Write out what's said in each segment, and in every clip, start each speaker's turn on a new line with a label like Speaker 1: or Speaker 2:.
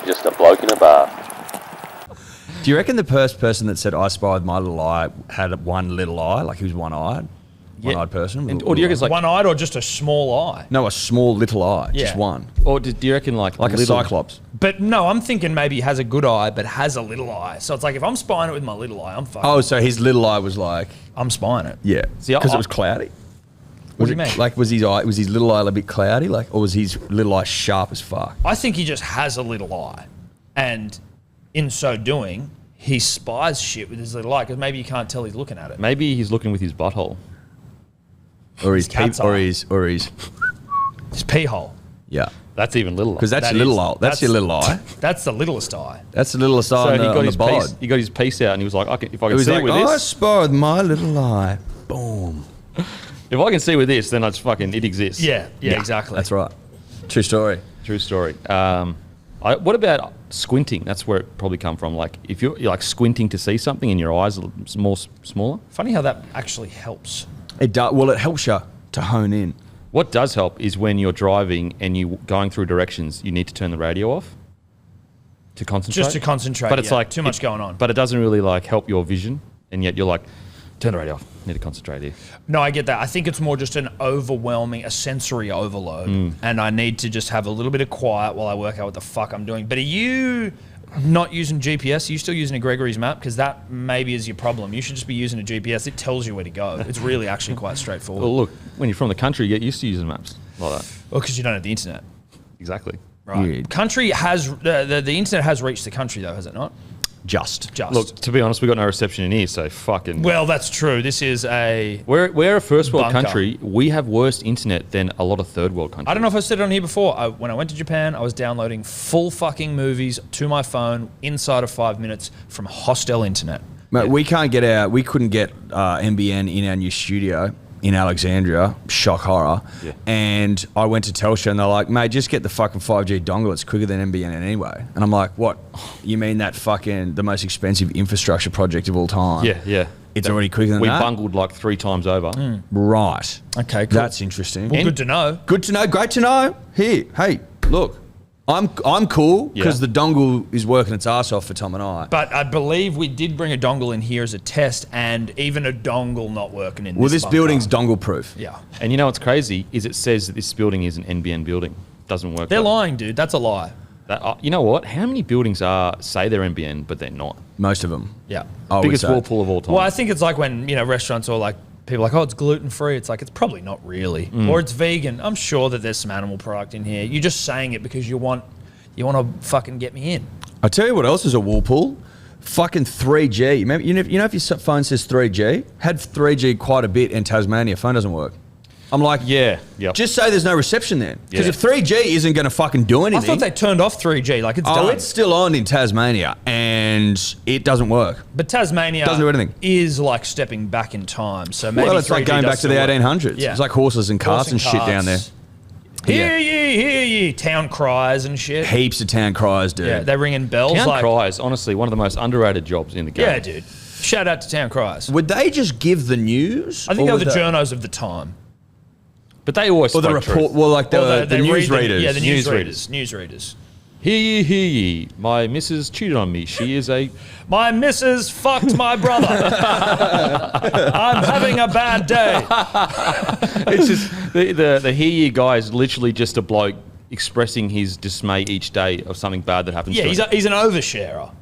Speaker 1: just a bloke in a bar.
Speaker 2: Do you reckon the first person that said I spy with my little eye had one little eye, like he was one-eyed? One-eyed person?
Speaker 3: Or do you reckon it's like
Speaker 4: one-eyed or just a small eye?
Speaker 2: No, a small little eye, just
Speaker 4: Yeah.
Speaker 2: one.
Speaker 3: Or do you reckon like
Speaker 2: Like a
Speaker 3: little,
Speaker 2: cyclops.
Speaker 4: But no, I'm thinking maybe he has a good eye, but has a little eye. So it's like if I'm spying it with my little eye, I'm fucking.
Speaker 2: Oh, so his little eye was like,
Speaker 4: I'm spying it.
Speaker 2: yeah,
Speaker 3: See,
Speaker 2: because
Speaker 3: I-
Speaker 2: it was cloudy.
Speaker 4: What
Speaker 2: Was
Speaker 4: do you
Speaker 2: it
Speaker 4: mean?
Speaker 2: like was his little eye a bit cloudy, like, or was his little eye sharp as fuck?
Speaker 4: I think he just has a little eye, and in so doing, he spies shit with his little eye because maybe you can't tell he's looking at it.
Speaker 3: Maybe he's looking with his butthole.
Speaker 2: Or his
Speaker 4: cat's
Speaker 2: or
Speaker 4: eye.
Speaker 2: his
Speaker 4: His pee hole.
Speaker 2: yeah,
Speaker 3: That's even littler.
Speaker 2: because that's
Speaker 4: That
Speaker 2: your little
Speaker 4: is-
Speaker 2: eye. That's your little eye.
Speaker 4: That's the littlest eye.
Speaker 2: That's the littlest eye
Speaker 3: so
Speaker 2: on
Speaker 3: he
Speaker 2: the,
Speaker 3: got
Speaker 2: on
Speaker 3: his
Speaker 2: the bod.
Speaker 3: piece. He got his piece out, and he was like, if I
Speaker 2: It
Speaker 3: can
Speaker 2: was
Speaker 3: see
Speaker 2: like,
Speaker 3: with
Speaker 2: I
Speaker 3: this,
Speaker 2: spy with my little eye. Boom.
Speaker 3: if I can see with this, then it's fucking it exists.
Speaker 4: Yeah, exactly.
Speaker 2: That's right. True story.
Speaker 3: True story. What about squinting? That's where it probably come from. Like if you're like squinting to see something and your eyes are more smaller.
Speaker 4: Funny how that actually helps.
Speaker 2: It does. Well, it helps you to hone in.
Speaker 3: What does help is when you're driving and you're going through directions, you need to turn the radio off to concentrate.
Speaker 4: Just to concentrate.
Speaker 3: But it's like
Speaker 4: too much going on.
Speaker 3: But it doesn't really like help your vision, and yet you're like, turn the radio off. Need to concentrate here.
Speaker 4: No, I get that. I think it's more just a sensory overload. And I need to just have a little bit of quiet while I work out what the fuck I'm doing. But are you not using GPS? Are you still using a Gregory's map? Because that maybe is your problem. You should just be using a GPS. It tells you where to go. It's really actually quite straightforward.
Speaker 3: Well, look, when you're from the country, you get used to using maps like that.
Speaker 4: Well, because you don't have the internet.
Speaker 3: Exactly.
Speaker 4: Right.
Speaker 2: Weird.
Speaker 4: Country has, the internet has reached the country though, has it not?
Speaker 2: Just.
Speaker 3: Look, to be honest, we got no reception in here, so fucking.
Speaker 4: Well, that's true. This is a...
Speaker 3: We're a first world
Speaker 4: Bunker.
Speaker 3: country. We have worse internet than a lot of third world countries.
Speaker 4: I don't know if I said it on here before. When I went to Japan, I was downloading full fucking movies to my phone inside of 5 minutes from hostile internet.
Speaker 2: Mate, we couldn't get NBN in our new studio in Alexandria. Shock horror.
Speaker 3: Yeah.
Speaker 2: And I went to Telstra and they're like, mate, just get the fucking 5G dongle. It's quicker than NBN anyway. And I'm like, what? You mean that fucking the most expensive infrastructure project of all time?
Speaker 3: Yeah.
Speaker 2: It's already quicker than
Speaker 3: We
Speaker 2: that?
Speaker 3: bungled like 3 times over.
Speaker 2: Right.
Speaker 4: Okay, cool.
Speaker 2: That's interesting.
Speaker 4: Well, good to know.
Speaker 2: Good to know. Great to know. Here, hey, look. I'm cool because
Speaker 3: Yeah.
Speaker 2: the dongle is working its ass off for Tom and I.
Speaker 4: But I believe we did bring a dongle in here as a test, and even a dongle not working in
Speaker 2: Well,
Speaker 4: this
Speaker 2: this building's
Speaker 4: bunker.
Speaker 2: dongle proof.
Speaker 4: Yeah.
Speaker 3: And you know what's crazy is it says that this building is an NBN building. Doesn't work.
Speaker 4: They're
Speaker 3: though.
Speaker 4: lying, dude. That's a lie.
Speaker 3: You know what? How many buildings say they're NBN but they're not?
Speaker 2: Most of them.
Speaker 4: Yeah.
Speaker 2: I would
Speaker 3: Biggest
Speaker 2: say.
Speaker 3: whirlpool of all time.
Speaker 4: Well, I think it's like when, restaurants are like, people are like, oh, it's gluten-free. It's like, it's probably not really. Or it's vegan. I'm sure that there's some animal product in here. You're just saying it because you want to fucking get me in.
Speaker 2: I tell you what else is a whirlpool. Fucking 3G. Remember, you know if your phone says 3G? Had 3G quite a bit in Tasmania. Phone doesn't work. I'm like,
Speaker 3: yeah. Yep.
Speaker 2: just say there's no reception then. Because
Speaker 3: Yeah.
Speaker 2: if 3G isn't going to fucking do
Speaker 4: I
Speaker 2: anything.
Speaker 4: thought they turned off 3G. Like, it's
Speaker 2: oh,
Speaker 4: done.
Speaker 2: it's still on in Tasmania and it doesn't work.
Speaker 4: But Tasmania
Speaker 2: Doesn't do anything.
Speaker 4: is like stepping back in time. So maybe
Speaker 2: Well, it's like
Speaker 4: 3G
Speaker 2: going
Speaker 4: does
Speaker 2: back to the
Speaker 4: still work.
Speaker 2: 1800s.
Speaker 4: Yeah.
Speaker 2: It's like horses and carts
Speaker 4: Horse
Speaker 2: and shit down there.
Speaker 4: carts. Hear ye, town cries and shit.
Speaker 2: Heaps of town cries, dude.
Speaker 4: Yeah, they're ringing bells.
Speaker 3: Town
Speaker 4: like,
Speaker 3: Cries, honestly, one of the most underrated jobs in the game.
Speaker 4: yeah, dude. Shout out to town cries.
Speaker 2: Would they just give the news?
Speaker 4: I think
Speaker 2: or
Speaker 4: they're the
Speaker 2: would
Speaker 4: journos of the time.
Speaker 3: But they always
Speaker 2: Or the
Speaker 3: spoke
Speaker 2: report,
Speaker 3: truth.
Speaker 2: well, like
Speaker 4: Or
Speaker 2: the
Speaker 4: they
Speaker 2: news
Speaker 4: read
Speaker 2: readers.
Speaker 4: Yeah, the
Speaker 3: Newsreaders.
Speaker 4: newsreaders.
Speaker 3: Hear ye. My missus cheated on me. She is a...
Speaker 4: My missus fucked my brother. I'm having a bad day.
Speaker 3: It's just... The hear ye guy is literally just a bloke expressing his dismay each day of something bad that happens
Speaker 4: Yeah,
Speaker 3: to him.
Speaker 4: he's an oversharer.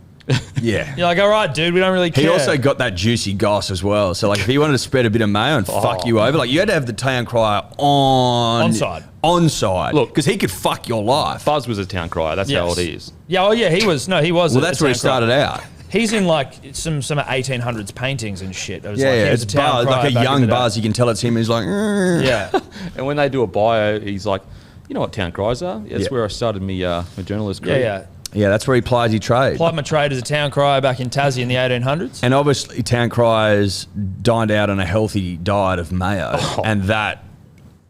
Speaker 2: Yeah.
Speaker 4: You're like, all right, dude, we don't really care.
Speaker 2: He also got that juicy goss as well. So, like, if he wanted to spread a bit of mayo and fuck you over, like, you had to have the town crier
Speaker 4: Onside.
Speaker 2: Onside.
Speaker 3: Look.
Speaker 2: because he could fuck your life.
Speaker 3: Buzz was a town crier. That's how
Speaker 4: Yes.
Speaker 3: it is.
Speaker 4: Yeah, oh yeah, he was. No, he was.
Speaker 2: Well,
Speaker 4: a
Speaker 2: that's where he
Speaker 4: town crier.
Speaker 2: started out.
Speaker 4: He's in like some 1800s paintings and shit. It was
Speaker 2: Yeah,
Speaker 4: like,
Speaker 2: yeah,
Speaker 4: he was
Speaker 2: it's
Speaker 4: a town
Speaker 2: Buzz,
Speaker 4: crier
Speaker 2: like a
Speaker 4: back in
Speaker 2: young
Speaker 4: the day.
Speaker 2: Buzz. You can tell it's him. He's like,
Speaker 4: Yeah.
Speaker 3: And when they do a bio, he's like, you know what town criers are? That's
Speaker 2: Yeah.
Speaker 3: where I started my journalist
Speaker 4: Yeah,
Speaker 3: career.
Speaker 4: yeah.
Speaker 2: yeah, that's where he plies his trade.
Speaker 4: Plied my trade as a town crier back in Tassie in the 1800s.
Speaker 2: And obviously, town criers dined out on a healthy diet of mayo, and that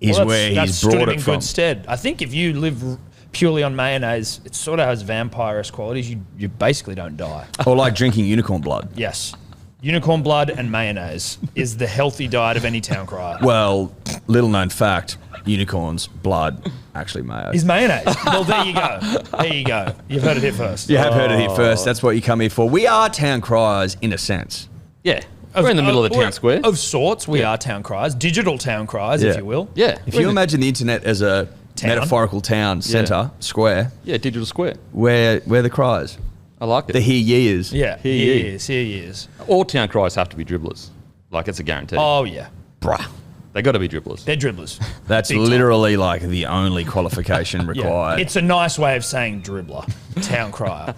Speaker 2: is
Speaker 4: Well,
Speaker 2: where
Speaker 4: that's
Speaker 2: he's
Speaker 4: stood
Speaker 2: brought
Speaker 4: him
Speaker 2: it
Speaker 4: in
Speaker 2: from.
Speaker 4: good stead. I think if you live purely on mayonnaise, it sort of has vampire-esque qualities. You basically don't die.
Speaker 2: Or like drinking unicorn blood.
Speaker 4: Yes. Unicorn blood and mayonnaise is the healthy diet of any town crier.
Speaker 2: Well, little known fact, unicorns, blood, actually mayo.
Speaker 4: Is mayonnaise. Well, there you go. There you go. You've heard it here first.
Speaker 2: You have heard it here first. That's what you come here for. We are town criers in a sense.
Speaker 3: Yeah. We're in the middle of the town square.
Speaker 4: Of sorts, we are town criers. Digital town criers, if you will.
Speaker 3: Yeah.
Speaker 2: If you imagine the internet as a metaphorical town centre, square,
Speaker 3: Yeah, digital square.
Speaker 2: we're the criers.
Speaker 3: I like it.
Speaker 2: The hear years.
Speaker 4: Yeah, here he is.
Speaker 3: All town cries have to be dribblers. Like, it's a guarantee.
Speaker 4: Oh, yeah.
Speaker 2: Bruh.
Speaker 3: They got to be dribblers.
Speaker 4: They're dribblers.
Speaker 2: That's
Speaker 4: Big time.
Speaker 2: literally like the only qualification
Speaker 4: Yeah.
Speaker 2: required.
Speaker 4: It's a nice way of saying dribbler. Town crier.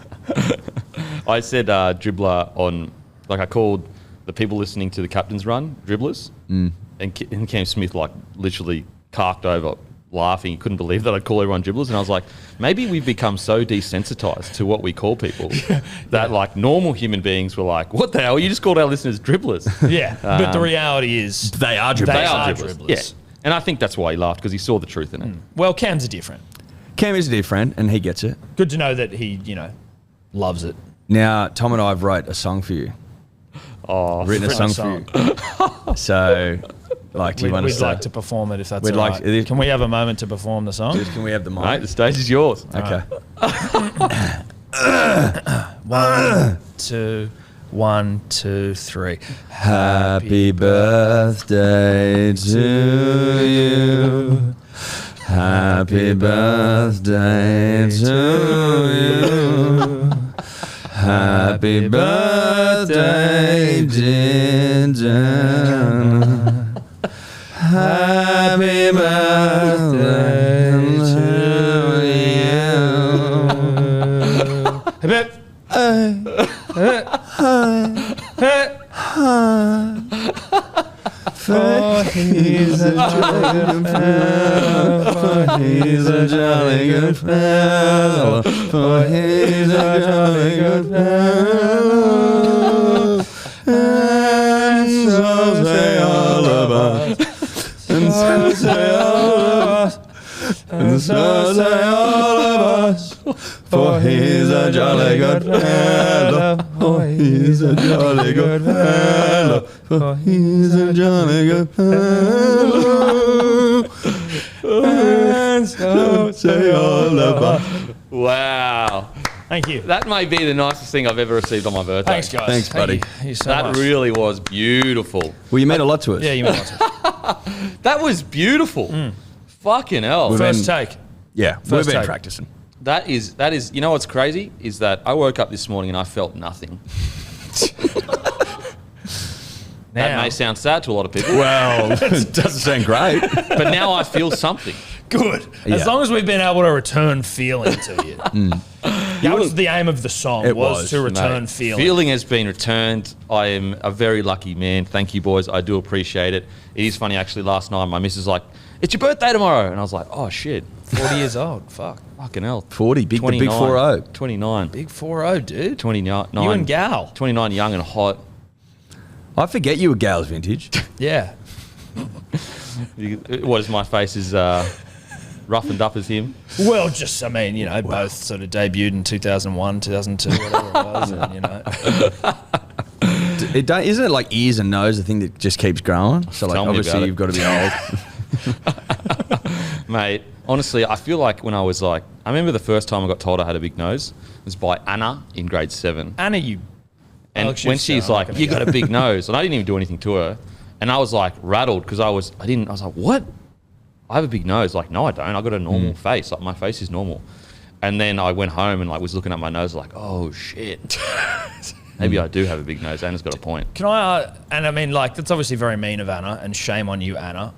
Speaker 3: I said dribbler on, like, I called the people listening to the captain's run dribblers, and Cam Smith like literally carked over laughing. He couldn't believe that I'd call everyone dribblers, and I was like, maybe we've become so desensitized to what we call people that like normal human beings were like, what the hell? You just called our listeners dribblers.
Speaker 4: Yeah. But the reality is
Speaker 2: they are dribblers.
Speaker 4: They are dribblers.
Speaker 3: Yeah, and I think that's why he laughed, because he saw the truth in it.
Speaker 4: Well, Cam's are different.
Speaker 2: Cam is a dear friend, and he gets it.
Speaker 4: Good to know that he, loves it.
Speaker 2: Now, Tom and I have wrote a song for you.
Speaker 3: Oh,
Speaker 2: Written a song for you. So, like, do you want
Speaker 4: We'd
Speaker 2: us to...
Speaker 4: like to perform it if that's
Speaker 2: We'd
Speaker 4: all
Speaker 2: like-
Speaker 4: right. Can we have a moment to perform the song?
Speaker 2: Can we have the mic?
Speaker 3: mate, the stage is yours.
Speaker 2: Okay.
Speaker 4: 1, 2, 1, 2, 3.
Speaker 2: Happy birthday to you. Happy birthday to you. Happy birthday, dear Dan. Happy birthday For he's a jolly good fellow. For he's a jolly good fellow. For he's a jolly good fellow. And so say all of us. And so say all of us. And so say all of us. For he's a jolly good fellow. For he's a jolly good fellow. For he's a jolly good fellow. And so say all of us.
Speaker 3: Wow.
Speaker 4: Thank you.
Speaker 3: That may be the nicest thing I've ever received on my birthday.
Speaker 4: Thanks, guys.
Speaker 2: Thanks, buddy.
Speaker 4: Thank you so
Speaker 3: That
Speaker 4: much.
Speaker 3: really was beautiful.
Speaker 2: Well, you meant a lot to us.
Speaker 4: Yeah, you meant lots of
Speaker 3: That was beautiful. Fucking hell.
Speaker 2: We've
Speaker 4: First
Speaker 2: been-
Speaker 4: take.
Speaker 2: Yeah, we've
Speaker 4: First
Speaker 2: been
Speaker 4: take.
Speaker 2: practicing.
Speaker 3: That is, you know what's crazy? Is that I woke up this morning and I felt nothing. That
Speaker 4: Now,
Speaker 3: may sound sad to a lot of people,
Speaker 2: Well, it doesn't sound great.
Speaker 3: but now I feel something.
Speaker 4: good.
Speaker 2: Yeah.
Speaker 4: As long as we've been able to return feeling to you. That was the aim of the song,
Speaker 2: It
Speaker 4: was
Speaker 2: was,
Speaker 4: to return
Speaker 3: Mate,
Speaker 4: feeling.
Speaker 3: Feeling has been returned. I am a very lucky man. Thank you, boys. I do appreciate it. It is funny, actually, last night my missus was like, it's your birthday tomorrow. And I was like, oh, shit.
Speaker 4: 40 years old. Fuck.
Speaker 3: Fucking hell.
Speaker 2: 40, the big
Speaker 3: 29.
Speaker 2: 4-0.
Speaker 3: 29.
Speaker 4: Big 4-0, dude.
Speaker 3: 29.
Speaker 4: You and Gal.
Speaker 3: 29, young and hot.
Speaker 2: I forget you were Gal's vintage.
Speaker 4: Yeah.
Speaker 3: What is my face is roughened up as him.
Speaker 4: Well, just, I mean, both sort of debuted in 2001, 2002, whatever it was. And,
Speaker 2: Isn't it like ears and nose, the thing that just keeps growing? So, like,
Speaker 3: Tell me
Speaker 2: obviously,
Speaker 3: about it.
Speaker 2: you've got to be old.
Speaker 3: Mate, honestly, I feel like when I was like, I remember the first time I got told I had a big nose was by Anna in grade 7.
Speaker 4: Anna, you.
Speaker 3: And
Speaker 4: Alex,
Speaker 3: when
Speaker 4: you're
Speaker 3: she's
Speaker 4: so
Speaker 3: like,
Speaker 4: gonna
Speaker 3: you
Speaker 4: go.
Speaker 3: got a big nose. And I didn't even do anything to her. And I was like rattled because I was like, what? I have a big nose. Like, no, I don't. I got a normal face. Like, my face is normal. And then I went home and like was looking at my nose like, oh shit. Maybe I do have a big nose. Anna's got a point.
Speaker 4: Can I, and I mean, like, that's obviously very mean of Anna, and shame on you, Anna.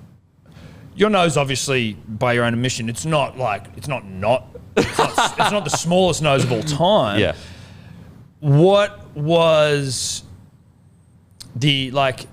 Speaker 4: Your nose, obviously, by your own admission, it's not the smallest nose of all time.
Speaker 3: Yeah.
Speaker 4: What was the, like,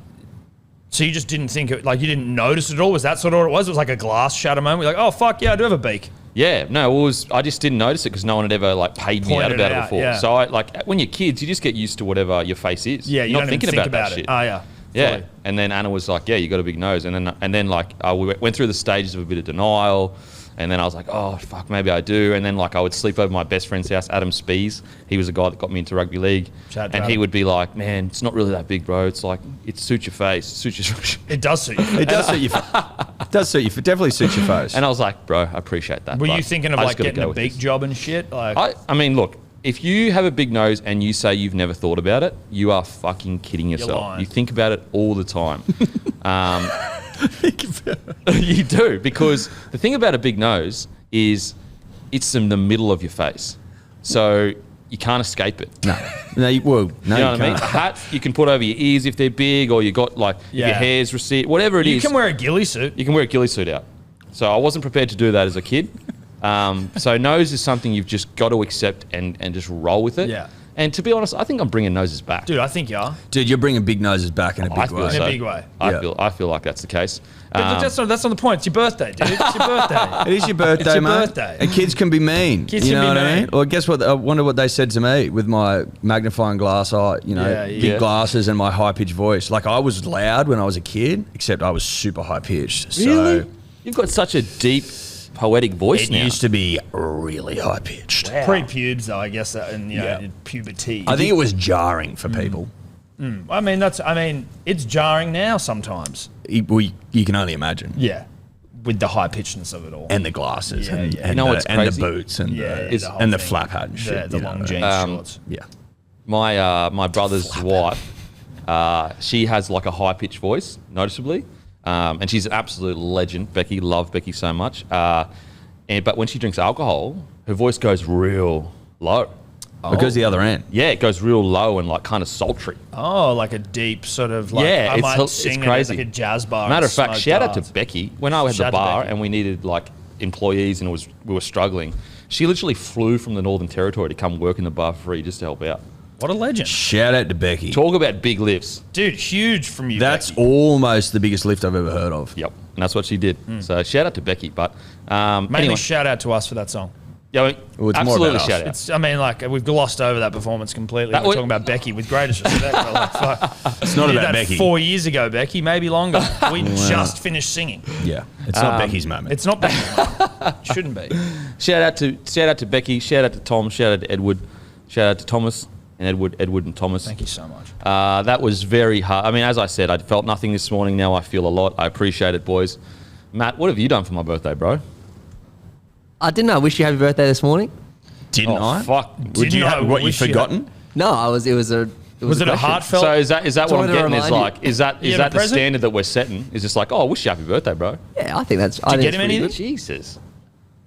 Speaker 4: so you just didn't think it, like, you didn't notice it at all? Was that sort of what it was? It was like a glass shatter moment? You're like, oh, fuck, yeah, I do have a beak.
Speaker 3: Yeah, no, I just didn't notice it because no one had ever like paid me out
Speaker 4: Pointed
Speaker 3: about
Speaker 4: it
Speaker 3: it
Speaker 4: out,
Speaker 3: before.
Speaker 4: yeah.
Speaker 3: So I like when you're kids, you just get used to whatever your face is.
Speaker 4: Yeah,
Speaker 3: You're
Speaker 4: you
Speaker 3: not
Speaker 4: don't even
Speaker 3: thinking
Speaker 4: think
Speaker 3: about
Speaker 4: about
Speaker 3: that
Speaker 4: it.
Speaker 3: shit.
Speaker 4: Oh, yeah.
Speaker 3: Yeah,
Speaker 4: Fully.
Speaker 3: and then Anna was like, "Yeah, you got a big nose," and then like I went through the stages of a bit of denial, and then I was like, "Oh fuck, maybe I do." And then like I would sleep over my best friend's house, Adam Spees. He was a guy that got me into rugby league,
Speaker 4: Shout out to
Speaker 3: and he
Speaker 4: Adam.
Speaker 3: would be like, "Man, it's not really that big, bro. It's like it suits your face, it suits your."
Speaker 4: It does suit you.
Speaker 2: It does suit you. does suit you. It definitely suits your face.
Speaker 3: And I was like, bro, I appreciate that.
Speaker 4: Were
Speaker 3: but
Speaker 4: you thinking of
Speaker 3: I
Speaker 4: like
Speaker 3: just gotta
Speaker 4: getting
Speaker 3: go
Speaker 4: a
Speaker 3: with
Speaker 4: beak
Speaker 3: this.
Speaker 4: job and shit? Like,
Speaker 3: I mean, look, if you have a big nose and you say you've never thought about it, you are fucking kidding yourself.
Speaker 4: lying.
Speaker 3: You think about it all the time. You do, because the thing about a big nose is it's in the middle of your face. So you can't escape it.
Speaker 2: No, you
Speaker 3: You know what I mean?
Speaker 2: can't.
Speaker 3: A hat you can put over your ears if they're big, or you got like if
Speaker 4: Yeah.
Speaker 3: your hair's receded, whatever it
Speaker 4: you
Speaker 3: is.
Speaker 4: can wear a ghillie suit.
Speaker 3: You can wear a ghillie suit out. So I wasn't prepared to do that as a kid. So nose is something you've just got to accept and just roll with it.
Speaker 4: Yeah.
Speaker 3: And to be honest, I think I'm bringing noses back.
Speaker 4: Dude, I think you are.
Speaker 2: Dude, you're bringing big noses back in a
Speaker 3: I
Speaker 2: big
Speaker 3: feel
Speaker 2: way.
Speaker 4: In a
Speaker 3: so.
Speaker 4: big way.
Speaker 2: Yeah.
Speaker 3: I feel like that's the case.
Speaker 4: But that's not the point. It's your birthday, dude. It's your birthday.
Speaker 2: It is your birthday,
Speaker 4: It's your
Speaker 2: mate.
Speaker 4: birthday.
Speaker 2: And kids can be mean.
Speaker 4: Kids
Speaker 2: you
Speaker 4: can
Speaker 2: know
Speaker 4: be
Speaker 2: what I
Speaker 4: mean.
Speaker 2: mean? Well, guess what? I wonder what they said to me with my magnifying glass eye,
Speaker 4: Yeah,
Speaker 2: big
Speaker 3: yeah.
Speaker 2: glasses and my high pitched voice. Like I was loud when I was a kid, except I was super high pitched.
Speaker 3: Really?
Speaker 2: So
Speaker 3: You've got such a deep, poetic voice
Speaker 2: it
Speaker 3: now.
Speaker 2: used to be really high pitched.
Speaker 4: Pre-pubes, though, I guess, and
Speaker 2: Yeah.
Speaker 4: puberty.
Speaker 2: I think it was jarring for people.
Speaker 4: I mean, it's jarring now sometimes.
Speaker 2: You can only imagine.
Speaker 4: Yeah, with the high pitchedness of it all.
Speaker 2: And the glasses
Speaker 4: Yeah,
Speaker 2: and,
Speaker 4: yeah.
Speaker 2: and,
Speaker 3: You know
Speaker 2: the,
Speaker 3: what's
Speaker 2: and the
Speaker 3: crazy?
Speaker 2: boots and
Speaker 4: Yeah,
Speaker 2: the,
Speaker 4: yeah, the whole
Speaker 2: and the
Speaker 4: thing.
Speaker 2: flap hat and shit.
Speaker 4: the
Speaker 2: you know
Speaker 4: long
Speaker 2: what I mean?
Speaker 4: jeans shorts.
Speaker 2: Yeah.
Speaker 3: My brother's wife, she has like a high pitched voice, noticeably, and she's an absolute legend. Becky, love Becky so much. But when she drinks alcohol, her voice goes real low.
Speaker 2: Because the other end.
Speaker 3: Yeah, it goes real low and like kind of sultry.
Speaker 4: Oh, like a deep sort of like
Speaker 3: Yeah,
Speaker 4: I
Speaker 3: it's
Speaker 4: might
Speaker 3: it's
Speaker 4: sing
Speaker 3: crazy.
Speaker 4: it as like a jazz bar.
Speaker 3: Matter
Speaker 4: and
Speaker 3: of fact,
Speaker 4: smoke
Speaker 3: shout out to
Speaker 4: darts.
Speaker 3: Becky. When I had
Speaker 4: Shout
Speaker 3: the
Speaker 4: out to
Speaker 3: bar
Speaker 4: Becky.
Speaker 3: and we needed like employees and we were struggling, she literally flew from the Northern Territory to come work in the bar for free just to help out.
Speaker 4: What a legend,
Speaker 2: Shout out to Becky.
Speaker 3: Talk about big lifts.
Speaker 4: dude! Huge from you.
Speaker 2: That's
Speaker 4: Becky.
Speaker 2: almost the biggest lift I've ever heard of.
Speaker 3: Yep, and that's what she did. So shout out to Becky. But
Speaker 4: Mainly
Speaker 3: anyway,
Speaker 4: shout out to us for that song.
Speaker 3: yeah,
Speaker 2: Well, it's more
Speaker 3: absolutely
Speaker 2: about us.
Speaker 3: shout out.
Speaker 4: It's, I mean, like we've glossed over that performance completely.
Speaker 3: That
Speaker 4: We're
Speaker 3: was-
Speaker 4: talking about Becky with greatest respect. But like, fuck.
Speaker 2: It's not
Speaker 4: Did
Speaker 2: about
Speaker 4: that
Speaker 2: Becky.
Speaker 4: 4 years ago, Becky, maybe longer. We just finished singing.
Speaker 2: Yeah. It's not Becky's moment.
Speaker 4: It's not Becky. Shouldn't be.
Speaker 3: Shout out to Becky. Shout out to Tom. Shout out to Edward. Shout out to Thomas and Edward and Thomas.
Speaker 4: Thank you so much.
Speaker 3: That was very hard. I mean, as I said, I felt nothing this morning. Now I feel a lot. I appreciate it, boys. Matt, what have you done for my birthday, bro?
Speaker 1: I didn't I wish you happy birthday this morning?
Speaker 2: Didn't I?
Speaker 3: Fuck.
Speaker 2: Would
Speaker 4: Didn't
Speaker 2: you
Speaker 4: I
Speaker 2: have what you
Speaker 4: wish you had-
Speaker 2: forgotten?
Speaker 1: No, it was a
Speaker 4: Was it a
Speaker 1: question.
Speaker 4: heartfelt?
Speaker 3: So is that what
Speaker 1: So
Speaker 3: I'm
Speaker 1: to
Speaker 3: getting? Is
Speaker 1: remind you.
Speaker 3: like is that
Speaker 4: You have a
Speaker 3: the
Speaker 4: present?
Speaker 3: standard that we're setting? Is just like, oh, I wish you happy birthday, bro.
Speaker 1: Yeah, I think that's.
Speaker 4: Did you get him anything?
Speaker 3: Jesus.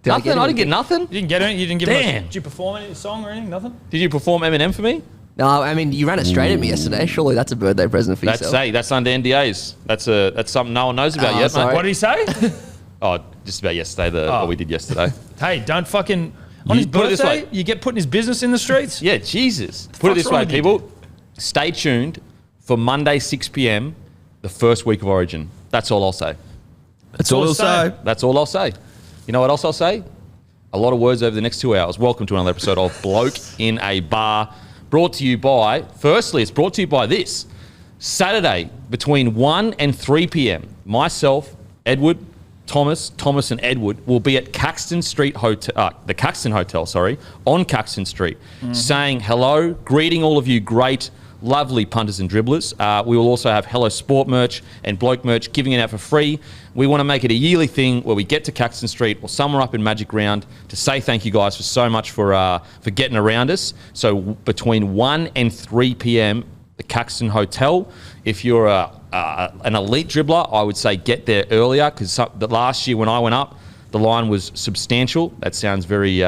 Speaker 1: Did I
Speaker 3: Nothing.
Speaker 1: get
Speaker 3: I didn't get
Speaker 1: anything?
Speaker 3: nothing.
Speaker 4: You didn't get it. You didn't give
Speaker 3: Damn.
Speaker 4: him. Did you perform any song or anything? Nothing.
Speaker 3: Did you perform Eminem for me?
Speaker 1: No, I mean you ran it straight at me yesterday. Surely that's a birthday present for
Speaker 3: That's
Speaker 1: yourself.
Speaker 3: that's under NDAs. That's something no one knows about
Speaker 1: Oh,
Speaker 3: yet,
Speaker 1: sorry.
Speaker 3: mate.
Speaker 4: What did he say?
Speaker 3: Oh, just about yesterday. What we did yesterday.
Speaker 4: Hey, don't fucking. On his
Speaker 3: put it this
Speaker 4: birthday,
Speaker 3: way.
Speaker 4: you get putting his business in the streets.
Speaker 3: Yeah, Jesus. Put it
Speaker 4: fuck's
Speaker 3: this way,
Speaker 4: wrong with you,
Speaker 3: people. Stay tuned for Monday 6 p.m. the first week of Origin. That's all I'll say.
Speaker 2: That's all
Speaker 4: all
Speaker 2: he'll
Speaker 4: it's saying.
Speaker 2: say.
Speaker 3: That's all I'll say. You know what else I'll say? A lot of words over the next 2 hours. Welcome to another episode of Bloke in a Bar. Brought to you by, firstly, it's brought to you by this. Saturday between 1 and 3 p.m. Myself, Edward, Thomas and Edward will be at Caxton Street Hotel, the Caxton Hotel, on Caxton Street, saying hello, greeting all of you great, lovely punters and dribblers. We will also have Hello Sport merch and Bloke merch, giving it out for free. We want to make it a yearly thing where we get to Caxton Street or somewhere up in Magic Round to say thank you guys for so much for getting around us. So between 1 and 3 p.m, the Caxton Hotel. If you're an elite dribbler, I would say get there earlier because the last year when I went up, the line was substantial. That sounds very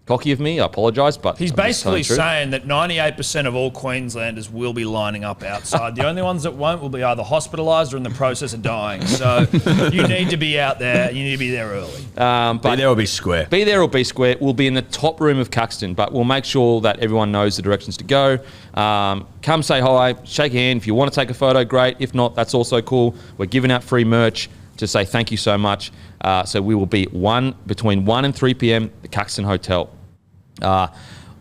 Speaker 3: cocky of me. I apologise, but
Speaker 4: He's
Speaker 3: I'm just
Speaker 4: basically
Speaker 3: telling the truth.
Speaker 4: saying that 98% of all Queenslanders will be lining up outside. The only ones that won't will be either hospitalised or in the process of dying. So you need to be out there. You need to be there early.
Speaker 2: Be there or be square.
Speaker 3: Be there or be square. We'll be in the top room of Caxton, but we'll make sure that everyone knows the directions to go. Come say hi, shake a hand. If you want to take a photo, great. If not, that's also cool. We're giving out free merch to say thank you so much. So we will be between 1 and 3 p.m. the Caxton Hotel.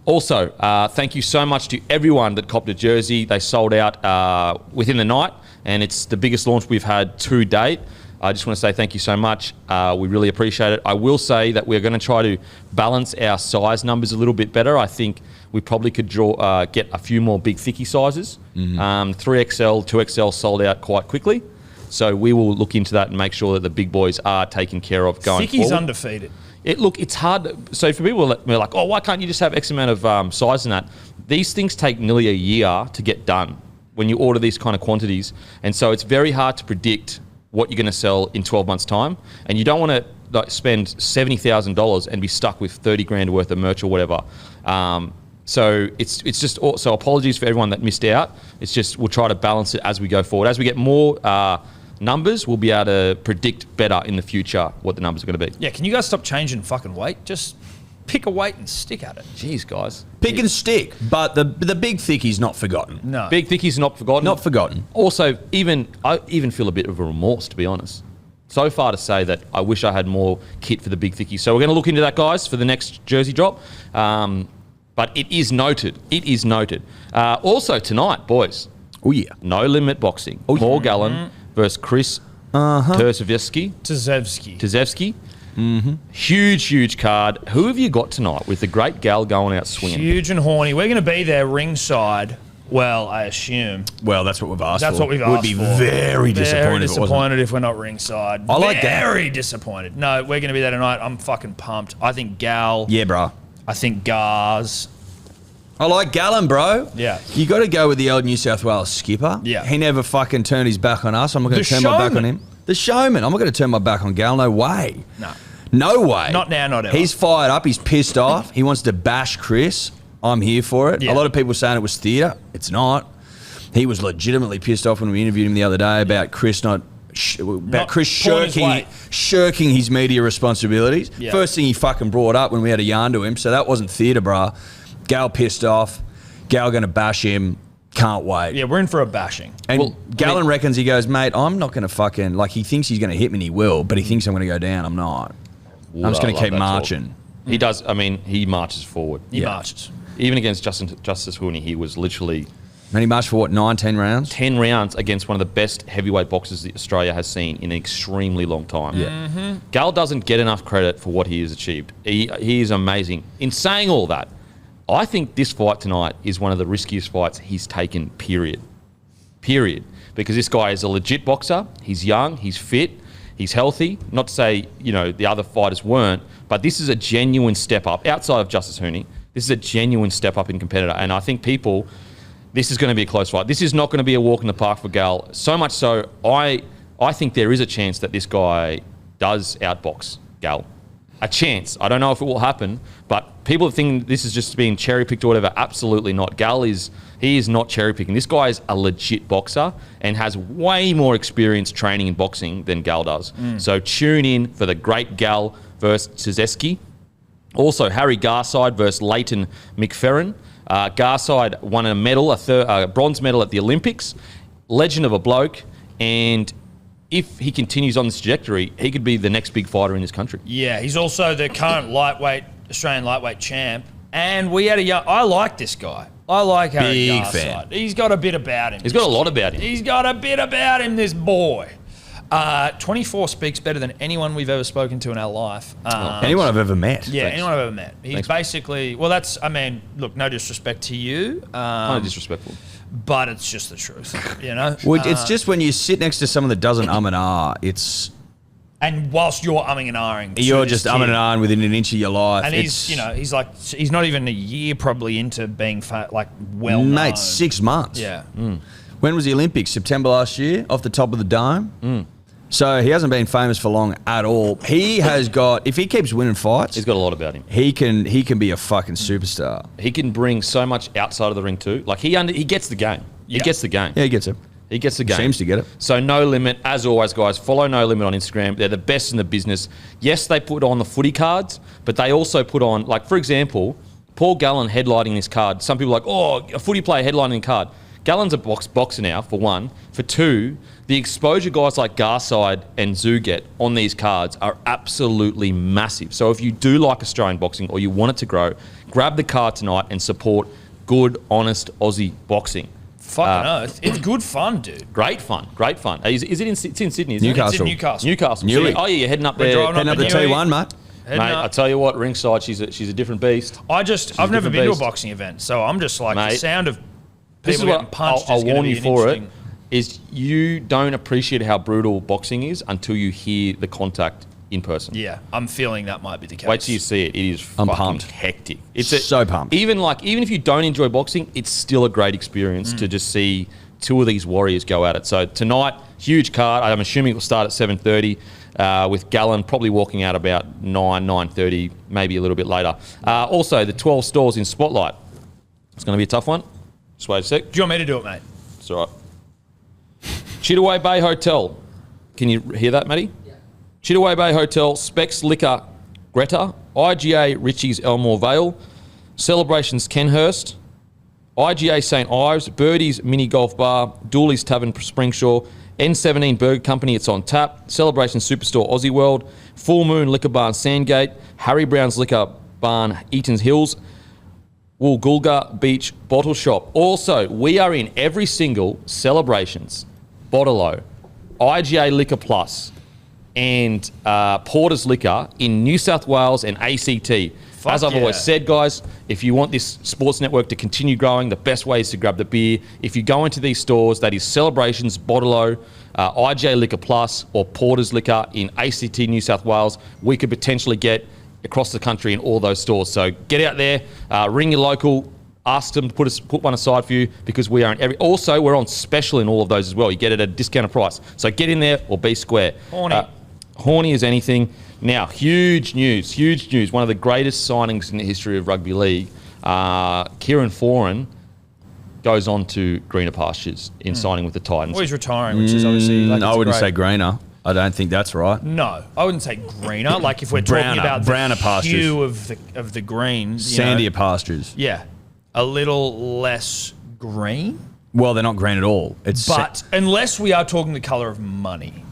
Speaker 3: Also, thank you so much to everyone that copped a jersey. They sold out within the night, and it's the biggest launch we've had to date. I just want to say thank you so much. We really appreciate it. I will say that we're going to try to balance our size numbers a little bit better. I think we probably could get a few more big thicky sizes. 3XL, 2XL sold out quite quickly. So we will look into that and make sure that the big boys are taken care of going
Speaker 4: Thicky's
Speaker 3: forward.
Speaker 4: undefeated.
Speaker 3: It's hard. So for people who are like, oh, why can't you just have X amount of size in that? These things take nearly a year to get done when you order these kind of quantities. And so it's very hard to predict what you're going to sell in 12 months' time. And you don't want to spend $70,000 and be stuck with 30 grand worth of merch or whatever. So it's just, so apologies for everyone that missed out. It's just, we'll try to balance it as we go forward. As we get more numbers, we'll be able to predict better in the future what the numbers are going to be.
Speaker 4: Yeah, can you guys stop changing fucking weight? Just pick a weight and stick at it.
Speaker 3: Jeez, guys.
Speaker 2: Pick and stick, but the big thickie's not forgotten.
Speaker 4: No.
Speaker 3: Big Thicky's not forgotten.
Speaker 2: Not forgotten.
Speaker 3: Also, I even feel a bit of a remorse, to be honest. So far to say that I wish I had more kit for the Big Thickie. So we're going to look into that, guys, for the next jersey drop. But it is noted. It is noted. Also tonight, boys.
Speaker 2: Oh, yeah.
Speaker 3: No Limit Boxing. Paul Gallen versus Chris Terzevsky. Huge card. Who have you got tonight with the great Gal going out swinging?
Speaker 4: Huge and horny. We're going to be there ringside. Well, I assume.
Speaker 2: Well, that's what we've asked for.
Speaker 4: That's what we've asked for.
Speaker 2: Would be very disappointed if it wasn't.
Speaker 4: If we're not ringside.
Speaker 2: I like that.
Speaker 4: Very disappointed. No, we're going to be there tonight. I'm fucking pumped. I think Gal.
Speaker 2: Yeah, bro.
Speaker 4: I think Gars.
Speaker 2: I like Gallen, bro.
Speaker 4: Yeah.
Speaker 2: You got to go with the old New South Wales skipper.
Speaker 4: Yeah.
Speaker 2: He never fucking turned his back on us. I'm not going to turn my back on him. The showman. I'm not going to turn my back on Gal. No way.
Speaker 4: No.
Speaker 2: No way.
Speaker 4: Not now, not ever.
Speaker 2: He's fired up. He's pissed off. He wants to bash Chris. I'm here for it.
Speaker 4: Yeah.
Speaker 2: A lot of people saying it was theatre. It's not. He was legitimately pissed off when we interviewed him the other day about Chris Chris
Speaker 4: pulling his weight.
Speaker 2: shirking his media responsibilities.
Speaker 4: Yeah.
Speaker 2: First thing he fucking brought up when we had a yarn to him, so that wasn't theatre, bruh. Gal pissed off. Gal going to bash him. Can't wait.
Speaker 4: Yeah, we're in for a bashing.
Speaker 2: And Gallen reckons, he goes, mate, I'm not going to fucking, like, he thinks he's going to hit me and he will, but he thinks I'm going to go down. I'm not. I'm just going to keep marching.
Speaker 3: He does. I mean, he marches forward.
Speaker 4: He marches. Even
Speaker 3: against Justice Hooney, he was literally...
Speaker 2: And he marched for what, 9, 10 rounds?
Speaker 3: 10 rounds against one of the best heavyweight boxers that Australia has seen in an extremely long time.
Speaker 4: Yeah.
Speaker 3: Gal doesn't get enough credit for what he has achieved. He is amazing. In saying all that, I think this fight tonight is one of the riskiest fights he's taken, period. Because this guy is a legit boxer. He's young. He's fit. He's healthy. Not to say, the other fighters weren't, but this is a genuine step up. Outside of Justice Hooney, this is a genuine step up in competitor. And I think this is going to be a close fight. This is not going to be a walk in the park for Gal. So much so, I think there is a chance that this guy does outbox Gal. A chance. I don't know if it will happen, but people think this is just being cherry-picked or whatever. Absolutely not. Gal is not cherry-picking. This guy is a legit boxer and has way more experience training in boxing than Gal does. So tune in for the great Gal versus Terzevsky. Also, Harry Garside versus Leighton McFerrin. Garside won a medal, a bronze medal at the Olympics. Legend of a bloke. And if he continues on this trajectory, he could be the next big fighter in this country. Yeah,
Speaker 4: he's also the current Australian lightweight champ. And I like this guy. I like Harry Garside. Big fan. He's got a bit about him.
Speaker 3: He's got a lot about him.
Speaker 4: He's got a bit about him, this boy. 24 speaks better than anyone we've ever spoken to in our life.
Speaker 2: Anyone I've ever met.
Speaker 4: Yeah, anyone I've ever met. He's basically, look, no disrespect to you.
Speaker 3: Kind of disrespectful.
Speaker 4: But it's just the truth,
Speaker 2: Well, it's just when you sit next to someone that doesn't and ah, it's...
Speaker 4: And whilst you're umming and ahhing,
Speaker 2: you're just and ahhing within an inch of your life.
Speaker 4: And he's not even a year probably into being well known.
Speaker 2: Mate, 6 months.
Speaker 4: Yeah.
Speaker 2: When was the Olympics? September last year, off the top of the dome. So he hasn't been famous for long at all. He has got, if he keeps winning fights,
Speaker 3: he's got a lot about him.
Speaker 2: He can be a fucking superstar.
Speaker 3: He can bring so much outside of the ring too. Like he gets the game. He gets the game.
Speaker 2: Yeah, he gets it.
Speaker 3: He gets the game.
Speaker 2: Seems to get it.
Speaker 3: So No Limit, as always, guys, follow No Limit on Instagram. They're the best in the business. Yes, they put on the footy cards, but they also put on, like, for example, Paul Gallen headlining this card. Some people are like, oh, a footy player headlining a card. Gallen's a boxer now, for one. For two, the exposure guys like Garside and Zoo get on these cards are absolutely massive. So if you do like Australian boxing or you want it to grow, grab the card tonight and support good, honest Aussie boxing.
Speaker 4: Fucking oath. It's good fun, dude.
Speaker 3: Great fun. Is it in Sydney? Isn't
Speaker 2: Newcastle.
Speaker 3: It? It's in Newcastle. Newly. Oh, yeah, you're heading up there.
Speaker 2: Heading up the T1, mate.
Speaker 3: Mate, I tell you what, ringside, she's a different beast.
Speaker 4: I've never been to a boxing event, so I'm just like, the sound of people getting punched
Speaker 3: I'll warn you for it. is you don't appreciate how brutal boxing is until you hear the contact in person.
Speaker 4: Yeah, I'm feeling that might be the case.
Speaker 3: Wait till you see it. It is
Speaker 2: I'm
Speaker 3: fucking
Speaker 2: pumped.
Speaker 3: hectic.
Speaker 2: So pumped.
Speaker 3: Even if you don't enjoy boxing, it's still a great experience to just see two of these warriors go at it. So tonight, huge card. I'm assuming it will start at 7:30 with Gallen probably walking out about 9:30, maybe a little bit later. Also, the 12 stalls in Spotlight. It's going to be a tough one. Just wait a sec.
Speaker 4: Do you want me to do it, mate?
Speaker 3: It's all right. Chittaway Bay Hotel. Can you hear that, Matty? Yeah. Chittaway Bay Hotel, Specs Liquor, Greta, IGA Richie's Elmore Vale, Celebrations Kenhurst, IGA St Ives, Birdie's Mini Golf Bar, Dooley's Tavern Springshaw, N17 Burger Company, it's on tap, Celebration Superstore Aussie World, Full Moon Liquor Barn Sandgate, Harry Brown's Liquor Barn Eaton's Hills, Woolgoolga Beach Bottle Shop. Also, we are in every single Celebrations, Bottle-O, IGA Liquor Plus, and Porter's Liquor in New South Wales and ACT. As I've always said, guys, if you want this sports network to continue growing, the best way is to grab the beer. If you go into these stores, that is Celebrations, Bottle-O, IGA Liquor Plus, or Porter's Liquor in ACT, New South Wales, we could potentially get across the country in all those stores. So get out there, ring your local, ask them to put one aside for you, because we are in every. Also, we're on special in all of those as well. You get it at a discounted price. So get in there or be square. Horny as anything. Now, huge news. One of the greatest signings in the history of rugby league. Kieran Foran goes on to greener pastures in signing with the Titans.
Speaker 4: Well, he's retiring, which is obviously.
Speaker 2: I wouldn't say greener. I don't think that's right.
Speaker 4: No, I wouldn't say greener. Like if we're talking about
Speaker 2: browner
Speaker 4: the
Speaker 2: pastures.
Speaker 4: hue of the green,
Speaker 2: Sandier pastures.
Speaker 4: Yeah, a little less green.
Speaker 2: Well, they're not green at all.
Speaker 4: But unless we are talking the colour of money.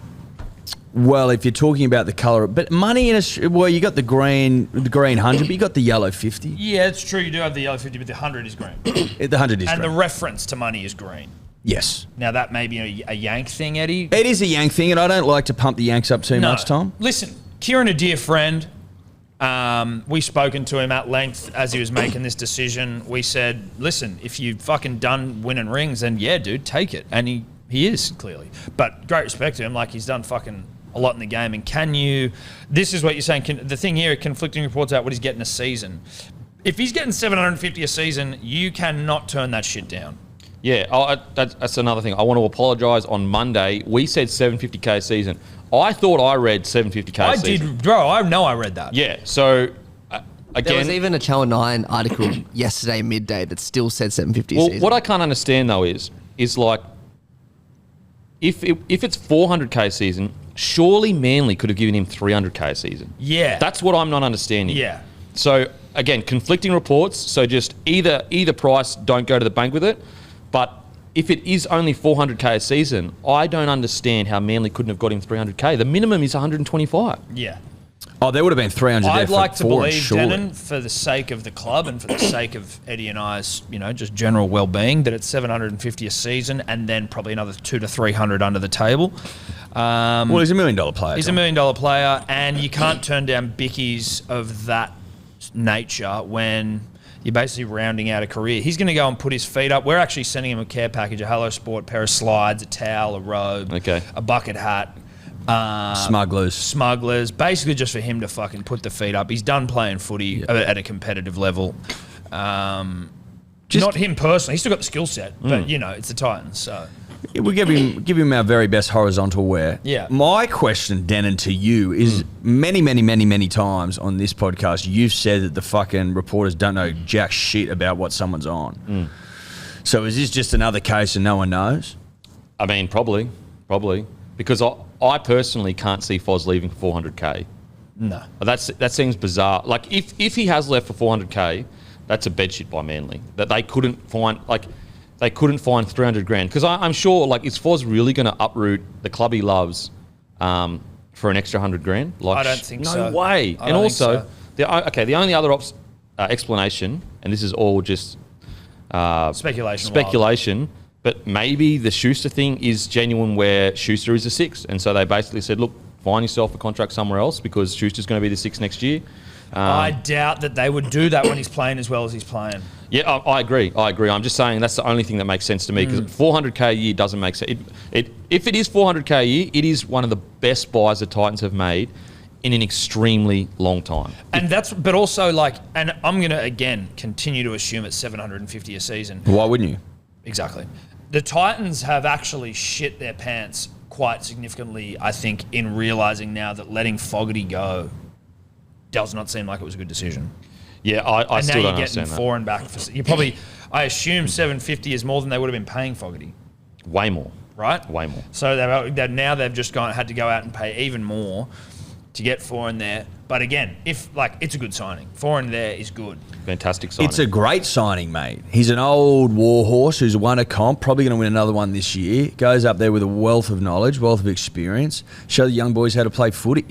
Speaker 2: Well, if you're talking about the colour, but money you got the green 100, but you got the yellow 50.
Speaker 4: Yeah, it's true. You do have the yellow 50, but the 100 is green.
Speaker 2: The 100 is
Speaker 4: and
Speaker 2: green.
Speaker 4: the reference to money is green.
Speaker 2: Yes.
Speaker 4: Now that may be a Yank thing, Eddie.
Speaker 2: It is a Yank thing, and I don't like to pump the Yanks up too much, Tom.
Speaker 4: Listen, Kieran, a dear friend. We've spoken to him at length as he was making this decision. We said, listen, if you've fucking done winning rings, then yeah, dude, take it. And he is, clearly. But great respect to him. Like, he's done fucking a lot in the game. And this is what you're saying, the thing here, conflicting reports out what he's getting a season. If he's getting $750 a season, you cannot turn that shit down.
Speaker 3: Yeah, that's another thing. I want to apologise. On Monday, we said $750K a season. I thought I read $750K a season.
Speaker 4: I did, bro. I know I read that.
Speaker 3: Yeah, so again...
Speaker 1: There was even a Channel 9 article yesterday midday that still said $750 a
Speaker 3: well,
Speaker 1: season.
Speaker 3: what I can't understand, though, is like, if it's $400K a season, surely Manly could have given him $300K a season.
Speaker 4: Yeah.
Speaker 3: That's what I'm not understanding.
Speaker 4: Yeah.
Speaker 3: So, again, conflicting reports. So just either price, don't go to the bank with it. But if it is only $400K a season, I don't understand how Manly couldn't have got him $300K. The minimum is $125.
Speaker 4: Yeah.
Speaker 2: Oh, there would have been 300 there
Speaker 4: I'd like to believe,
Speaker 2: surely.
Speaker 4: Denon, for the sake of the club and for the sake of Eddie and I's, just general well-being, that it's $750 a season and then probably another $200 to $300 under the table.
Speaker 2: Well, he's $1 million player.
Speaker 4: He's
Speaker 2: Tom.
Speaker 4: $1 million player, and you can't turn down bickies of that nature when you're basically rounding out a career. He's going to go and put his feet up. We're actually sending him a care package, a Hello Sport, pair of slides, a towel, a robe, a bucket hat. Smugglers, basically just for him to fucking put the feet up. He's done playing footy at a competitive level. Not him personally. He's still got the skill set, but it's the Titans. So
Speaker 2: we give him our very best horizontal wear.
Speaker 4: Yeah.
Speaker 2: My question, Denon, to you is many, many, many, many times on this podcast, you've said that the fucking reporters don't know jack shit about what someone's on. So is this just another case and no one knows?
Speaker 3: I mean, probably. Because I personally can't see Foz leaving for $400K.
Speaker 4: No.
Speaker 3: That seems bizarre. Like, if he has left for $400K, that's a bedshit by Manly. That they couldn't find $300 grand. Because I'm sure, like, is Foz really going to uproot the club he loves for an extra $100 grand? Like,
Speaker 4: I don't think so.
Speaker 3: No way.
Speaker 4: I
Speaker 3: And
Speaker 4: don't
Speaker 3: also,
Speaker 4: think so.
Speaker 3: the only other explanation, and this is all just speculation, but maybe the Schuster thing is genuine, where Schuster is a 6, and so they basically said, look, find yourself a contract somewhere else because Schuster's going to be the 6 next year.
Speaker 4: I doubt that they would do that when he's playing as well as he's playing.
Speaker 3: Yeah, I agree. I'm just saying that's the only thing that makes sense to me because 400k a year doesn't make sense. If it is 400k a year, it is one of the best buys the Titans have made in an extremely long time.
Speaker 4: And but also like, and I'm going to again continue to assume it's 750 a season.
Speaker 2: Why wouldn't you?
Speaker 4: Exactly. The Titans have actually shit their pants quite significantly, I think, in realising now that letting Fogarty go does not seem like it was a good decision.
Speaker 3: Yeah, I still don't understand that.
Speaker 4: And now you're getting foreign back. You probably, I assume 750 is more than they would have been paying Fogarty.
Speaker 3: Way more.
Speaker 4: Right?
Speaker 3: Way more.
Speaker 4: So now they've just had to go out and pay even more to get Foreign there. But again, it's a good signing. Foreign there is good.
Speaker 3: Fantastic signing.
Speaker 2: It's a great signing, mate. He's an old warhorse who's won a comp, probably going to win another one this year. Goes up there with a wealth of knowledge, wealth of experience. Show the young boys how to play footy.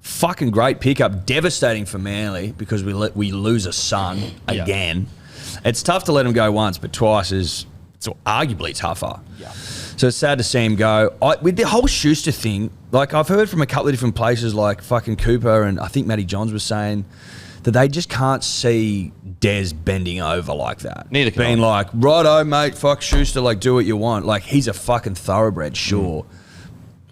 Speaker 2: Fucking great pickup. Devastating for Manly because we lose a son again. It's tough to let him go once, but twice is arguably tougher.
Speaker 4: Yeah.
Speaker 2: So it's sad to see him go. With the whole Schuster thing, like I've heard from a couple of different places, like fucking Cooper and I think Matty Johns was saying that they just can't see Des bending over like that.
Speaker 3: Neither can
Speaker 2: Being
Speaker 3: I.
Speaker 2: like, righto, mate, fuck Schuster, like do what you want. Like he's a fucking thoroughbred, sure.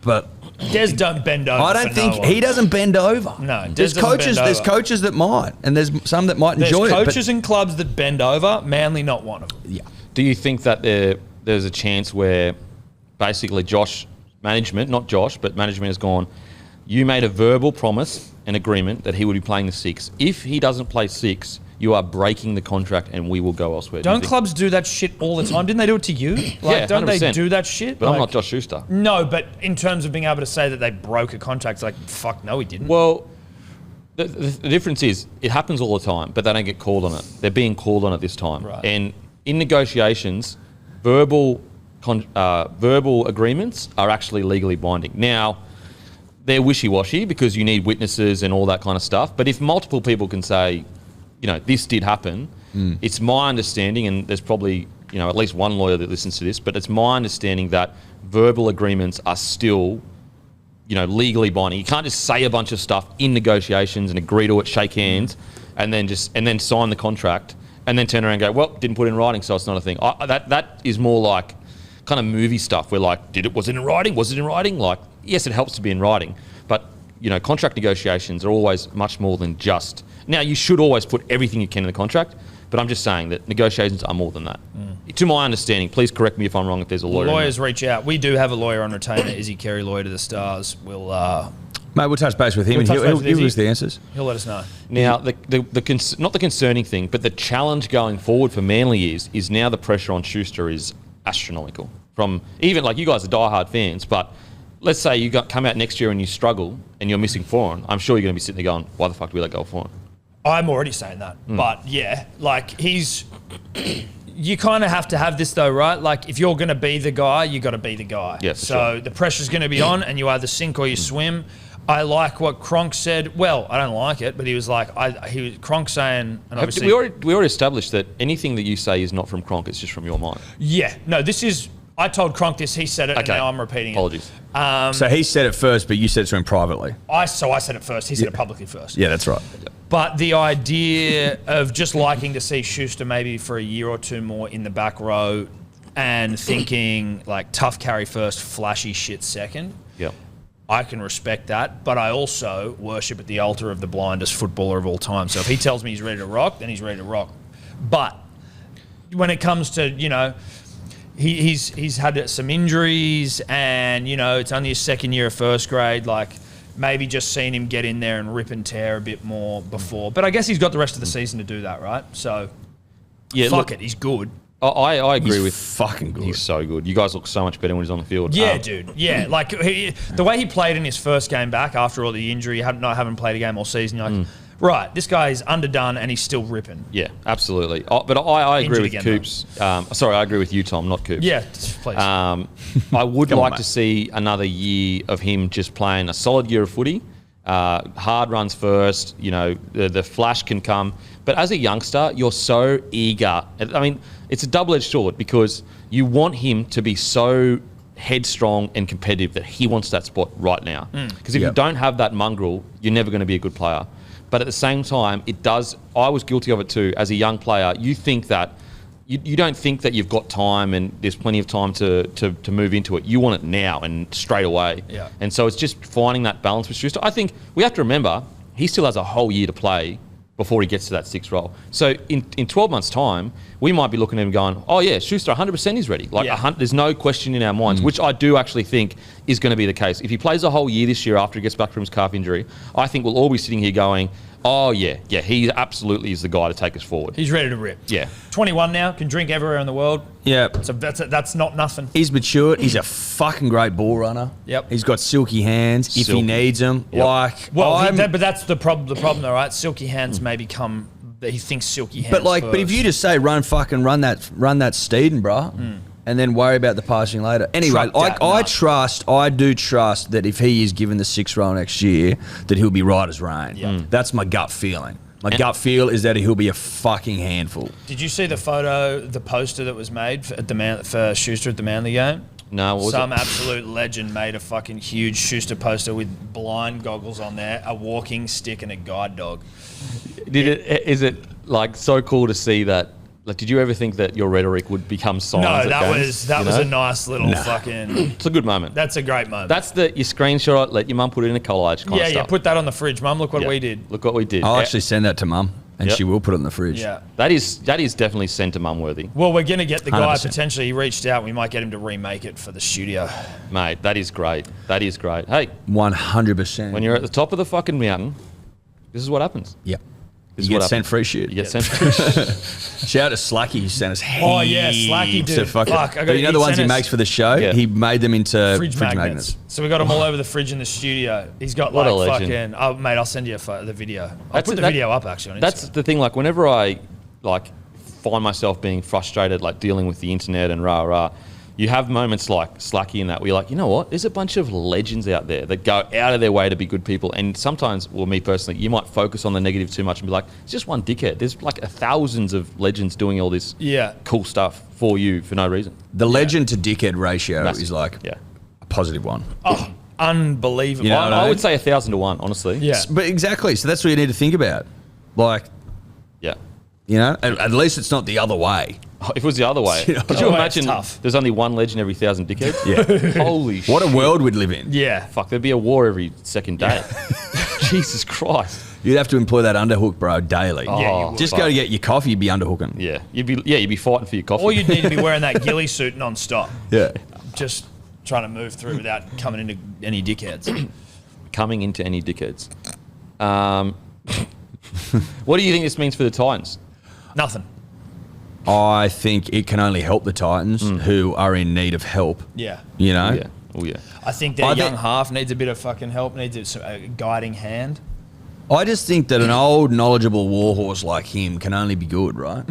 Speaker 2: But
Speaker 4: Des don't bend over.
Speaker 2: I don't think he doesn't bend over.
Speaker 4: No, Des
Speaker 2: there's
Speaker 4: doesn't
Speaker 2: coaches.
Speaker 4: bend
Speaker 2: There's
Speaker 4: over.
Speaker 2: coaches that might, and there's some that might
Speaker 4: There's
Speaker 2: enjoy it.
Speaker 4: coaches and clubs that bend over. Manly not one of them.
Speaker 2: Yeah.
Speaker 3: Do you think that there's a chance where basically Josh management, not Josh, but management has gone, you made a verbal promise and agreement that he would be playing the 6. If he doesn't play 6, you are breaking the contract and we will go elsewhere.
Speaker 4: Don't clubs do that shit all the time? Didn't they do it to you?
Speaker 3: Yeah,
Speaker 4: don't they
Speaker 3: 100%.
Speaker 4: do that shit?
Speaker 3: But I'm not Josh Schuster.
Speaker 4: No, but in terms of being able to say that they broke a contract, it's like, fuck, no, he didn't.
Speaker 3: Well, the difference is it happens all the time, but they don't get called on it. They're being called on it this time.
Speaker 4: Right.
Speaker 3: And in negotiations, verbal agreements are actually legally binding. Now, they're wishy-washy because you need witnesses and all that kind of stuff. But if multiple people can say, this did happen, it's my understanding, and there's probably, at least one lawyer that listens to this, but it's my understanding that verbal agreements are still, legally binding. You can't just say a bunch of stuff in negotiations and agree to it, shake hands, and then sign the contract, and then turn around and go, well, didn't put it in writing, so it's not a thing. That is more like kind of movie stuff where like, was it in writing? Was it in writing? Like, yes, it helps to be in writing, but contract negotiations are always much more than just. Now, you should always put everything you can in the contract, but I'm just saying that negotiations are more than that. To my understanding, please correct me if I'm wrong if there's a lawyer.
Speaker 4: Lawyers reach out. We do have a lawyer on retainer, Izzy Kerry, lawyer to the Stars.
Speaker 2: Mate, we'll touch base with him and he'll give us the answers.
Speaker 4: He'll let us know.
Speaker 3: Now, not the concerning thing, but the challenge going forward for Manly is now the pressure on Schuster is astronomical. From even like you guys are diehard fans, but let's say you come out next year and you struggle and you're missing Foreign, I'm sure you're going to be sitting there going, why the fuck do we let go of Foreign?
Speaker 4: I'm already saying that. But yeah, like you kind of have to have this though, right? Like if you're going to be the guy, you got to be the guy.
Speaker 3: Yes,
Speaker 4: so
Speaker 3: sure.
Speaker 4: The pressure's going to be on and you either sink or you swim. I like what Cronk said. Well, I don't like it, but he was like, Cronk saying, and obviously
Speaker 3: we already established that anything that you say is not from Cronk, it's just from your mind.
Speaker 4: Yeah, no, this is. I told Cronk this, he said it, and now I'm repeating
Speaker 3: Apologies.
Speaker 4: it.
Speaker 2: So he said it first, but you said it to him privately.
Speaker 4: I said it first, he said it publicly first.
Speaker 2: Yeah, that's right.
Speaker 4: But the idea of just liking to see Schuster maybe for a year or two more in the back row and thinking like tough carry first, flashy shit second.
Speaker 3: Yep.
Speaker 4: I can respect that, but I also worship at the altar of the blindest footballer of all time. So if he tells me he's ready to rock, then he's ready to rock. But when it comes to, he's had some injuries and, it's only his second year of first grade, like maybe just seeing him get in there and rip and tear a bit more before. But I guess he's got the rest of the season to do that, right? So, fuck it, he's good.
Speaker 3: I agree
Speaker 2: He's
Speaker 3: with
Speaker 2: fucking good.
Speaker 3: He's so good. You guys look so much better when he's on the field.
Speaker 4: Yeah, dude. Yeah, like the way he played in his first game back after all the injury, not having played a game all season, you're like, right, this guy is underdone and he's still ripping.
Speaker 3: Yeah, absolutely. But I agree
Speaker 4: Injured
Speaker 3: with
Speaker 4: again,
Speaker 3: Coops. Sorry, I agree with you, Tom, not Coops.
Speaker 4: Yeah, please.
Speaker 3: I would
Speaker 2: Come on,
Speaker 3: like
Speaker 2: mate.
Speaker 3: to see another year of him just playing a solid year of footy. Hard runs first, the flash can come. But as a youngster, you're so eager. I mean, it's a double-edged sword because you want him to be so headstrong and competitive that he wants that spot right now. Because if you
Speaker 2: Yep.
Speaker 3: don't have that mongrel, you're never going to be a good player. But at the same time, it does. I was guilty of it too. As a young player, you think that you don't think that you've got time and there's plenty of time to move into it. You want it now and straight away.
Speaker 4: Yeah.
Speaker 3: And so it's just finding that balance with Schuster. I think we have to remember he still has a whole year to play before he gets to that 6th role. So in 12 months' time, we might be looking at him going, oh yeah, Schuster 100% is ready. There's no question in our minds, which I do actually think is going to be the case. If he plays a whole year this year after he gets back from his calf injury, I think we'll all be sitting here going, oh yeah, he absolutely is the guy to take us forward.
Speaker 4: He's ready to rip.
Speaker 3: Yeah.
Speaker 4: 21 now, can drink everywhere in the world.
Speaker 2: Yeah.
Speaker 4: So that's not nothing.
Speaker 2: He's matured. He's a fucking great ball runner.
Speaker 4: Yep.
Speaker 2: He's got silky hands if he needs them.
Speaker 3: Yep.
Speaker 4: But that's the problem though, right? Silky hands may become. He thinks silky hands.
Speaker 2: But if you just say run that Steeden, bro, and then worry about the passing later. Anyway, I do trust that if he is given the 6th role next year, that he'll be right as rain.
Speaker 4: Yeah.
Speaker 2: That's my gut feeling. My gut feel is that he'll be a fucking handful.
Speaker 4: Did you see the poster that was made for Schuster at the Manly game?
Speaker 3: No, what was
Speaker 4: Some
Speaker 3: it?
Speaker 4: absolute legend made a fucking huge Schuster poster with blind goggles on there, a walking stick, and a guide dog.
Speaker 3: Is it like so cool to see that? Like, did you ever think that your rhetoric would become signs?
Speaker 4: No, that was a nice little fucking.
Speaker 3: It's a good moment.
Speaker 4: That's a great moment.
Speaker 3: That's you screenshot it, let your mum put it in a collage kind of stuff.
Speaker 4: Yeah, put that on the fridge, Mum. Look what we did.
Speaker 3: Look what we did.
Speaker 2: I'll actually send that to Mum, and she will put it in the fridge.
Speaker 4: Yeah.
Speaker 3: That is definitely sent to mum worthy.
Speaker 4: Well, we're going to get the guy
Speaker 2: 100%.
Speaker 4: potentially. He reached out. We might get him to remake it for the studio.
Speaker 3: Mate, that is great. That is great. Hey,
Speaker 2: 100%.
Speaker 3: when you're at the top of the fucking mountain, this is what happens.
Speaker 2: Yep.
Speaker 3: This
Speaker 2: You
Speaker 3: is what
Speaker 2: get sent
Speaker 3: happens.
Speaker 2: free shit.
Speaker 3: You get sent free shit.
Speaker 2: Shout out to Slacky, who sent us heaps
Speaker 4: Oh, yeah, Slacky, dude.
Speaker 2: of fucking.
Speaker 4: Fuck, I
Speaker 2: But you know
Speaker 4: he
Speaker 2: the ones
Speaker 4: sent
Speaker 2: he
Speaker 4: us
Speaker 2: makes for the show?
Speaker 3: Yeah.
Speaker 2: He made them into
Speaker 4: Fridge magnets. So we got them all over the fridge in the studio. He's got
Speaker 3: What a
Speaker 4: like
Speaker 3: legend.
Speaker 4: fucking. Oh, mate, I'll send you the video. I'll
Speaker 3: That's
Speaker 4: put
Speaker 3: it,
Speaker 4: the
Speaker 3: that-
Speaker 4: video up actually on
Speaker 3: That's
Speaker 4: Instagram.
Speaker 3: the thing. Like, whenever I find myself being frustrated, like dealing with the internet and rah. You have moments like Slacky and that where you're like, you know what? There's a bunch of legends out there that go out of their way to be good people. And sometimes, well, me personally, you might focus on the negative too much and be like, it's just one dickhead. There's like thousands of legends doing all this cool stuff for you for no reason.
Speaker 2: The legend to dickhead ratio
Speaker 3: Massive.
Speaker 2: is like
Speaker 3: Yeah.
Speaker 2: a positive one.
Speaker 4: Oh, unbelievable.
Speaker 2: You know what
Speaker 3: I
Speaker 2: I
Speaker 3: would
Speaker 2: mean?
Speaker 3: say 1,000 to 1, honestly.
Speaker 4: Yeah.
Speaker 2: But exactly. So that's what you need to think about. Like,
Speaker 3: Yeah.
Speaker 2: you know, at least it's not the other way.
Speaker 3: If it was the other way,
Speaker 2: You know,
Speaker 3: could you
Speaker 4: other way it's
Speaker 3: imagine
Speaker 4: tough.
Speaker 3: there's only one legend every 1,000 dickheads?
Speaker 2: Yeah.
Speaker 3: Holy shit.
Speaker 2: What a world we'd live in.
Speaker 4: Yeah.
Speaker 3: Fuck, there'd be a war every second day. Jesus Christ.
Speaker 2: You'd have to employ that underhook, bro, daily.
Speaker 3: Yeah, you would.
Speaker 2: Just go to get your coffee, you'd be underhooking.
Speaker 3: Yeah. You'd be fighting for your coffee.
Speaker 4: Or you'd need to be wearing that ghillie suit non-stop.
Speaker 2: Yeah.
Speaker 4: Just trying to move through without coming into any dickheads.
Speaker 3: Coming into any dickheads. What do you think this means for the Titans?
Speaker 4: Nothing.
Speaker 2: I think it can only help the Titans who are in need of help.
Speaker 4: Yeah.
Speaker 2: You know?
Speaker 3: Yeah. Oh, yeah.
Speaker 4: I think their
Speaker 2: I
Speaker 4: young
Speaker 2: think-
Speaker 4: half needs a bit of fucking help, needs a guiding hand.
Speaker 2: I just think that an old, knowledgeable warhorse like him can only be good, right?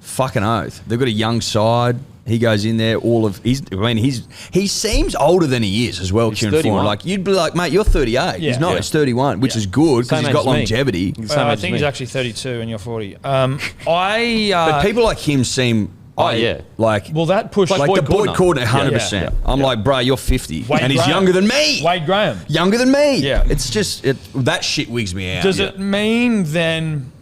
Speaker 2: Fucking oath. They've got a young side. He goes in there. He seems older than he is as well.
Speaker 3: He's
Speaker 2: Kieran
Speaker 3: 31.
Speaker 2: Foran. Like you'd be like, mate, you're 38.
Speaker 4: Yeah.
Speaker 2: He's not.
Speaker 3: Yeah.
Speaker 2: He's 31, which
Speaker 4: Yeah.
Speaker 2: is good because
Speaker 3: Same
Speaker 2: he's
Speaker 3: age
Speaker 2: got
Speaker 3: as me.
Speaker 2: longevity.
Speaker 3: He's the same
Speaker 4: I
Speaker 3: age
Speaker 4: think
Speaker 3: as
Speaker 4: he's
Speaker 3: me.
Speaker 4: actually 32 and you're 40.
Speaker 2: But people like him seem.
Speaker 3: Yeah.
Speaker 2: Like
Speaker 4: Well, that pushed
Speaker 2: like the Boyd Cordner, 100%.
Speaker 3: Yeah.
Speaker 2: I'm like, bro, you're 50,
Speaker 4: Wade
Speaker 2: and he's
Speaker 4: Graham.
Speaker 2: younger than me.
Speaker 4: Wade Graham.
Speaker 2: Younger than me.
Speaker 4: Yeah.
Speaker 2: It's just that shit wigs me out.
Speaker 4: Does it mean then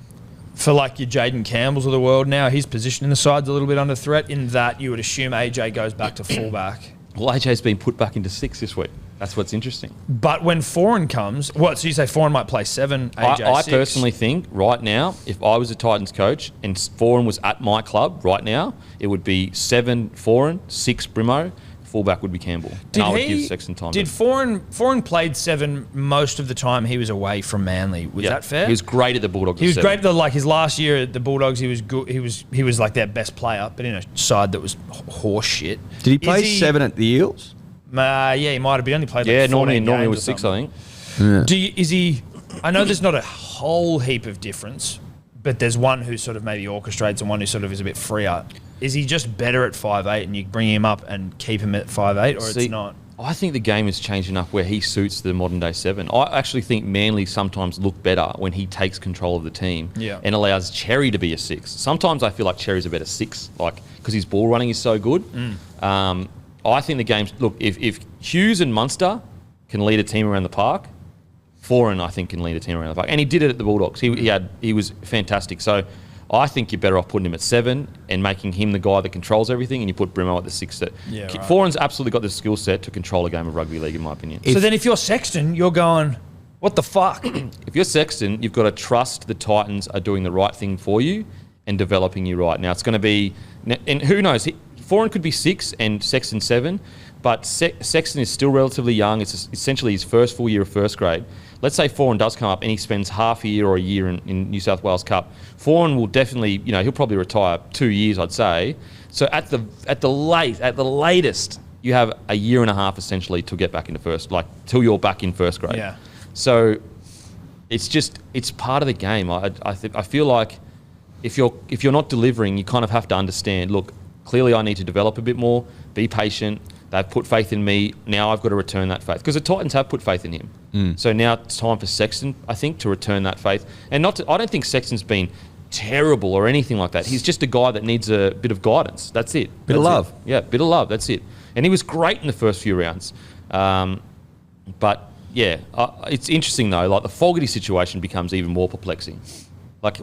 Speaker 4: for like your Jaden Campbells of the world now, his position in the side's a little bit under threat in that you would assume AJ goes back to fullback?
Speaker 3: Well, AJ's been put back into 6 this week. That's what's interesting.
Speaker 4: But when Foran comes, what? So you say Foran might play 7, AJ
Speaker 3: I
Speaker 4: 6?
Speaker 3: personally think right now, if I was a Titans coach and Foran was at my club right now, it would be 7 Foran, 6 Brimo, fullback would be Campbell. And I would give Sexton time.
Speaker 4: Did Foran played 7 most of the time he was away from Manly? Was that fair?
Speaker 3: He was great at the Bulldogs.
Speaker 4: He was
Speaker 3: at
Speaker 4: great.
Speaker 3: 7.
Speaker 4: Like his last year at the Bulldogs, he was good. He was like their best player, but in a side that was horse shit.
Speaker 2: Did he play
Speaker 4: Is
Speaker 2: 7 at the Eels?
Speaker 4: Yeah, he might have. But he only played.
Speaker 3: Yeah,
Speaker 4: like 14
Speaker 3: normally
Speaker 4: games
Speaker 3: was
Speaker 4: or
Speaker 3: 6,
Speaker 4: something.
Speaker 3: I think.
Speaker 4: Is he? I know there's not a whole heap of difference, but there's one who sort of maybe orchestrates and one who sort of is a bit freer. Is he just better at 5'8" and you bring him up and keep him at 5'8", or
Speaker 3: See,
Speaker 4: it's not?
Speaker 3: I think the game has changed enough where he suits the modern day 7. I actually think Manly sometimes look better when he takes control of the team and allows Cherry to be a 6. Sometimes I feel like Cherry's a better 6, like because his ball running is so good. I think the game's look if Hughes and Munster can lead a team around the park, Foreign, I think, can lead a team around the fuck. And he did it at the Bulldogs. He was fantastic. So I think you're better off putting him at 7 and making him the guy that controls everything, and you put Brimo at the 6.
Speaker 4: Yeah, right.
Speaker 3: Foreign's absolutely got the skill set to control a game of rugby league, in my opinion.
Speaker 4: So then if you're Sexton, you're going, what the fuck?
Speaker 3: If you're Sexton, you've got to trust the Titans are doing the right thing for you and developing you right. Now, it's going to be... And who knows? Foreign could be 6 and Sexton 7, but Sexton is still relatively young. It's essentially his first full year of first grade. Let's say Foreign does come up and he spends half a year or a year in New South Wales Cup. Foreign will definitely, he'll probably retire 2 years, I'd say. So at the latest, you have a year and a half essentially to get back into till you're back in first grade.
Speaker 4: Yeah.
Speaker 3: So it's part of the game. I feel like if you're not delivering, you kind of have to understand, look, clearly I need to develop a bit more, be patient. They've put faith in me. Now I've got to return that faith. Because the Titans have put faith in him. So now it's time for Sexton, I think, to return that faith. And I don't think Sexton's been terrible or anything like that. He's just a guy that needs a bit of guidance. That's it.
Speaker 2: Bit of love.
Speaker 3: Yeah, bit of love. That's it. And he was great in the first few rounds. But, yeah, it's interesting, though. Like, the Fogarty situation becomes even more perplexing. Like,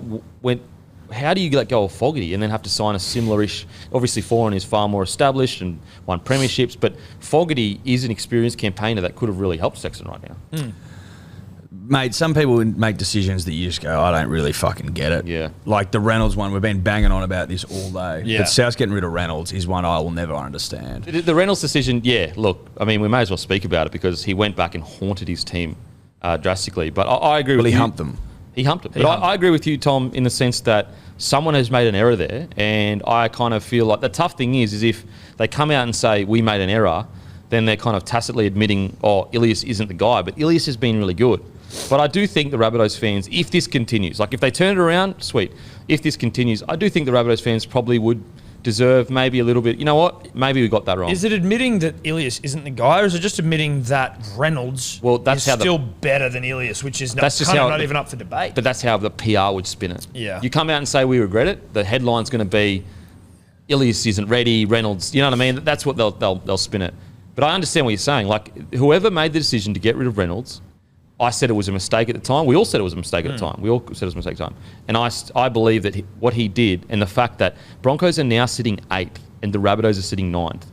Speaker 3: how do you let go of Fogarty and then have to sign a similar-ish... Obviously, Foreign is far more established and won premierships, but Fogarty is an experienced campaigner that could have really helped Sexton right now.
Speaker 2: Mate, some people make decisions that you just go, I don't really fucking get it.
Speaker 3: Yeah.
Speaker 2: Like the Reynolds one, we've been banging on about this all day.
Speaker 4: Yeah.
Speaker 2: But South's getting rid of Reynolds is one I will never understand.
Speaker 3: The Reynolds decision, yeah, look, I mean, we may as well speak about it because he went back and haunted his team drastically. But I agree with you.
Speaker 2: Well, he humped them.
Speaker 3: He humped them. But I agree with you, Tom, in the sense that someone has made an error there, and I kind of feel like the tough thing is if they come out and say, we made an error, then they're kind of tacitly admitting, Ilias isn't the guy. But Ilias has been really good. But I do think the Rabbitohs fans, if this continues, like if they turn it around, sweet. If this continues, I do think the Rabbitohs fans probably would deserve maybe a little bit, you know what, maybe we got that wrong.
Speaker 4: Is it admitting that Ilias isn't the guy, or is it just admitting that Reynolds is still better than Ilias, which is not even up for debate?
Speaker 3: But that's how the PR would spin it.
Speaker 4: Yeah.
Speaker 3: You come out and say we regret it, the headline's going to be Ilias isn't ready, Reynolds, you know what I mean? That's what they'll spin it. But I understand what you're saying. Like, whoever made the decision to get rid of Reynolds, I said it was a mistake at the time. We all said it was a mistake at the time. We all said it was a mistake at the time. And I believe that what he did and the fact that Broncos are now sitting 8th and the Rabbitohs are sitting 9th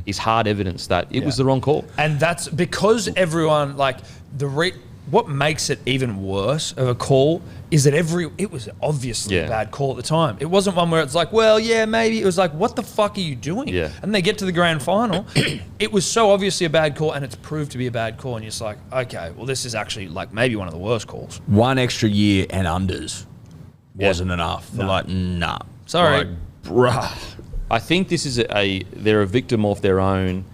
Speaker 3: is hard evidence that it was the wrong call.
Speaker 4: And that's because everyone, like, what makes it even worse of a call is that it was obviously a bad call at the time. It wasn't one where it's like, well, yeah, maybe. It was like, what the fuck are you doing?
Speaker 3: Yeah.
Speaker 4: And they get to the grand final. It was so obviously a bad call, and it's proved to be a bad call. And you're just like, okay, well, this is actually like maybe one of the worst calls.
Speaker 2: One extra year and unders wasn't enough. They're like, nah.
Speaker 4: Sorry.
Speaker 2: Like, bruh.
Speaker 3: I think this is they're a victim of their own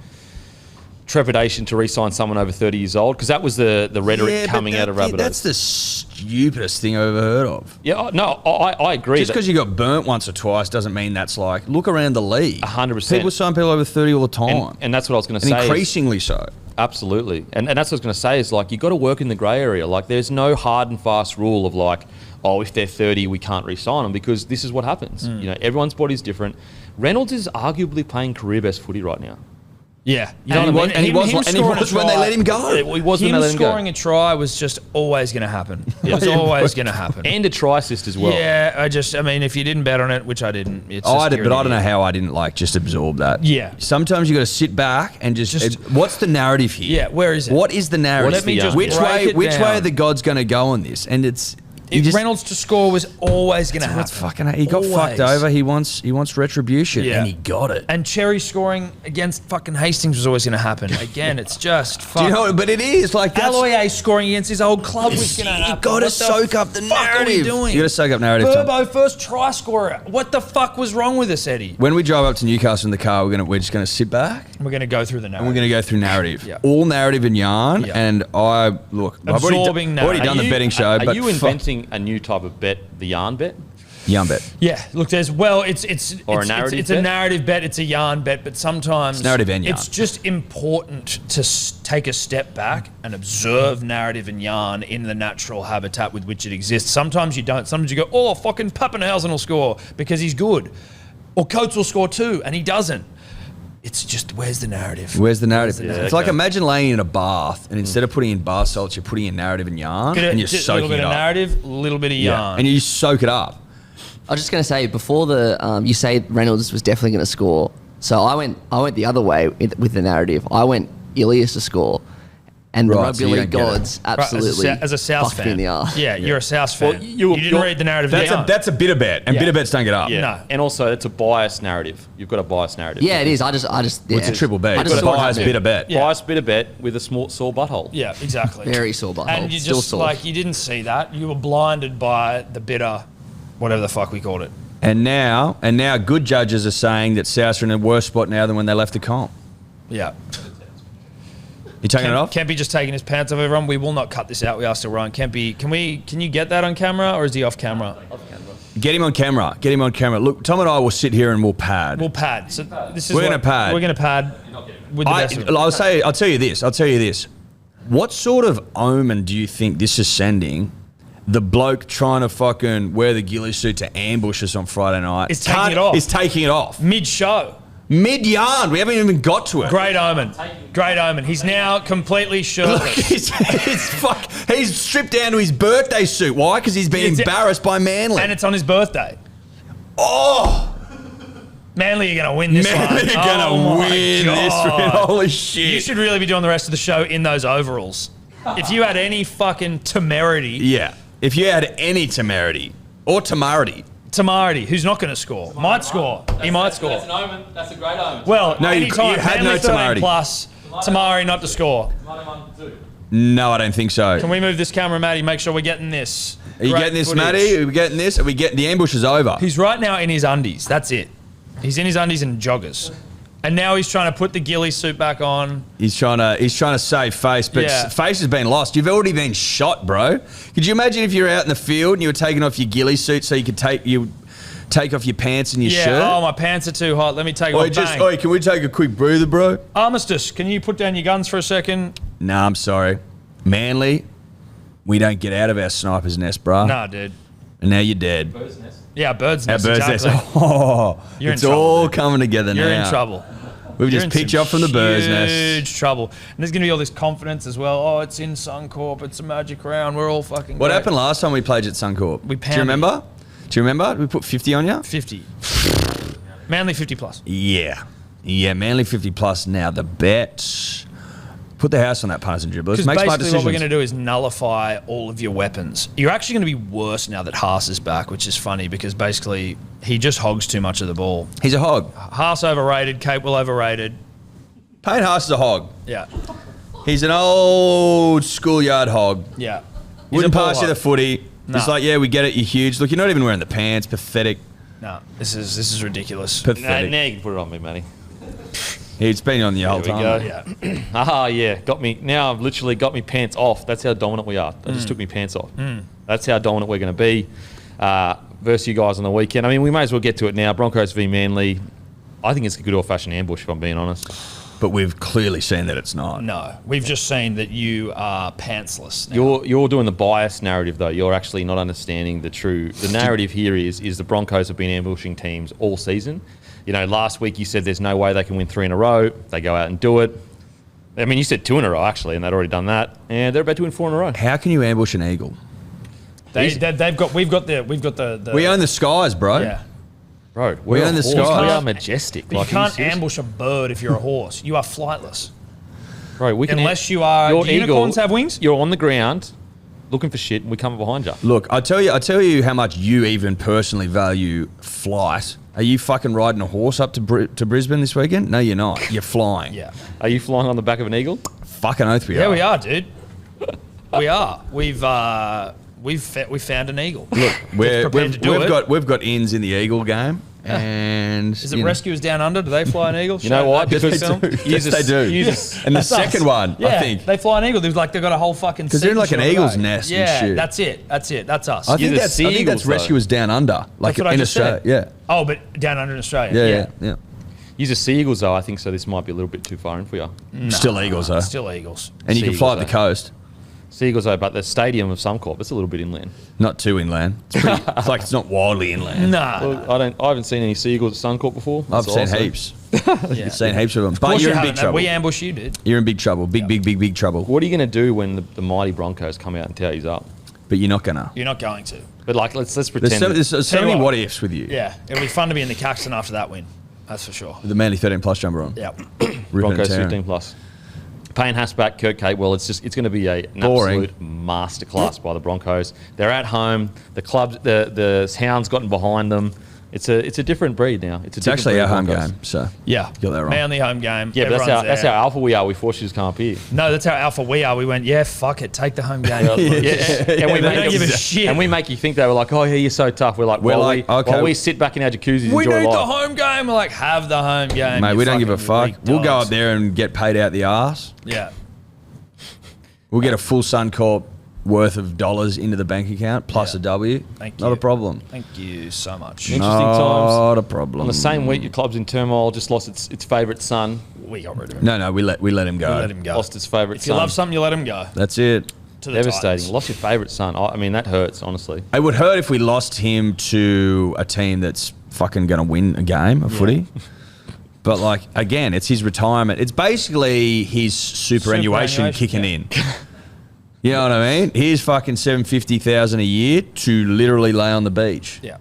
Speaker 3: trepidation to re-sign someone over 30 years old, because that was the rhetoric coming out of Rabbitohs.
Speaker 2: That's the stupidest thing I've ever heard of.
Speaker 3: Yeah, no, I agree.
Speaker 2: Just because you got burnt once or twice doesn't mean that's like, look around the league.
Speaker 3: 100%.
Speaker 2: People sign people over 30 all the time.
Speaker 3: And that's what I was going to say.
Speaker 2: And increasingly so.
Speaker 3: Absolutely. And that's what I was going to say is, like, you've got to work in the grey area. Like, there's no hard and fast rule of like, if they're 30, we can't re-sign them, because this is what happens. You know, everyone's body's different. Reynolds is arguably playing career best footy right now.
Speaker 4: Yeah.
Speaker 3: You know what I mean?
Speaker 2: He was when they let him go.
Speaker 3: He was when they let him go.
Speaker 4: Scoring a try was just always going to happen. It was always going to happen.
Speaker 3: And a try assist as well.
Speaker 4: Yeah, I mean, if you didn't bet on it, which I didn't, it's
Speaker 2: I did, but I don't know how I didn't just absorb that.
Speaker 4: Yeah.
Speaker 2: Sometimes you got to sit back and just what's the narrative here?
Speaker 4: Yeah, where is it?
Speaker 2: What is the narrative?
Speaker 4: Let me just
Speaker 2: which
Speaker 4: break
Speaker 2: way
Speaker 4: it down.
Speaker 2: are the gods going to go on this? And
Speaker 4: Reynolds to score was always going to happen.
Speaker 2: He got fucked over. He wants retribution,
Speaker 4: Yeah.
Speaker 2: and he got it.
Speaker 4: And Cherry scoring against fucking Hastings was always going to happen. Again, it's just fuck.
Speaker 2: Do you know? But it is like that's,
Speaker 4: Aloye scoring against his old club was going to happen.
Speaker 2: You got to soak up the narrative.
Speaker 4: What are we doing?
Speaker 2: You got to soak up narrative.
Speaker 4: Burbo, first try scorer. What the fuck was wrong with us, Eddie?
Speaker 2: When we drive up to Newcastle in the car, we're just going to sit back.
Speaker 4: We're going to go through the narrative.
Speaker 2: And we're going to go through narrative.
Speaker 4: Yeah.
Speaker 2: All narrative and yarn.
Speaker 4: Yeah.
Speaker 2: And I've already done the betting show.
Speaker 3: Are
Speaker 2: but
Speaker 3: you inventing a new type of bet, the yarn bet?
Speaker 2: Yarn bet.
Speaker 4: Yeah, look, it's
Speaker 3: Or a narrative
Speaker 4: it's
Speaker 3: bet?
Speaker 4: a narrative bet, it's a yarn bet, but sometimes
Speaker 2: It's narrative and yarn.
Speaker 4: it's just important to take a step back and observe narrative and yarn in the natural habitat with which it exists. Sometimes you don't. Sometimes you go, fucking Pappenhausen will score because he's good. Or Coates will score too, and he doesn't. it's just where's the narrative?
Speaker 2: Where's the narrative?
Speaker 3: Yeah,
Speaker 2: It's like
Speaker 3: okay.
Speaker 2: imagine laying in a bath and instead of putting in bath salts, you're putting in narrative and yarn and you're
Speaker 4: Just a
Speaker 2: soaking
Speaker 4: little bit
Speaker 2: it
Speaker 4: of
Speaker 2: up.
Speaker 4: narrative, a little bit of yarn.
Speaker 2: And you soak it up.
Speaker 1: I was just going to say before the you say Reynolds was definitely going to score. So I went the other way with the narrative. I went Ilias to score, and the
Speaker 2: Right,
Speaker 1: rugby
Speaker 2: so you
Speaker 1: league
Speaker 2: don't get it.
Speaker 1: gods
Speaker 4: Right,
Speaker 1: absolutely
Speaker 4: as a South
Speaker 1: fucked me
Speaker 4: fan.
Speaker 1: in the arse.
Speaker 4: Yeah, you're a South fan.
Speaker 3: Well,
Speaker 4: you didn't read the narrative. down.
Speaker 2: That's a bitter bet, and
Speaker 4: Yeah.
Speaker 2: bitter bets don't get up.
Speaker 3: Yeah.
Speaker 4: No.
Speaker 3: And also, it's a biased narrative. You've got a biased narrative.
Speaker 1: Yeah, it is. I just. Yeah.
Speaker 2: It's a triple bet.
Speaker 1: I
Speaker 2: It's
Speaker 1: just
Speaker 2: a
Speaker 1: saw it
Speaker 2: biased
Speaker 1: happen.
Speaker 2: bitter bet.
Speaker 4: Yeah.
Speaker 3: Biased bitter bet with a small sore butthole.
Speaker 4: Yeah, exactly.
Speaker 1: Very sore butthole.
Speaker 4: And you
Speaker 1: Still
Speaker 4: just
Speaker 1: sore.
Speaker 4: like you didn't see that. You were blinded by the bitter, whatever the fuck we called it.
Speaker 2: And now good judges are saying that South are in a worse spot now than when they left the comp.
Speaker 4: Yeah.
Speaker 2: You taking it off?
Speaker 4: Kempy just taking his pants off, everyone. We will not cut this out. We are still running. Kempy, can you get that on camera or is he off camera?
Speaker 2: Get him on camera. Get him on camera. Look, Tom and I will sit here and we'll pad.
Speaker 4: We'll pad. So this is
Speaker 2: We're
Speaker 4: what-
Speaker 2: gonna pad.
Speaker 4: We're gonna pad with the best of it.
Speaker 2: I'll tell you this. What sort of omen do you think this is sending? The bloke trying to fucking wear the ghillie suit to ambush us on Friday night.
Speaker 4: Is taking it off.
Speaker 2: Is taking it off.
Speaker 4: Mid-show.
Speaker 2: Mid yarn. We haven't even got to it.
Speaker 4: Great omen. Great omen. He's now completely
Speaker 2: Look,
Speaker 4: shirtless.
Speaker 2: he's stripped down to his birthday suit. Why? Because he's been
Speaker 4: It's-
Speaker 2: embarrassed by Manly.
Speaker 4: And it's on his birthday.
Speaker 2: Oh,
Speaker 4: Manly, you're going to win this one.
Speaker 2: Manly are gonna
Speaker 4: Oh my
Speaker 2: win this
Speaker 4: God.
Speaker 2: one. Holy shit.
Speaker 4: You should really be doing the rest of the show in those overalls. If you had any fucking temerity,
Speaker 2: Yeah. If you had any temerity or temerity.
Speaker 4: Tamarity, who's not going to score, might score. He might score.
Speaker 3: That's an omen. That's a great omen.
Speaker 4: Well,
Speaker 2: No, you
Speaker 4: anytime.
Speaker 2: had
Speaker 4: Manly
Speaker 2: no
Speaker 4: 13
Speaker 2: temerity.
Speaker 4: plus, Tamari not to score.
Speaker 2: No, I don't think so.
Speaker 4: Can we move this camera, Matty? Make sure we're getting this.
Speaker 2: Are you
Speaker 4: Great
Speaker 2: getting this,
Speaker 4: footage.
Speaker 2: Matty? Are we getting this? Are we getting the ambush is over?
Speaker 4: He's right now in his undies. That's it. He's in his undies and joggers. And now he's trying to put the ghillie suit back on.
Speaker 2: He's trying to save face, but
Speaker 4: Yeah.
Speaker 2: face has been lost. You've already been shot, bro. Could you imagine if you were out in the field and you were taking off your ghillie suit so you could take off your pants and your
Speaker 4: Yeah,
Speaker 2: shirt?
Speaker 4: oh, my pants are too hot. Let me take
Speaker 2: Oi,
Speaker 4: off. Bang.
Speaker 2: oi, can we take a quick breather, bro?
Speaker 4: Armistice, can you put down your guns for a second?
Speaker 2: Nah, I'm sorry. Manly, we don't get out of our sniper's nest, bro.
Speaker 4: Nah, dude.
Speaker 2: And now you're dead.
Speaker 4: Yeah, bird's
Speaker 2: Our
Speaker 4: nest.
Speaker 2: bird's
Speaker 4: exactly.
Speaker 2: nest. Oh,
Speaker 4: You're in
Speaker 2: it's
Speaker 4: trouble,
Speaker 2: all
Speaker 4: dude.
Speaker 2: coming together
Speaker 4: You're
Speaker 2: now.
Speaker 4: in trouble.
Speaker 2: We've
Speaker 4: You're
Speaker 2: just
Speaker 4: in
Speaker 2: picked
Speaker 4: some
Speaker 2: you up from the bird's nest.
Speaker 4: Huge trouble. And there's going to be all this confidence as well. Oh, it's in Suncorp. It's a magic round. We're all fucking
Speaker 2: What
Speaker 4: great.
Speaker 2: happened last time we played at Suncorp?
Speaker 4: We
Speaker 2: Do
Speaker 4: pounded
Speaker 2: you remember? Do you remember? We put 50 on you?
Speaker 4: 50. Manly 50 plus.
Speaker 2: Yeah. Yeah, Manly 50 plus now. The bet. Put the house on that punters and dribblers.
Speaker 4: Because
Speaker 2: Make smart
Speaker 4: basically what we're
Speaker 2: decisions.
Speaker 4: going to do is nullify all of your weapons. You're actually going to be worse now that Haas is back, which is funny because basically he just hogs too much of the ball.
Speaker 2: He's a hog.
Speaker 4: Haas overrated, Capewell overrated.
Speaker 2: Payne Haas is a hog.
Speaker 4: Yeah,
Speaker 2: He's an old schoolyard hog.
Speaker 4: yeah. He's
Speaker 2: Wouldn't
Speaker 4: a ball
Speaker 2: pass you the
Speaker 4: hog.
Speaker 2: footy.
Speaker 4: Nah.
Speaker 2: He's like, yeah, we get it. You're huge. Look, you're not even wearing the pants. Pathetic.
Speaker 4: No, this is ridiculous.
Speaker 2: Pathetic.
Speaker 3: Now you can put it on me, Matty.
Speaker 2: He's been on the whole
Speaker 3: There we
Speaker 2: time.
Speaker 3: go.
Speaker 4: Yeah,
Speaker 3: Ah, yeah. Got me. Now I've literally got me pants off. That's how dominant we are. I just took me pants off. That's how dominant we're going to be versus you guys on the weekend. I mean, we may as well get to it now. Broncos v Manly. I think it's a good old-fashioned ambush, if I'm being honest.
Speaker 2: But we've clearly seen that it's not.
Speaker 4: no, we've just seen that you are pantsless. Now.
Speaker 3: You're doing the biased narrative, though. You're actually not understanding the true. The narrative here is the Broncos have been ambushing teams all season. You know, last week you said there's no way they can win 3 in a row. They go out and do it. I mean, you said 2 in a row, actually, and they'd already done that. And they're about to win 4 in a row.
Speaker 2: How can you ambush an eagle?
Speaker 4: We've got the.
Speaker 2: We own the skies, bro.
Speaker 4: Yeah.
Speaker 3: Bro,
Speaker 2: We
Speaker 3: we're
Speaker 2: own the
Speaker 3: horse.
Speaker 2: skies.
Speaker 3: We are majestic.
Speaker 4: But
Speaker 3: Like,
Speaker 4: you can't
Speaker 3: are serious?
Speaker 4: ambush a bird if you're a horse. You are flightless.
Speaker 3: Bro, we can
Speaker 4: Unless you are.
Speaker 3: Your
Speaker 4: Do unicorns have wings?
Speaker 3: You're on the ground looking for shit, and we come behind you.
Speaker 2: Look, I tell you how much you even personally value flight. Are you fucking riding a horse up to Brisbane this weekend? No, you're not. You're flying.
Speaker 4: Yeah.
Speaker 3: Are you flying on the back of an eagle?
Speaker 2: Fucking oath we are.
Speaker 4: Yeah, we are, dude. We are. We've found an eagle.
Speaker 2: Look,
Speaker 4: prepared to do it.
Speaker 2: we've got ins in the eagle game, and
Speaker 4: Is it Rescuers Down Under? Do they fly an eagle?
Speaker 3: You know why?
Speaker 4: Show that
Speaker 3: Because
Speaker 4: film.
Speaker 2: Yes, they do. And the
Speaker 4: That's us.
Speaker 2: second one,
Speaker 4: Yeah,
Speaker 2: I think.
Speaker 4: they fly an eagle. They've got a whole fucking.
Speaker 2: 'Cause they're in like
Speaker 4: section
Speaker 2: an
Speaker 4: of
Speaker 2: eagle's
Speaker 4: it.
Speaker 2: nest and
Speaker 4: Yeah,
Speaker 2: shit.
Speaker 4: that's it. That's us.
Speaker 2: I
Speaker 3: You're
Speaker 2: think
Speaker 3: the
Speaker 2: that's
Speaker 3: sea eagles, though.
Speaker 2: Rescuers Down Under, like
Speaker 4: That's what I
Speaker 2: in
Speaker 4: just
Speaker 2: Australia.
Speaker 4: said.
Speaker 2: Yeah.
Speaker 4: Oh, but Down Under in Australia.
Speaker 2: Yeah.
Speaker 3: Use a sea eagles, though, I think, so this might be a little bit too far in for you.
Speaker 2: Still eagles, though.
Speaker 4: Still eagles.
Speaker 2: And you
Speaker 3: Sea
Speaker 2: can fly up
Speaker 3: eagles,
Speaker 2: the coast.
Speaker 3: Sea eagles, though, but the stadium of Suncorp, it's a little bit inland.
Speaker 2: Not too inland. It's, it's like it's not wildly inland.
Speaker 4: Nah.
Speaker 3: Well, I haven't seen any sea eagles at Suncorp before.
Speaker 2: I've
Speaker 3: That's
Speaker 2: seen
Speaker 3: awesome.
Speaker 2: heaps.
Speaker 4: Yeah.
Speaker 2: Seen heaps of them.
Speaker 4: Of
Speaker 2: But
Speaker 4: course
Speaker 2: you're
Speaker 4: you
Speaker 2: in big
Speaker 4: haven't.
Speaker 2: trouble.
Speaker 4: We ambushed you, dude.
Speaker 2: You're in big trouble. Big trouble.
Speaker 3: What are you going to do when the mighty Broncos come out and tear you up?
Speaker 2: But you're not gonna.
Speaker 4: You're not going to.
Speaker 3: But like, let's pretend.
Speaker 2: There's so
Speaker 4: Tell you
Speaker 2: many
Speaker 4: what.
Speaker 2: what ifs with you.
Speaker 4: Yeah, it'll be fun to be in the Caxton after that win. That's for sure.
Speaker 2: With the Manly 13 plus jumper on.
Speaker 4: Yeah.
Speaker 2: Ripping
Speaker 3: Broncos
Speaker 2: and tearing.
Speaker 3: 15 plus. Payne Hassback, Kurt Capewell. It's going to be an
Speaker 2: Boring.
Speaker 3: absolute masterclass by the Broncos. They're at home. The club, the Hounds gotten behind them. It's a different breed now.
Speaker 2: It's actually our home game, so
Speaker 4: Yeah.
Speaker 2: got that wrong.
Speaker 4: Manly home game.
Speaker 3: Yeah, but
Speaker 4: Everyone's
Speaker 3: that's
Speaker 4: there.
Speaker 3: how alpha we are. We force you to come up here.
Speaker 4: No, that's how alpha we are. We went, yeah, fuck it, take the home game.
Speaker 3: And we
Speaker 4: they
Speaker 3: make
Speaker 4: don't give a
Speaker 3: them-
Speaker 4: shit.
Speaker 3: And we make you think they were like, oh yeah, you're so tough. We're like,
Speaker 2: We're
Speaker 3: while
Speaker 2: like,
Speaker 3: we,
Speaker 2: okay.
Speaker 3: while we sit back in our jacuzzis,
Speaker 4: We
Speaker 3: enjoy
Speaker 4: need the
Speaker 3: life.
Speaker 4: home game. We're like, have the home game.
Speaker 2: Mate,
Speaker 4: you
Speaker 2: we don't give a
Speaker 4: fucking
Speaker 2: fuck.
Speaker 4: weak
Speaker 2: We'll go
Speaker 4: dogs.
Speaker 2: up there and get paid out the arse.
Speaker 4: Yeah.
Speaker 2: We'll get a full Suncorp worth of dollars into the bank account plus
Speaker 4: Yeah.
Speaker 2: a W.
Speaker 4: Thank
Speaker 2: Not
Speaker 4: you.
Speaker 2: a problem.
Speaker 4: Thank you so much.
Speaker 3: Interesting times.
Speaker 2: Not a problem.
Speaker 3: On the same week, your club's in turmoil. Just lost its favourite son.
Speaker 4: We got rid of him.
Speaker 2: No, we let him go.
Speaker 4: We let him go.
Speaker 3: Lost its favourite
Speaker 4: If you
Speaker 3: son.
Speaker 4: love something, you let him go.
Speaker 2: That's it.
Speaker 4: To the
Speaker 3: Devastating.
Speaker 4: Titans.
Speaker 3: Lost your favourite son. I mean, that hurts, honestly.
Speaker 2: It would hurt if we lost him to a team that's fucking going to win a game of footy. But like again, it's his retirement. It's basically his superannuation kicking in. You know what I mean? Here's fucking $750,000 a year to literally lay on the beach.
Speaker 4: Yeah.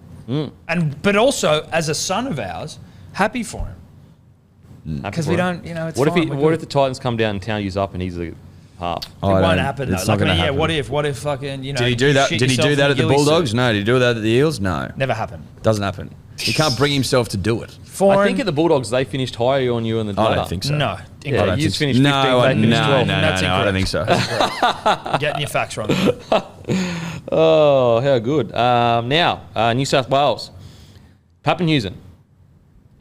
Speaker 4: But also, as a son of ours, happy for him. Because we don't, it's
Speaker 3: What
Speaker 4: fine.
Speaker 3: if the Titans come down and town you up and he's a half?
Speaker 4: It won't happen, though.
Speaker 2: It's not
Speaker 4: Like,
Speaker 2: going to
Speaker 4: yeah,
Speaker 2: happen.
Speaker 4: what if fucking,
Speaker 2: Did he do that?
Speaker 4: shit
Speaker 2: Did he do
Speaker 4: yourself
Speaker 2: that
Speaker 4: in
Speaker 2: at the
Speaker 4: ghillie
Speaker 2: Bulldogs?
Speaker 4: suit?
Speaker 2: No. Did he do that at the Eels? No.
Speaker 4: Never happened.
Speaker 2: Doesn't happen. He can't bring himself to do it.
Speaker 3: I think at the Bulldogs they finished higher on you and the
Speaker 2: I
Speaker 3: ladder.
Speaker 2: don't think so.
Speaker 4: No.
Speaker 3: Yeah,
Speaker 2: don't
Speaker 3: you
Speaker 2: think so.
Speaker 3: finished 15th,
Speaker 2: No,
Speaker 3: they finished 12th.
Speaker 4: That's
Speaker 2: I don't
Speaker 4: incorrect.
Speaker 2: think so.
Speaker 4: Getting your facts wrong.
Speaker 3: Oh, how good. Now, New South Wales. Pappenhuisen,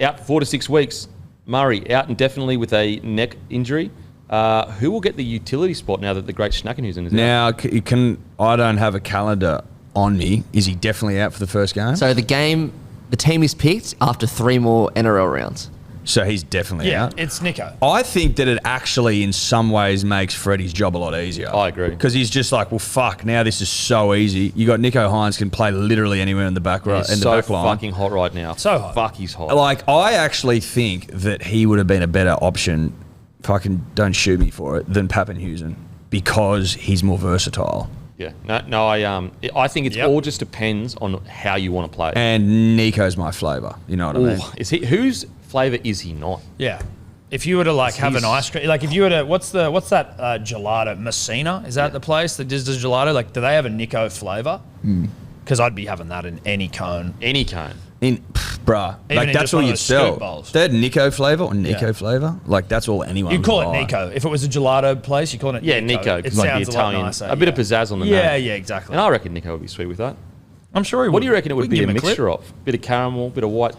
Speaker 3: out for 4 to 6 weeks. Murray, out indefinitely with a neck injury. Who will get the utility spot now that the great Schnackenhuisen is out?
Speaker 2: Now, I don't have a calendar on me. Is he definitely out for the first game?
Speaker 1: So the team is picked after 3 more NRL rounds.
Speaker 2: So he's definitely
Speaker 4: Yeah,
Speaker 2: out.
Speaker 4: it's Nico.
Speaker 2: I think that it actually, in some ways, makes Freddie's job a lot easier.
Speaker 3: I agree.
Speaker 2: Because he's just like, well, fuck, now this is so easy. You got Nico Hines can play literally anywhere in the back row,
Speaker 3: He's
Speaker 2: in the
Speaker 3: so
Speaker 2: back line.
Speaker 3: fucking hot right now.
Speaker 4: So hot.
Speaker 3: Fuck, he's hot.
Speaker 2: Like, I actually think that he would have been a better option, fucking don't shoot me for it, than Pappenhuisen because he's more versatile.
Speaker 3: Yeah. No. I think it
Speaker 4: Yep.
Speaker 3: all just depends on how you want to play.
Speaker 2: And Nico's my flavour. You know what I mean?
Speaker 3: Ooh, is he? Whose flavour is he not?
Speaker 4: Yeah. If you were to have an
Speaker 3: He's-
Speaker 4: ice cream, like if you were to, what's that gelato? Messina? Is that the place that does the gelato? Like, do they have a Nico flavour? Because I'd be having that in any cone.
Speaker 3: Any cone.
Speaker 2: Bruh,
Speaker 4: Even
Speaker 2: like
Speaker 4: in
Speaker 2: that's
Speaker 4: just
Speaker 2: all
Speaker 4: one of
Speaker 2: you'd
Speaker 4: those
Speaker 2: sell.
Speaker 4: scoop bowls.
Speaker 2: They had Nico flavour or Nico
Speaker 4: Yeah.
Speaker 2: flavour. Like that's all anyone.
Speaker 4: You'd call
Speaker 2: would
Speaker 4: it
Speaker 2: buy.
Speaker 4: Nico. If it was a gelato place, you call it
Speaker 3: Yeah,
Speaker 4: Nico.
Speaker 3: Nico.
Speaker 4: It
Speaker 3: 'cause like the
Speaker 4: sounds a lot
Speaker 3: Italian,
Speaker 4: nicer.
Speaker 3: a bit of pizzazz on the
Speaker 4: Yeah,
Speaker 3: name.
Speaker 4: yeah, exactly.
Speaker 3: And I reckon Nico would be sweet with that.
Speaker 4: I'm sure he would.
Speaker 3: What do you reckon it
Speaker 4: We
Speaker 3: would
Speaker 4: can
Speaker 3: be a
Speaker 4: give him clip.
Speaker 3: mixture of? Bit of caramel, bit of white,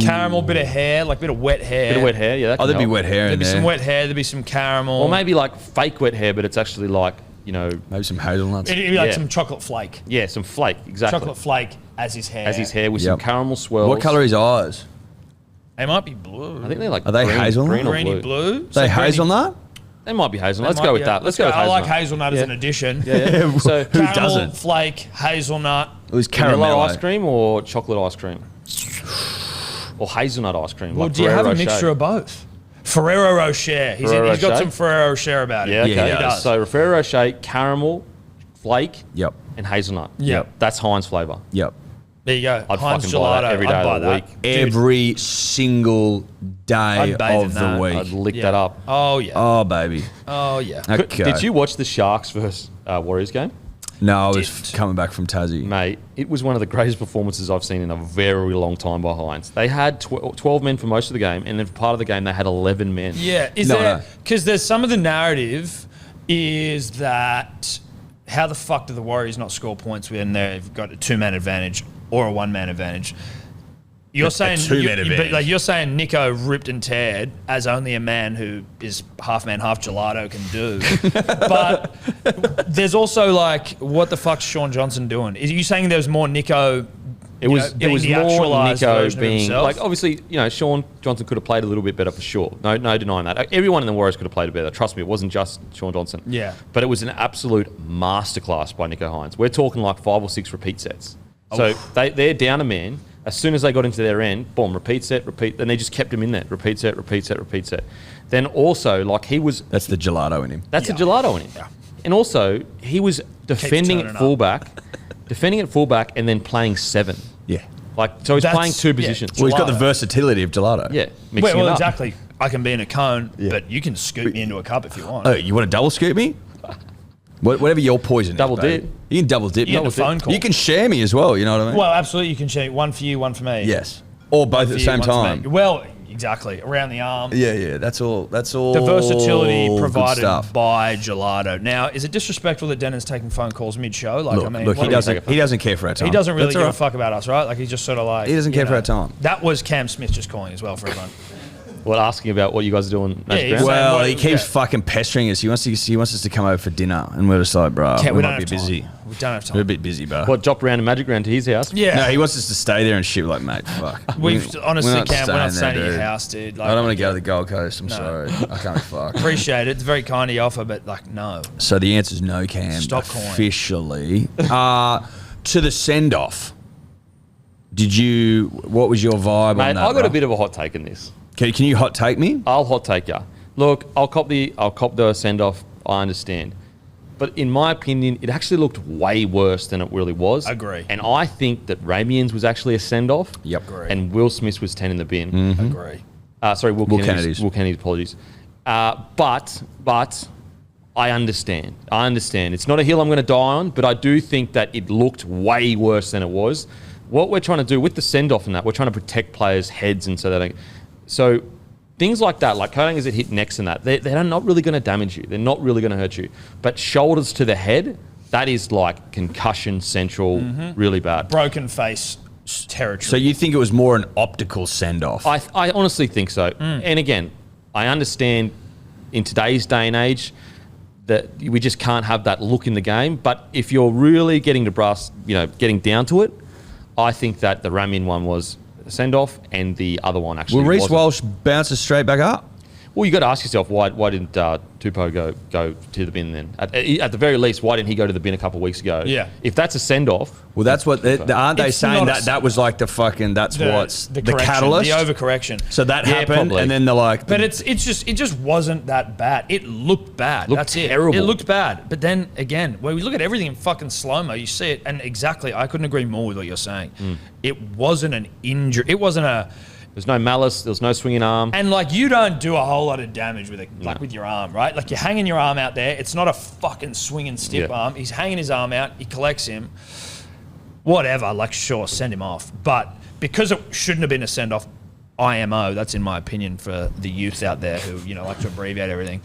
Speaker 4: Caramel, bit of hair, like bit of wet hair.
Speaker 3: bit of wet hair. Yeah, that
Speaker 2: Oh,
Speaker 3: can
Speaker 2: there'd be
Speaker 3: help.
Speaker 2: wet hair
Speaker 4: There'd
Speaker 2: in
Speaker 4: be
Speaker 2: there.
Speaker 4: some wet hair. There'd be some caramel.
Speaker 3: Or maybe like fake wet hair, but it's actually like,
Speaker 2: Maybe some hazelnuts.
Speaker 4: it'd be like
Speaker 3: yeah.
Speaker 4: some chocolate flake.
Speaker 3: yeah, some flake. Exactly.
Speaker 4: Chocolate flake as his hair.
Speaker 3: As his hair with
Speaker 2: Yep.
Speaker 3: some caramel swirls.
Speaker 2: What colour are his eyes?
Speaker 4: They might be blue.
Speaker 3: I think they're like
Speaker 2: Are they
Speaker 3: green,
Speaker 2: hazelnut?
Speaker 3: green or
Speaker 4: greeny
Speaker 3: blue.
Speaker 4: blue.
Speaker 2: They hazelnut?
Speaker 3: They might be hazelnut. Let's
Speaker 4: Might
Speaker 3: go
Speaker 4: be,
Speaker 3: with
Speaker 4: yeah.
Speaker 3: that. Let's go with
Speaker 4: I
Speaker 3: hazelnut.
Speaker 4: like hazelnut as an addition.
Speaker 3: Yeah. So
Speaker 2: Who
Speaker 4: Caramel,
Speaker 2: doesn't?
Speaker 4: flake, hazelnut.
Speaker 2: It was
Speaker 3: vanilla
Speaker 2: caramel.
Speaker 3: ice cream or chocolate ice cream? Or hazelnut ice cream?
Speaker 4: Well,
Speaker 3: like
Speaker 4: do you have
Speaker 3: Ferrero
Speaker 4: a mixture
Speaker 3: Rocher?
Speaker 4: of both? Ferrero Rocher. He's
Speaker 3: Ferrero
Speaker 4: got
Speaker 3: Rocher?
Speaker 4: some Ferrero Rocher about him.
Speaker 3: Yeah, okay.
Speaker 2: Yeah, he
Speaker 4: does.
Speaker 3: So Ferrero Rocher, caramel, flake,
Speaker 2: Yep.
Speaker 3: and hazelnut.
Speaker 4: Yep.
Speaker 3: That's Heinz flavour.
Speaker 2: Yep.
Speaker 4: There you go.
Speaker 3: I'd
Speaker 4: Heinz
Speaker 3: fucking buy that
Speaker 4: gelato.
Speaker 3: every day
Speaker 4: I'd buy
Speaker 3: of the
Speaker 4: that.
Speaker 3: week.
Speaker 4: Dude,
Speaker 2: Every single day
Speaker 4: I'd bathe
Speaker 2: of
Speaker 4: in that.
Speaker 2: the week.
Speaker 3: I'd lick
Speaker 4: yeah.
Speaker 3: that up.
Speaker 4: Oh yeah.
Speaker 2: Oh, baby.
Speaker 4: Oh yeah.
Speaker 2: Okay.
Speaker 3: Did you watch the Sharks versus Warriors game?
Speaker 2: No, I was
Speaker 4: Didn't.
Speaker 2: coming back from Tassie.
Speaker 3: Mate, it was one of the greatest performances I've seen in a very long time by Heinz. They had 12 men for most of the game, and then for part of the game, they had 11 men.
Speaker 4: Yeah. Is
Speaker 2: No,
Speaker 4: there?
Speaker 2: no.
Speaker 4: Because there's some of the narrative is that how the fuck do the Warriors not score points when they've got a 2-man advantage or a 1-man advantage? You're saying
Speaker 2: two-man
Speaker 4: but
Speaker 2: advantage.
Speaker 4: like you're saying Nico ripped and teared as only a man who is half man, half gelato can do. But there's also like, what the fuck's Sean Johnson doing? Is you saying there's more Nico?
Speaker 3: It was
Speaker 4: being the
Speaker 3: more
Speaker 4: actualised
Speaker 3: Nico
Speaker 4: version of
Speaker 3: being
Speaker 4: himself?
Speaker 3: like, obviously, Sean Johnson could have played a little bit better for sure. No denying that. Everyone in the Warriors could have played better. Trust me, it wasn't just Sean Johnson.
Speaker 4: Yeah.
Speaker 3: But it was an absolute masterclass by Nico Hines. We're talking like 5 or 6 repeat sets. So they're down a man. As soon as they got into their end, boom, repeat set, repeat, and they just kept him in there. Repeat set, repeat set, repeat set. Then also, like he was...
Speaker 2: That's the gelato in him.
Speaker 3: That's a gelato in him.
Speaker 4: Yeah.
Speaker 3: And also, he was defending
Speaker 4: turning
Speaker 3: at
Speaker 4: up.
Speaker 3: fullback, and then playing 7.
Speaker 2: Yeah.
Speaker 3: Like, so he's
Speaker 4: That's-
Speaker 3: playing 2
Speaker 4: yeah.
Speaker 3: positions.
Speaker 2: Well, he's got the
Speaker 4: Gelato.
Speaker 2: versatility of gelato.
Speaker 3: Yeah, mixing
Speaker 4: Well,
Speaker 3: it up.
Speaker 4: exactly. I can be in a cone,
Speaker 2: Yeah.
Speaker 4: but you can scoop me into a cup if you want.
Speaker 2: Oh, you want to double scoop me? Whatever your poison
Speaker 3: Double
Speaker 2: is, babe.
Speaker 3: dip.
Speaker 2: You can double dip.
Speaker 4: You get
Speaker 2: Double
Speaker 4: a phone
Speaker 2: dip.
Speaker 4: call.
Speaker 2: You can share me as well, you know what I mean?
Speaker 4: Well, absolutely. You can share one for you, one for me.
Speaker 2: yes. Or both at
Speaker 4: For
Speaker 2: the
Speaker 4: you,
Speaker 2: same
Speaker 4: one for
Speaker 2: time.
Speaker 4: me. Well, exactly. Around the arm.
Speaker 2: Yeah. That's all.
Speaker 4: The versatility
Speaker 2: good
Speaker 4: provided
Speaker 2: stuff.
Speaker 4: by Gelato. Now, is it disrespectful that Denon's taking phone calls mid-show? Like,
Speaker 2: Look,
Speaker 4: I mean,
Speaker 2: look,
Speaker 4: what
Speaker 2: he
Speaker 4: do you
Speaker 2: doesn't. He doesn't care for our time.
Speaker 4: He doesn't really
Speaker 2: That's
Speaker 4: give
Speaker 2: all
Speaker 4: a
Speaker 2: right.
Speaker 4: fuck about us, right? Like, he's just sort of like...
Speaker 2: He doesn't
Speaker 4: you
Speaker 2: care for
Speaker 4: know.
Speaker 2: our time.
Speaker 4: That was Cam Smith just calling as well for everyone.
Speaker 3: Well, asking about what you guys are doing. Magic
Speaker 4: he's
Speaker 3: Round?
Speaker 4: saying-
Speaker 2: Well, he keeps
Speaker 4: Yeah.
Speaker 2: fucking pestering us. He wants us to come over for dinner, and we're just like, bro,
Speaker 4: Can't-
Speaker 2: we
Speaker 4: don't
Speaker 2: might be
Speaker 4: have time.
Speaker 2: busy.
Speaker 4: We don't have time.
Speaker 2: We're a bit busy, bro.
Speaker 3: What, drop around a Magic Round to his house?
Speaker 4: Yeah.
Speaker 2: No, he wants us to stay there and shit. Like, mate, fuck.
Speaker 4: Honestly, Cam, we're not staying at
Speaker 2: there,
Speaker 4: your
Speaker 2: dude.
Speaker 4: house, dude. Like,
Speaker 2: I don't want to go to the Gold Coast. I'm sorry. I can't be fucked.
Speaker 4: appreciate it. It's very kind of you offer, but like, no.
Speaker 2: So the answer is no, Cam.
Speaker 4: Stop calling.
Speaker 2: Officially. To the send off. What was your vibe
Speaker 3: Mate,
Speaker 2: on that?
Speaker 3: I got
Speaker 2: bro?
Speaker 3: a bit of a hot take in this.
Speaker 2: Can you hot take me?
Speaker 3: I'll hot take ya. Look, I'll cop the send off. I understand, but in my opinion, it actually looked way worse than it really was.
Speaker 4: Agree.
Speaker 3: And I think that Ramian's was actually a send off.
Speaker 2: Yep.
Speaker 4: Agree.
Speaker 3: And Will Smith's was 10 in the bin.
Speaker 4: Agree.
Speaker 3: Sorry, Will
Speaker 2: Kennedy's.
Speaker 3: Kennedy's. Apologies. But I understand. It's not a hill I'm going to die on, but I do think that it looked way worse than it was. What we're trying to do with the send off and that, we're trying to protect players' heads and so things like that, like coatings that hit necks and that, they're not really going to damage you. They're not really going to hurt you. But shoulders to the head, that is like concussion central, really bad.
Speaker 4: Broken face territory.
Speaker 2: So you think it was more an optical send off?
Speaker 3: I honestly think so. And again, I understand in today's day and age that we just can't have that look in the game. But if you're really getting to brass, getting down to it, I think that the Ramian one was a send off, and the other one actually.
Speaker 2: Will Reece
Speaker 3: wasn't.
Speaker 2: Walsh bounce us straight back up?
Speaker 3: Well, you got to ask yourself why didn't Tupou go to the bin then? At the very least, why didn't he go to the bin a couple of weeks ago?
Speaker 4: Yeah.
Speaker 3: If that's a send off,
Speaker 2: Well, that's what aren't they
Speaker 4: It's
Speaker 2: saying
Speaker 4: not a-
Speaker 2: that was like the fucking what's the
Speaker 4: correction,
Speaker 2: catalyst?
Speaker 4: the overcorrection.
Speaker 2: So that
Speaker 3: Yeah,
Speaker 2: happened,
Speaker 3: probably.
Speaker 2: and then they're like,
Speaker 4: But it just wasn't that bad. It looked bad.
Speaker 3: Looked
Speaker 4: That's
Speaker 3: terrible.
Speaker 4: it. It looked bad. But then again, when we look at everything in fucking slow mo, you see it, and exactly, I couldn't agree more with what you're saying. It wasn't an injury. It wasn't a.
Speaker 3: there's no malice, there's no swinging arm.
Speaker 4: And like, you don't do a whole lot of damage with with your arm, right? Like, you're hanging your arm out there. It's not a fucking swinging stiff
Speaker 3: Yeah.
Speaker 4: arm. He's hanging his arm out. He collects him. Whatever. Like, sure, send him off. But because it shouldn't have been a send off, IMO. That's in my opinion for the youth out there who like to abbreviate everything.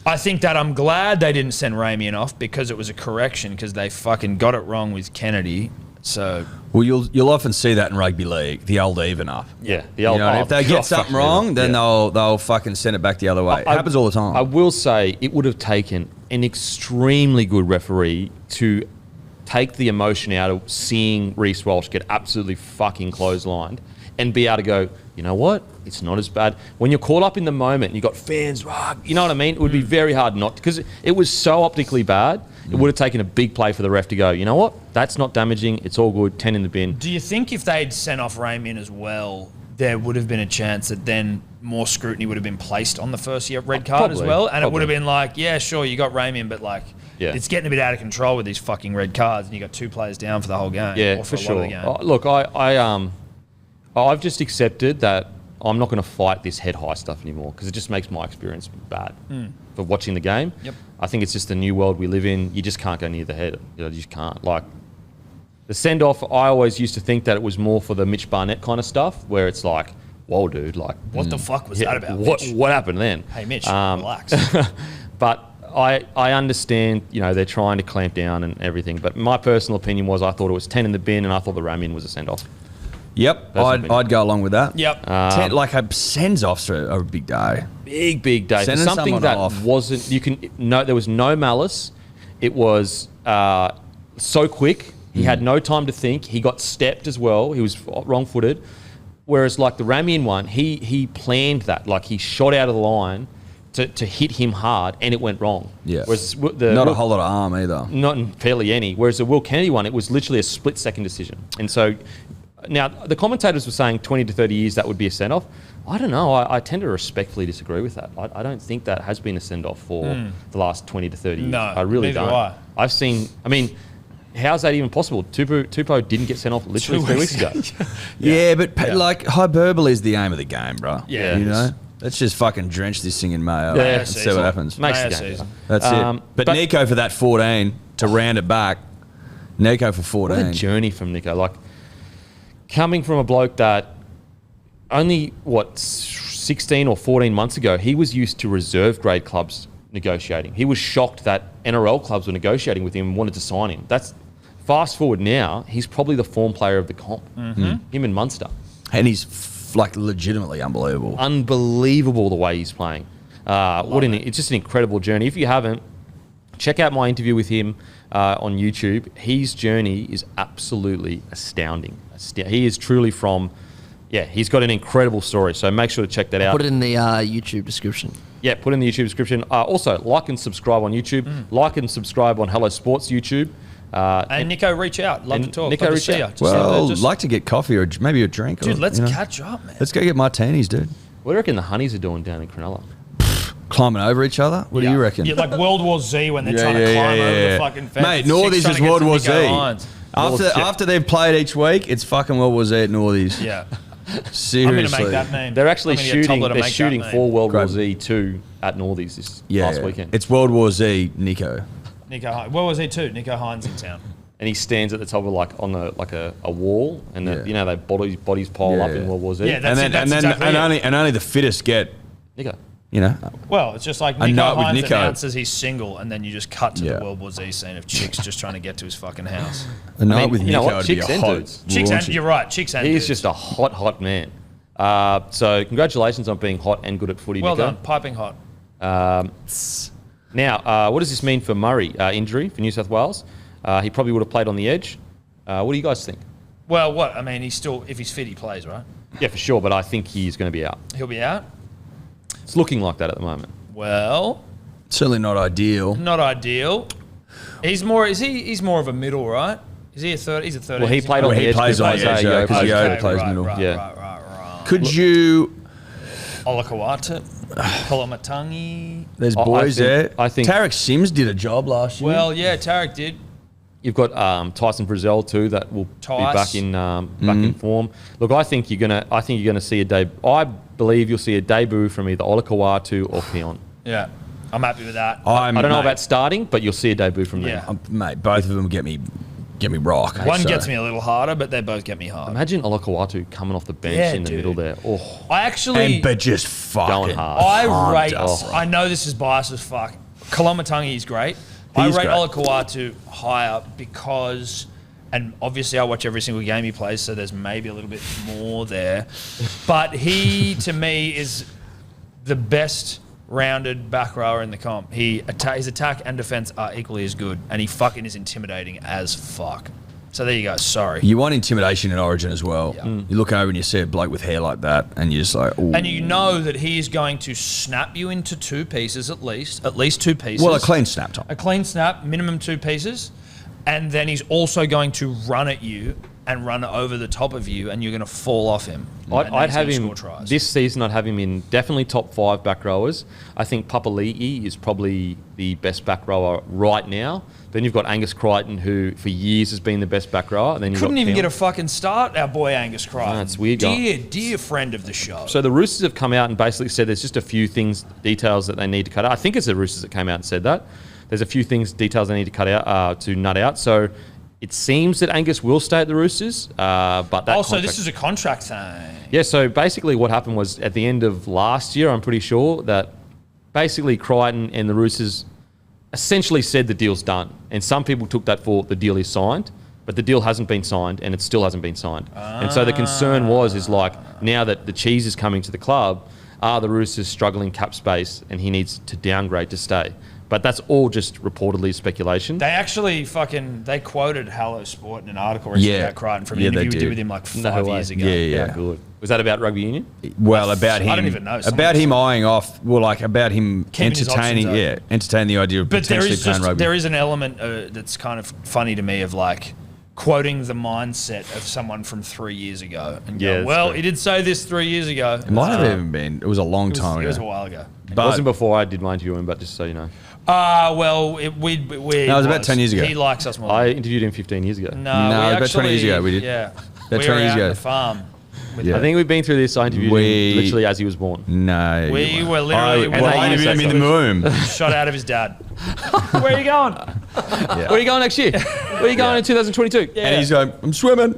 Speaker 4: I think that I'm glad they didn't send Ramian off because it was a correction because they fucking got it wrong with Kennedy. So
Speaker 2: well, you'll often see that in rugby league, the old even up.
Speaker 3: Yeah, the old.
Speaker 2: If they get something wrong, then they'll fucking send it back the other way. It happens all the time.
Speaker 3: I will say it would have taken an extremely good referee to take the emotion out of seeing Reece Walsh get absolutely fucking clotheslined and be able to go, you know what? It's not as bad. When you're caught up in the moment and you've got fans, you know what I mean? It would be very hard not to, because it was so optically bad. It would have taken a big play for the ref to go, you know what? That's not damaging. It's all good. 10 in the bin.
Speaker 4: do you think if they'd sent off Ramian as well, there would have been a chance that then more scrutiny would have been placed on the first year red card as
Speaker 3: Probably,
Speaker 4: well? And it would have
Speaker 3: probably.
Speaker 4: been like, yeah, sure, you got Ramian, but like,
Speaker 3: Yeah.
Speaker 4: it's getting a bit out of control with these fucking red cards and you got 2 players down for the whole game.
Speaker 3: Yeah,
Speaker 4: or
Speaker 3: for
Speaker 4: a lot of
Speaker 3: sure.
Speaker 4: the game.
Speaker 3: Look, I've just accepted that I'm not going to fight this head high stuff anymore because it just makes my experience bad for watching the game.
Speaker 4: Yep.
Speaker 3: I think it's just the new world we live in. You just can't go near the head. You just can't. Like the send off, I always used to think that it was more for the Mitch Barnett kind of stuff, where it's like, whoa, dude, like
Speaker 4: What the fuck was that about,
Speaker 3: What
Speaker 4: Mitch?
Speaker 3: what happened then?
Speaker 4: Hey, Mitch,
Speaker 3: Um,
Speaker 4: relax.
Speaker 3: But I understand, they're trying to clamp down and everything. But my personal opinion was I thought it was 10 in the bin, and I thought the Ramian was a send off.
Speaker 2: Yep,
Speaker 3: Personal opinion.
Speaker 2: I'd go along with that.
Speaker 4: Yep.
Speaker 2: Sends offs are a big day.
Speaker 3: Big day. For
Speaker 2: Sending
Speaker 3: something
Speaker 2: someone
Speaker 3: that
Speaker 2: off.
Speaker 3: wasn't, there was no malice. It was so quick. He had no time to think. He got stepped as well. He was wrong-footed. Whereas like the Ramian one, he planned that. Like he shot out of the line to hit him hard, and it went wrong.
Speaker 2: Yeah.
Speaker 3: Whereas
Speaker 2: Not a whole lot of arm either.
Speaker 3: Not fairly any. Whereas the Will Kennedy one, it was literally a split-second decision. And so Now, the commentators were saying 20 to 30 years, that would be a send-off. I don't know. I tend to respectfully disagree with that. I don't think that has been a send-off for the last 20 to 30 years.
Speaker 4: No,
Speaker 3: I really
Speaker 4: neither
Speaker 3: don't.
Speaker 4: do I.
Speaker 3: I've seen... I mean, how's that even possible? Tupou didn't get sent off literally 3 weeks ago.
Speaker 2: Yeah, but like hyperbole is the aim of the game, bro.
Speaker 4: Yeah,
Speaker 2: you
Speaker 4: it
Speaker 2: know.
Speaker 4: is.
Speaker 2: Let's just fucking drench this thing in mayo
Speaker 3: Yeah.
Speaker 2: and see what happens.
Speaker 3: Makes the
Speaker 4: Mayo
Speaker 3: game.
Speaker 4: season.
Speaker 2: That's it. But Nico for that 14 to round it back. Nico for 14.
Speaker 3: What a journey from Nico. Like, coming from a bloke that only, 16 or 14 months ago, he was used to reserve grade clubs negotiating. He was shocked that NRL clubs were negotiating with him and wanted to sign him. That's fast forward now, he's probably the form player of the comp. Him and Munster.
Speaker 2: And he's like legitimately unbelievable.
Speaker 3: Unbelievable the way he's playing. It's just an incredible journey. If you haven't, check out my interview with him on YouTube. His journey is absolutely astounding. He is truly from, he's got an incredible story. So make sure to check that out.
Speaker 1: Put it in the YouTube description.
Speaker 3: Yeah, put it in the YouTube description. Also, like and subscribe on YouTube. Like and subscribe on Hello Sports YouTube.
Speaker 4: And Nico, reach out. Love to talk.
Speaker 3: Nico,
Speaker 4: Love to
Speaker 3: reach
Speaker 4: see
Speaker 3: out.
Speaker 4: you.
Speaker 2: Well, like to get coffee or maybe a drink.
Speaker 4: Dude,
Speaker 2: or,
Speaker 4: let's
Speaker 2: you know.
Speaker 4: catch up, man.
Speaker 2: Let's go get martinis, dude.
Speaker 3: What do you reckon the Honeys are doing down in Cronulla?
Speaker 2: Climbing over each other? What do you reckon?
Speaker 4: Yeah, like World War Z when they're trying to climb over the fucking fence.
Speaker 2: Mate,
Speaker 4: Six
Speaker 2: Northies
Speaker 4: trying
Speaker 2: is
Speaker 4: to get
Speaker 2: World
Speaker 4: to
Speaker 2: War
Speaker 4: Nico
Speaker 2: Z.
Speaker 4: Hines.
Speaker 2: After they've played each week, it's fucking World War Z at Northies.
Speaker 4: Yeah.
Speaker 2: Seriously.
Speaker 4: I'm going to make that meme.
Speaker 3: They're actually
Speaker 4: I'm gonna get
Speaker 3: shooting.
Speaker 4: Tobler to
Speaker 3: They're
Speaker 4: make
Speaker 3: shooting
Speaker 4: that
Speaker 3: for
Speaker 4: meme.
Speaker 3: World War
Speaker 2: Great.
Speaker 3: Z2 at Northies this last weekend.
Speaker 2: It's World War Z, Nico.
Speaker 4: Nico Hines. What was he too? Nico Hines in town.
Speaker 3: And he stands at the top of a wall, and
Speaker 2: Yeah.
Speaker 3: you know they bodies pile up in World War Z.
Speaker 4: Yeah, that's exactly it.
Speaker 2: only the fittest get,
Speaker 3: Nico.
Speaker 2: you know.
Speaker 4: Well, it's just like
Speaker 2: A
Speaker 4: Nico
Speaker 2: night with
Speaker 4: Hines
Speaker 2: Nico.
Speaker 4: announces he's single, and then you just cut to
Speaker 2: Yeah.
Speaker 4: the World War Z scene of chicks just trying to get to his fucking house.
Speaker 2: A night
Speaker 3: mean,
Speaker 2: with
Speaker 3: you know
Speaker 2: Nico
Speaker 3: what?
Speaker 2: would be a
Speaker 3: Chicks and
Speaker 2: hot
Speaker 3: dudes.
Speaker 4: Chicks and
Speaker 2: raunchy.
Speaker 4: you're right, chicks and
Speaker 3: He's
Speaker 4: dudes.
Speaker 3: just a hot man. So congratulations on being hot and good at footy,
Speaker 4: well
Speaker 3: Nico.
Speaker 4: done, piping hot.
Speaker 3: Now, what does this mean for Murray? Injury for New South Wales? He probably would have played on the edge. What do you guys think?
Speaker 4: Well, what? I mean, he's still, if he's fit, he plays, right?
Speaker 3: Yeah, for sure, but I think he's going to be out.
Speaker 4: He'll be out.
Speaker 3: It's looking like that at the moment.
Speaker 4: Well,
Speaker 2: Certainly not ideal.
Speaker 4: not ideal. He's more. He's more of a middle, right? Is he a third? He's a third.
Speaker 3: Well, he played on
Speaker 2: Well,
Speaker 3: the
Speaker 2: he
Speaker 3: edge.
Speaker 2: plays on the edge, yeah, 'cause
Speaker 3: plays-
Speaker 2: Yoda plays middle.
Speaker 4: Right,
Speaker 3: Yeah.
Speaker 4: right.
Speaker 2: Could you?
Speaker 4: Olakawata, Kolomatangi.
Speaker 2: There's
Speaker 3: I
Speaker 2: boys
Speaker 3: think-
Speaker 2: there.
Speaker 3: I think-
Speaker 2: Tarek Sims did a job last year.
Speaker 4: Well, yeah, Tarek did.
Speaker 3: You've got Tyson Frizzell too that will
Speaker 4: Tice.
Speaker 3: be back in form. Look, I think you're gonna see a debut. I believe you'll see a debut from either Olakawatu or Keon.
Speaker 4: Yeah, I'm happy with that.
Speaker 3: I don't know about starting, but you'll see a debut from them.
Speaker 4: Yeah.
Speaker 2: Mate, both of them get me rock.
Speaker 4: One
Speaker 2: so.
Speaker 4: gets me a little harder, but they both get me hard.
Speaker 3: Imagine Olakawatu coming off the bench
Speaker 4: Yeah,
Speaker 3: in the
Speaker 4: dude.
Speaker 3: middle there. Oh,
Speaker 4: I actually,
Speaker 2: but just fucking
Speaker 3: going hard.
Speaker 4: I rate.
Speaker 3: Oh.
Speaker 4: I know this is biased as fuck. Kolomatangi is great.
Speaker 2: He's
Speaker 4: I rate
Speaker 2: great.
Speaker 4: Olakawatu higher because, and obviously I watch every single game he plays, so there's maybe a little bit more there. But he, to me, is the best rounded back rower in the comp. His attack and defense are equally as good, and he fucking is intimidating as fuck. So there you go. Sorry.
Speaker 2: You want intimidation in Origin as well.
Speaker 4: Yeah.
Speaker 2: You look over and you see a bloke with hair like that, and you're just like, ooh.
Speaker 4: And you know that he is going to snap you into two pieces at least two pieces.
Speaker 2: well, a clean snap top.
Speaker 4: A clean snap, minimum two pieces, and then he's also going to run at you and run over the top of you, and you're going to fall off him. And then
Speaker 3: I'd
Speaker 4: he's
Speaker 3: have
Speaker 4: gonna
Speaker 3: him
Speaker 4: score tries.
Speaker 3: this season. I'd have him in definitely top 5 back rowers. I think Papali'i is probably the best back rower right now. Then you've got Angus Crichton, who for years has been the best back rower. And then you've
Speaker 4: Couldn't
Speaker 3: got
Speaker 4: even
Speaker 3: Keon.
Speaker 4: get a fucking start, our boy Angus Crichton.
Speaker 3: No, it's weird, guy.
Speaker 4: Dear friend of the show.
Speaker 3: So the Roosters have come out and basically said there's just a few details that they need to cut out. I think it's the Roosters that came out and said that. There's a few details they need to cut out, to nut out. So it seems that Angus will stay at the Roosters, but that
Speaker 4: also,
Speaker 3: contract-
Speaker 4: this is a contract thing.
Speaker 3: Yeah, so basically what happened was at the end of last year, I'm pretty sure, that basically Crichton and the Roosters essentially said the deal's done. And some people took that for the deal is signed, but the deal hasn't been signed and it still hasn't been signed. And so the concern is like, now that the cheese is coming to the club, are the Roosters struggling cap space and he needs to downgrade to stay? But that's all just reportedly speculation.
Speaker 4: They actually they quoted Hello Sport in an article recently
Speaker 2: Yeah.
Speaker 4: about Crichton from an
Speaker 2: Yeah, they
Speaker 4: interview we did
Speaker 2: did.
Speaker 4: with him like
Speaker 3: No
Speaker 4: 5
Speaker 3: way.
Speaker 4: years ago.
Speaker 2: Yeah.
Speaker 3: How good. Was that about rugby union?
Speaker 2: Well, about him.
Speaker 4: I don't even know. Someone
Speaker 2: About him
Speaker 4: said-
Speaker 2: eyeing off. Well, like about him
Speaker 4: Keeping his
Speaker 2: entertaining.
Speaker 4: options
Speaker 2: Yeah,
Speaker 4: open.
Speaker 2: entertaining the idea of
Speaker 4: But
Speaker 2: potentially playing rugby.
Speaker 4: there is an element that's kind of funny to me of like quoting the mindset of someone from 3 years ago and
Speaker 3: Yeah,
Speaker 4: go,
Speaker 3: that's
Speaker 4: well,
Speaker 3: true.
Speaker 4: he did say this 3 years ago.
Speaker 2: It might have even been. It was a long time
Speaker 4: It was a
Speaker 2: ago.
Speaker 4: while ago.
Speaker 3: It
Speaker 2: But
Speaker 3: wasn't before I did my interviewing, but just so you know.
Speaker 4: Well, we
Speaker 2: No, it was about 10 years ago.
Speaker 4: He likes us more.
Speaker 3: I interviewed him 15 years ago.
Speaker 4: no,
Speaker 2: No,
Speaker 4: we
Speaker 2: about 20 years
Speaker 4: actually-
Speaker 2: ago we did.
Speaker 4: Yeah.
Speaker 2: About
Speaker 4: we
Speaker 2: 20
Speaker 4: were
Speaker 2: years
Speaker 4: out
Speaker 2: ago.
Speaker 4: on the farm. with
Speaker 2: Yeah.
Speaker 3: I think we've been through this. I interviewed
Speaker 2: We-
Speaker 3: him literally as he was born.
Speaker 2: no,
Speaker 4: We
Speaker 2: you
Speaker 4: were
Speaker 2: weren't.
Speaker 4: literally-
Speaker 2: Well, I interviewed him in the womb.
Speaker 4: shot out of his dad. Where are you going?
Speaker 3: Where are you going next year? Where are you going in 2022?
Speaker 4: Yeah.
Speaker 2: And he's going, I'm swimming.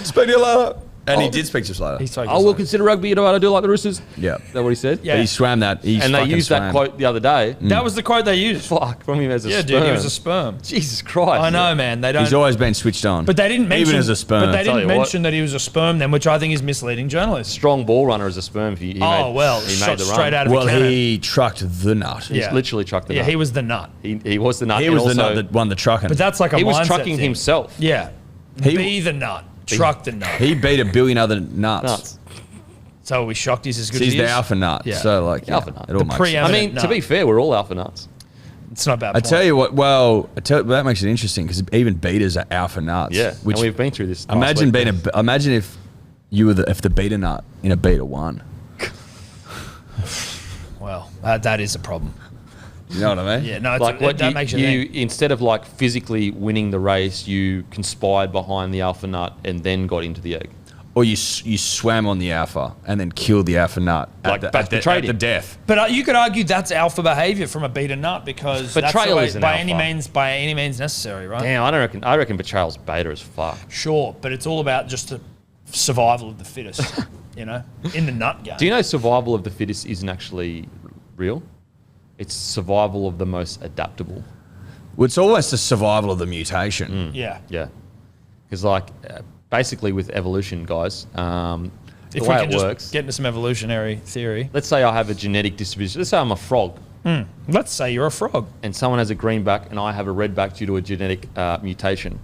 Speaker 2: Speak to you later. And he did speak to us later.
Speaker 4: He's like,
Speaker 3: I will consider rugby, but I do like the Roosters.
Speaker 2: Yeah.
Speaker 3: Is that what he said?
Speaker 4: Yeah.
Speaker 2: But he swam that. He
Speaker 3: And they
Speaker 2: fucking
Speaker 3: used
Speaker 2: swam.
Speaker 3: that quote the other day.
Speaker 4: That was the quote they used.
Speaker 3: Fuck, from him as a
Speaker 4: Yeah,
Speaker 3: sperm.
Speaker 4: dude, he was a sperm.
Speaker 3: Jesus Christ.
Speaker 4: I know, man. They don't.
Speaker 2: He's always been switched on.
Speaker 4: But they didn't mention
Speaker 2: Even as a sperm.
Speaker 4: But they
Speaker 3: Tell
Speaker 4: didn't
Speaker 3: you what.
Speaker 4: mention that he was a sperm then, which I think is misleading journalists.
Speaker 3: Strong ball runner as a sperm. He
Speaker 4: Oh
Speaker 3: made,
Speaker 4: well,
Speaker 3: he
Speaker 4: shot
Speaker 3: made the
Speaker 4: straight
Speaker 3: run.
Speaker 4: out of
Speaker 2: Well,
Speaker 4: a cannon.
Speaker 2: he trucked the nut.
Speaker 3: He's
Speaker 4: Yeah.
Speaker 3: literally trucked the
Speaker 4: Yeah,
Speaker 3: nut.
Speaker 4: he was the nut.
Speaker 3: He was the nut.
Speaker 2: He
Speaker 3: and
Speaker 2: was the
Speaker 3: also,
Speaker 2: nut that won the trucking.
Speaker 4: But that's like a
Speaker 3: He was
Speaker 4: mindset
Speaker 3: trucking
Speaker 4: thing.
Speaker 3: himself.
Speaker 4: Yeah.
Speaker 2: He-
Speaker 4: Be the nut. Truck the nut.
Speaker 2: he beat a billion other nuts.
Speaker 3: Nuts.
Speaker 4: So are we shocked he's as good
Speaker 2: So
Speaker 4: as
Speaker 2: he's
Speaker 4: he
Speaker 2: the
Speaker 4: is?
Speaker 2: alpha nut.
Speaker 4: Yeah.
Speaker 2: So like,
Speaker 3: Alpha nut.
Speaker 2: It all
Speaker 4: The
Speaker 2: makes
Speaker 4: pre-
Speaker 2: sense.
Speaker 3: I mean,
Speaker 4: nut.
Speaker 3: to be fair, we're all alpha nuts.
Speaker 4: It's not a bad
Speaker 2: I
Speaker 4: point.
Speaker 2: tell you what. Well, that makes it interesting because even betas are alpha nuts.
Speaker 3: Yeah,
Speaker 2: Which
Speaker 3: and we've been through this. last
Speaker 2: imagine
Speaker 3: week.
Speaker 2: being a. Imagine if you were the beta nut in a beta one.
Speaker 4: Well, that is a problem.
Speaker 2: You know what I mean?
Speaker 4: Yeah, no, it's,
Speaker 3: Like what
Speaker 4: that
Speaker 3: you,
Speaker 4: makes you
Speaker 3: you
Speaker 4: think.
Speaker 3: instead of like physically winning the race, you conspired behind the alpha nut and then got into the egg.
Speaker 2: Or you swam on the alpha and then killed the alpha nut
Speaker 3: Like,
Speaker 2: at
Speaker 3: but
Speaker 2: the
Speaker 3: betrayed
Speaker 2: at the
Speaker 3: him.
Speaker 2: death.
Speaker 4: But you could argue that's alpha behavior from a beta nut because that's the
Speaker 3: Betrayal
Speaker 4: way,
Speaker 3: isn't
Speaker 4: by any
Speaker 3: alpha.
Speaker 4: means necessary, right?
Speaker 3: Damn, I reckon betrayal's beta as fuck.
Speaker 4: Sure, but it's all about just the survival of the fittest, you know, in the nut game.
Speaker 3: Do you know survival of the fittest isn't actually real? It's survival of the most adaptable.
Speaker 2: Well, it's almost a survival of the mutation.
Speaker 4: Yeah.
Speaker 3: Yeah, because like basically with evolution, guys, the
Speaker 4: If we
Speaker 3: way
Speaker 4: can
Speaker 3: it
Speaker 4: just
Speaker 3: works.
Speaker 4: get into some evolutionary theory.
Speaker 3: Let's say I have a genetic disposition. Let's say I'm a frog,
Speaker 4: Let's say you're a frog.
Speaker 3: and someone has a greenback, and I have a redback due to a genetic mutation,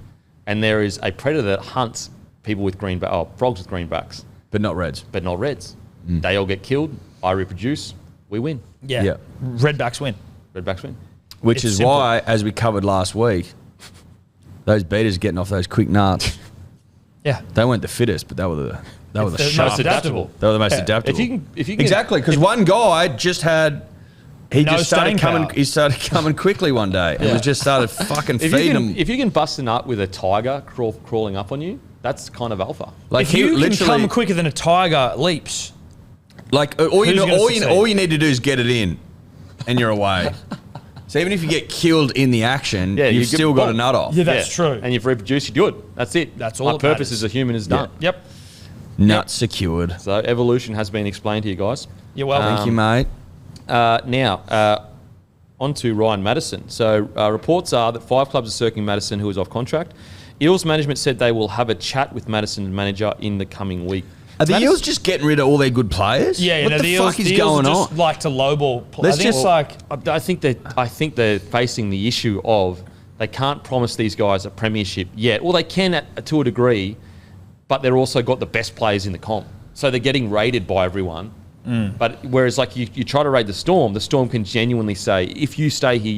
Speaker 3: and there is a predator that hunts people with frogs with greenbacks,
Speaker 2: But not reds.
Speaker 3: but not reds. They all get killed. I reproduce. We win.
Speaker 4: Yeah.
Speaker 2: Yeah.
Speaker 4: Redbacks win.
Speaker 3: Redbacks win.
Speaker 2: Which
Speaker 4: It's
Speaker 2: is
Speaker 4: simple.
Speaker 2: why, as we covered last week, those betas getting off those quick nuts,
Speaker 4: Yeah.
Speaker 2: they weren't the fittest, but they were the
Speaker 4: The most
Speaker 2: sharpest.
Speaker 4: adaptable.
Speaker 2: They were the most
Speaker 4: Yeah.
Speaker 2: adaptable.
Speaker 3: If you can
Speaker 2: Exactly, because one guy just had. He
Speaker 4: No
Speaker 2: just started
Speaker 4: staying
Speaker 2: coming.
Speaker 4: power.
Speaker 2: He started coming quickly one day, and
Speaker 3: Yeah.
Speaker 2: was just started fucking
Speaker 3: if
Speaker 2: feeding
Speaker 3: you
Speaker 2: them.
Speaker 3: can, if you can bust a nut with a tiger crawling up on you, that's kind of alpha.
Speaker 2: Like
Speaker 4: If
Speaker 2: he
Speaker 4: you can
Speaker 2: literally,
Speaker 4: come quicker than a tiger leaps,
Speaker 2: like
Speaker 4: Who's gonna succeed?
Speaker 2: all you need to do is get it in, and you're away. So even if you get killed in the action,
Speaker 3: Yeah, you
Speaker 2: you've
Speaker 3: get
Speaker 2: still got a
Speaker 3: bonked.
Speaker 2: nut off.
Speaker 4: Yeah, that's true.
Speaker 3: And you've reproduced, you're good. That's it.
Speaker 4: That's all
Speaker 3: My
Speaker 4: that
Speaker 3: purpose
Speaker 4: matters.
Speaker 3: as a human is done.
Speaker 4: Yep.
Speaker 2: Nut secured.
Speaker 3: So evolution has been explained here, guys.
Speaker 4: You're welcome.
Speaker 2: Thank you, mate.
Speaker 3: Now, on to Ryan Madison. So reports are that 5 clubs are circling Madison, who is off contract. Eels management said they will have a chat with Madison's manager in the coming week.
Speaker 2: Are the
Speaker 3: Madison-
Speaker 2: Eels just getting rid of all their good players?
Speaker 4: Yeah, you
Speaker 2: what
Speaker 4: know,
Speaker 2: the
Speaker 4: Eels,
Speaker 2: fuck is
Speaker 4: the Eels
Speaker 2: going
Speaker 4: just
Speaker 2: on?
Speaker 4: like to lowball. I
Speaker 2: Let's
Speaker 4: think it's
Speaker 2: just-
Speaker 4: like
Speaker 3: I think they're facing the issue of they can't promise these guys a premiership yet. Well, they can to a degree, but they're also got the best players in the comp, so they're getting rated by everyone. But whereas like you try to raid the Storm can genuinely say if you stay here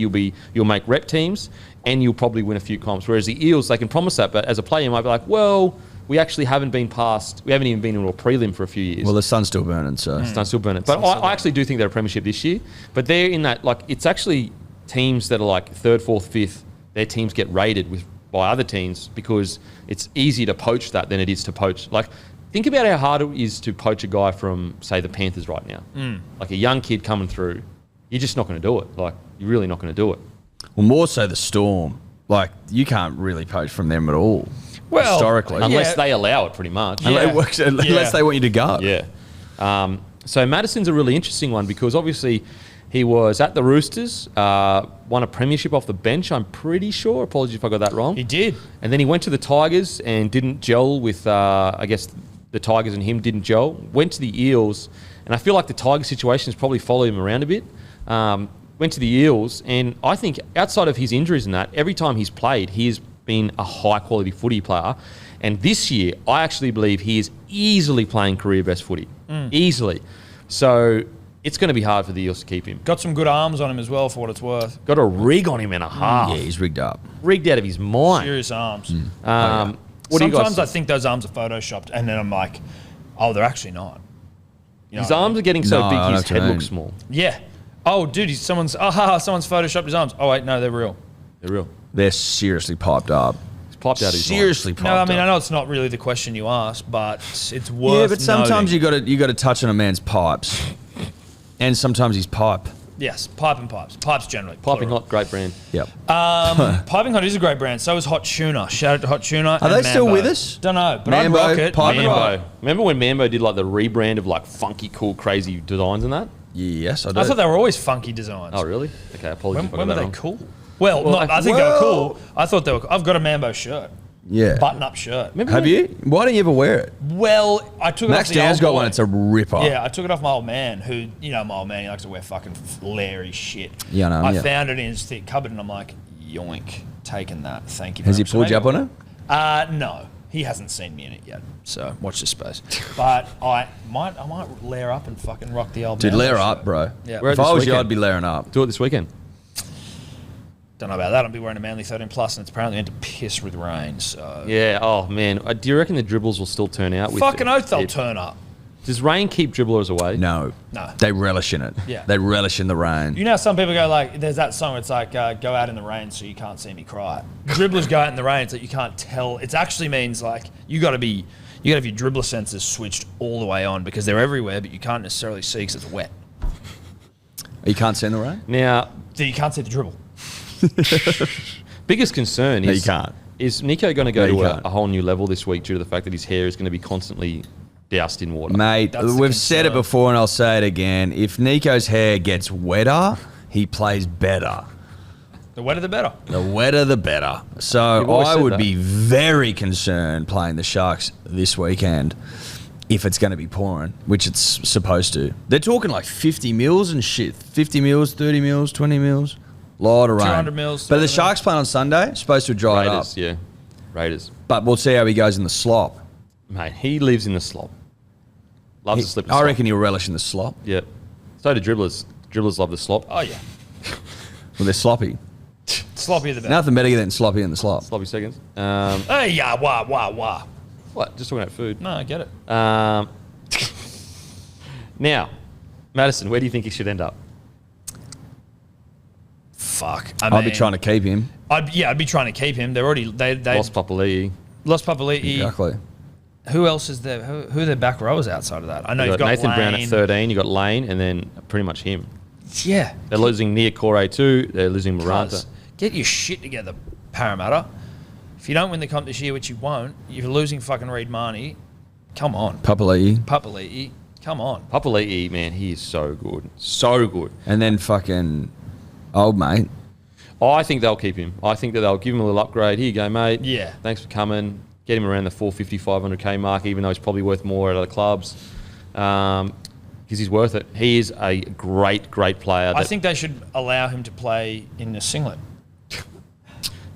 Speaker 3: you'll make rep teams and you'll probably win a few comps. Whereas the Eels they can promise that, but as a player you might be like, well, we actually haven't even been into a prelim for a few years.
Speaker 2: Well, the sun's still burning, so.
Speaker 3: It's still burning. But I actually do think they're a premiership this year. But they're in that, like, it's actually teams that are like 3rd, 4th, 5th, their teams get raided by other teams because it's easier to poach that than it is to poach. Like, think about how hard it is to poach a guy from, say, the Panthers right now. Like a young kid coming through. You're just not going to do it. Like, you're really not going to do it.
Speaker 2: Well, more so the Storm. Like, you can't really poach from them at all.
Speaker 4: Well,
Speaker 2: historically.
Speaker 3: Unless they allow it, pretty much.
Speaker 4: Yeah.
Speaker 2: Unless, it works, unless
Speaker 4: Yeah.
Speaker 2: they want you to go.
Speaker 3: Yeah. So Madison's a really interesting one because obviously he was at the Roosters, won a premiership off the bench, I'm pretty sure. Apologies if I got that wrong.
Speaker 4: he did.
Speaker 3: And then he went to the Tigers and didn't gel with, I guess, the Tigers and him didn't gel. Went to the Eels, and I feel like the Tigers situation has probably followed him around a bit. Went to the Eels, and I think outside of his injuries and that, every time he's played, he's been a high-quality footy player. And this year, I actually believe he is easily playing career best footy. Easily. So it's going to be hard for the Eels to keep him.
Speaker 4: Got some good arms on him as well, for what it's worth.
Speaker 3: Got a rig on him and a half.
Speaker 2: Yeah, he's rigged up.
Speaker 3: Rigged out of his mind.
Speaker 4: Serious arms.
Speaker 3: What do you guys
Speaker 4: Sometimes I
Speaker 3: think?
Speaker 4: think those arms are photoshopped, and then I'm like, oh, they're actually not. You know
Speaker 3: His
Speaker 4: what I
Speaker 3: arms
Speaker 4: mean?
Speaker 3: are getting so
Speaker 2: No,
Speaker 3: big,
Speaker 2: I know
Speaker 3: his
Speaker 2: what you
Speaker 3: head
Speaker 2: mean.
Speaker 3: looks small.
Speaker 4: Yeah. Oh, dude, someone's photoshopped his arms. Oh wait, no, they're real.
Speaker 3: They're real.
Speaker 2: They're seriously piped up.
Speaker 3: He's popped out of his
Speaker 2: Seriously piped
Speaker 4: No, I
Speaker 2: up.
Speaker 4: mean I know it's not really the question you asked, but it's worth.
Speaker 2: Yeah, but sometimes
Speaker 4: noting.
Speaker 2: you got to touch on a man's pipes, and sometimes his pipe.
Speaker 4: Yes, pipe and pipes. Pipes generally.
Speaker 3: mind. Piping
Speaker 4: plural.
Speaker 3: Hot, great brand.
Speaker 2: Yep.
Speaker 4: Piping Hot is a great brand. So is Hot Tuna. Shout out to Hot Tuna.
Speaker 2: Are they still with us?
Speaker 4: Don't know, but
Speaker 2: Mambo,
Speaker 4: I'd rock it.
Speaker 2: Piping
Speaker 4: Mambo.
Speaker 2: Hot.
Speaker 3: Mambo. Remember when Mambo did like the rebrand of like funky, cool, crazy designs and that?
Speaker 2: Yes, I do.
Speaker 4: I thought they were always funky designs.
Speaker 3: Oh, really? Okay, apologies.
Speaker 4: When
Speaker 3: if I
Speaker 4: were
Speaker 3: got
Speaker 4: they
Speaker 3: that wrong.
Speaker 4: cool? Well, I think they were
Speaker 2: well-
Speaker 4: cool. I thought they were. I've got a Mambo shirt,
Speaker 2: yeah.
Speaker 4: button-up shirt.
Speaker 3: Remember
Speaker 2: Have
Speaker 3: when-
Speaker 2: you? Why don't you ever wear it?
Speaker 4: Well, I took
Speaker 2: Max
Speaker 4: it off the
Speaker 2: Down's
Speaker 4: old
Speaker 2: got
Speaker 4: boy.
Speaker 2: one. It's a ripper.
Speaker 4: Yeah, I took it off my old man, who, you know, my old man, he likes to wear fucking Larry shit.
Speaker 2: Yeah, I know him,
Speaker 4: I
Speaker 2: yeah.
Speaker 4: found it in his thick cupboard, and I'm like, yoink, taking that. Thank you.
Speaker 2: Has
Speaker 4: very
Speaker 2: he
Speaker 4: much.
Speaker 2: pulled you up on it?
Speaker 4: No, he hasn't seen me in it yet. So watch this space. But I might layer up and fucking rock the old.
Speaker 2: Dude,
Speaker 4: Mambo
Speaker 2: layer
Speaker 4: shirt.
Speaker 2: up, bro.
Speaker 4: Yeah.
Speaker 3: We're
Speaker 2: If
Speaker 3: at
Speaker 2: I
Speaker 3: this
Speaker 2: was you,
Speaker 3: weekend.
Speaker 2: I'd be layering up.
Speaker 3: Do it this weekend.
Speaker 4: Don't know about that. I'll be wearing a Manly 13 plus, and it's apparently meant to piss with rain. So
Speaker 3: Yeah. Oh man. Do you reckon the dribbles will still turn out? With
Speaker 4: fucking oath they'll
Speaker 3: it?
Speaker 4: turn up.
Speaker 3: Does rain keep dribblers away?
Speaker 2: No.
Speaker 4: No.
Speaker 2: They relish in it.
Speaker 4: Yeah.
Speaker 2: They relish in the rain.
Speaker 4: You know, how some people go like, there's that song. It's like, go out in the rain so you can't see me cry. Dribblers go out in the rain so you can't tell. It actually means like you got to have your dribbler sensors switched all the way on because they're everywhere, but you can't necessarily see because it's wet.
Speaker 2: You can't see in the rain?
Speaker 3: Now,
Speaker 4: So you can't see the dribble.
Speaker 3: biggest concern
Speaker 2: No,
Speaker 3: is
Speaker 2: you can't.
Speaker 3: Is Nico going to go
Speaker 2: No, you
Speaker 3: to
Speaker 2: can't.
Speaker 3: a whole new level this week due to the fact that his hair is going to be constantly doused in water?
Speaker 2: Mate,
Speaker 4: That's the
Speaker 2: we've said it
Speaker 4: concern.
Speaker 2: before and I'll say it again. If Nico's hair gets wetter, he plays better.
Speaker 4: The wetter the better.
Speaker 2: The wetter, the better. So
Speaker 3: You've always
Speaker 2: I
Speaker 3: said
Speaker 2: would
Speaker 3: that.
Speaker 2: be very concerned playing the Sharks this weekend if it's going to be pouring, which it's supposed to. They're talking like 50 mils and shit. 50 mils, 30 mils, 20 mils. Lot of rain.
Speaker 4: 200 mils,
Speaker 2: But the
Speaker 4: 200
Speaker 2: Sharks playing on Sunday, supposed to dry it up.
Speaker 3: Raiders, yeah. Raiders.
Speaker 2: But we'll see how he goes in the slop.
Speaker 3: Mate, he lives in the slop. Loves to slip in
Speaker 2: I
Speaker 3: slop.
Speaker 2: reckon he'll relish in the slop.
Speaker 3: Yep. So do dribblers. Dribblers love the slop.
Speaker 4: Oh yeah,
Speaker 2: Well, they're sloppy.
Speaker 4: sloppy the better.
Speaker 2: Nothing better than sloppy in the slop.
Speaker 3: Sloppy seconds.
Speaker 4: Hey, yeah, wah.
Speaker 3: What? Just talking about food.
Speaker 4: No, I get it.
Speaker 3: Now, Madison, where do you think he should end up?
Speaker 4: Fuck.
Speaker 2: I'll be trying to keep him.
Speaker 4: I'd be trying to keep him. They're already they
Speaker 3: Lost Papali'i.
Speaker 4: lost Papali'i.
Speaker 2: Exactly.
Speaker 4: Who else is there? Who are their back rowers outside of that? I know
Speaker 3: You
Speaker 4: you've
Speaker 3: got
Speaker 4: got
Speaker 3: Nathan Brown at
Speaker 4: Lane.
Speaker 3: 13. You got Lane, and then pretty much him.
Speaker 4: Yeah.
Speaker 3: They're losing Nia Corey too. They're losing Maranta.
Speaker 4: Cuz, get your shit together, Parramatta. If you don't win the comp this year, which you won't, you're losing fucking Reid Marnie. Come on.
Speaker 2: Papali'i.
Speaker 4: Papali'i. Come on.
Speaker 3: Papali'i, man, he is so good. So good.
Speaker 2: And then fucking old mate.
Speaker 3: I think they'll keep him. I think that they'll give him a little upgrade. Here you go, mate.
Speaker 4: Yeah.
Speaker 3: Thanks for coming. Get him around the 450, 500K mark, even though he's probably worth more at other clubs. Because he's worth it. He is a great, great player.
Speaker 4: I think they should allow him to play in a singlet.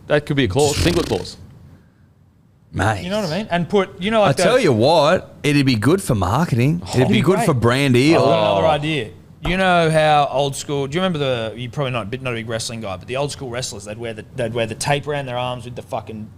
Speaker 3: that could be a clause, singlet clause.
Speaker 2: Mate.
Speaker 4: You know what I mean? And put, you know,
Speaker 2: I
Speaker 4: like
Speaker 2: tell you what, it'd be good for marketing. It'd be
Speaker 4: be
Speaker 2: good
Speaker 4: great.
Speaker 2: for brand deal.
Speaker 4: I've got another idea. You know how old school? Do you remember you probably not a big wrestling guy, but the old school wrestlers they'd wear the tape around their arms with the fucking,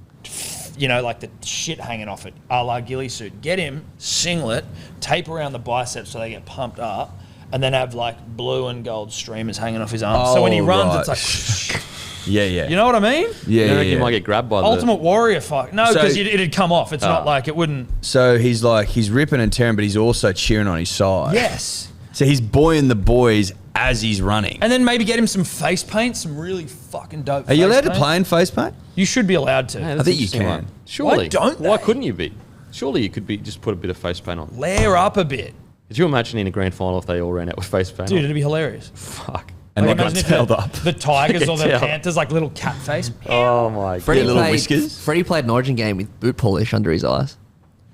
Speaker 4: you know, like the shit hanging off it, a la ghillie suit. Get him singlet, tape around the biceps so they get pumped up, and then have like blue and gold streamers hanging off his arms. So when he
Speaker 2: Oh,
Speaker 4: runs,
Speaker 2: right.
Speaker 4: it's like,
Speaker 2: Yeah, yeah.
Speaker 4: you know what I mean?
Speaker 2: Yeah,
Speaker 3: You
Speaker 2: yeah,
Speaker 3: reckon
Speaker 2: yeah.
Speaker 3: he might get grabbed by
Speaker 4: Ultimate Warrior, fuck no,
Speaker 2: So-
Speaker 4: because it'd come off. It's not like it wouldn't.
Speaker 2: So he's like, he's ripping and tearing, but he's also cheering on his side.
Speaker 4: Yes.
Speaker 2: So he's buoying the boys as he's running.
Speaker 4: And then maybe get him some face paint, some really fucking dope.
Speaker 2: Are you
Speaker 4: face
Speaker 2: allowed to
Speaker 4: paint.
Speaker 2: play in face paint?
Speaker 4: You should be allowed to.
Speaker 3: the...
Speaker 2: I think you can.
Speaker 3: Surely.
Speaker 4: Why don't
Speaker 3: Why
Speaker 4: they?
Speaker 3: couldn't you be? Surely you could be just put a bit of face paint on.
Speaker 4: Layer up a bit.
Speaker 3: Could you imagine in a grand final if they all ran out with face paint
Speaker 4: Dude,
Speaker 3: on?
Speaker 4: it'd be hilarious.
Speaker 3: Fuck.
Speaker 2: And
Speaker 4: Like,
Speaker 2: they got
Speaker 4: imagine if
Speaker 2: tailed up.
Speaker 4: the Tigers or the
Speaker 3: Get tailed.
Speaker 4: Panthers, like little cat face.
Speaker 3: Oh my
Speaker 1: Freddie
Speaker 3: god.
Speaker 2: little
Speaker 1: played,
Speaker 2: whiskers.
Speaker 1: Freddie played an Origin game with boot polish under his eyes.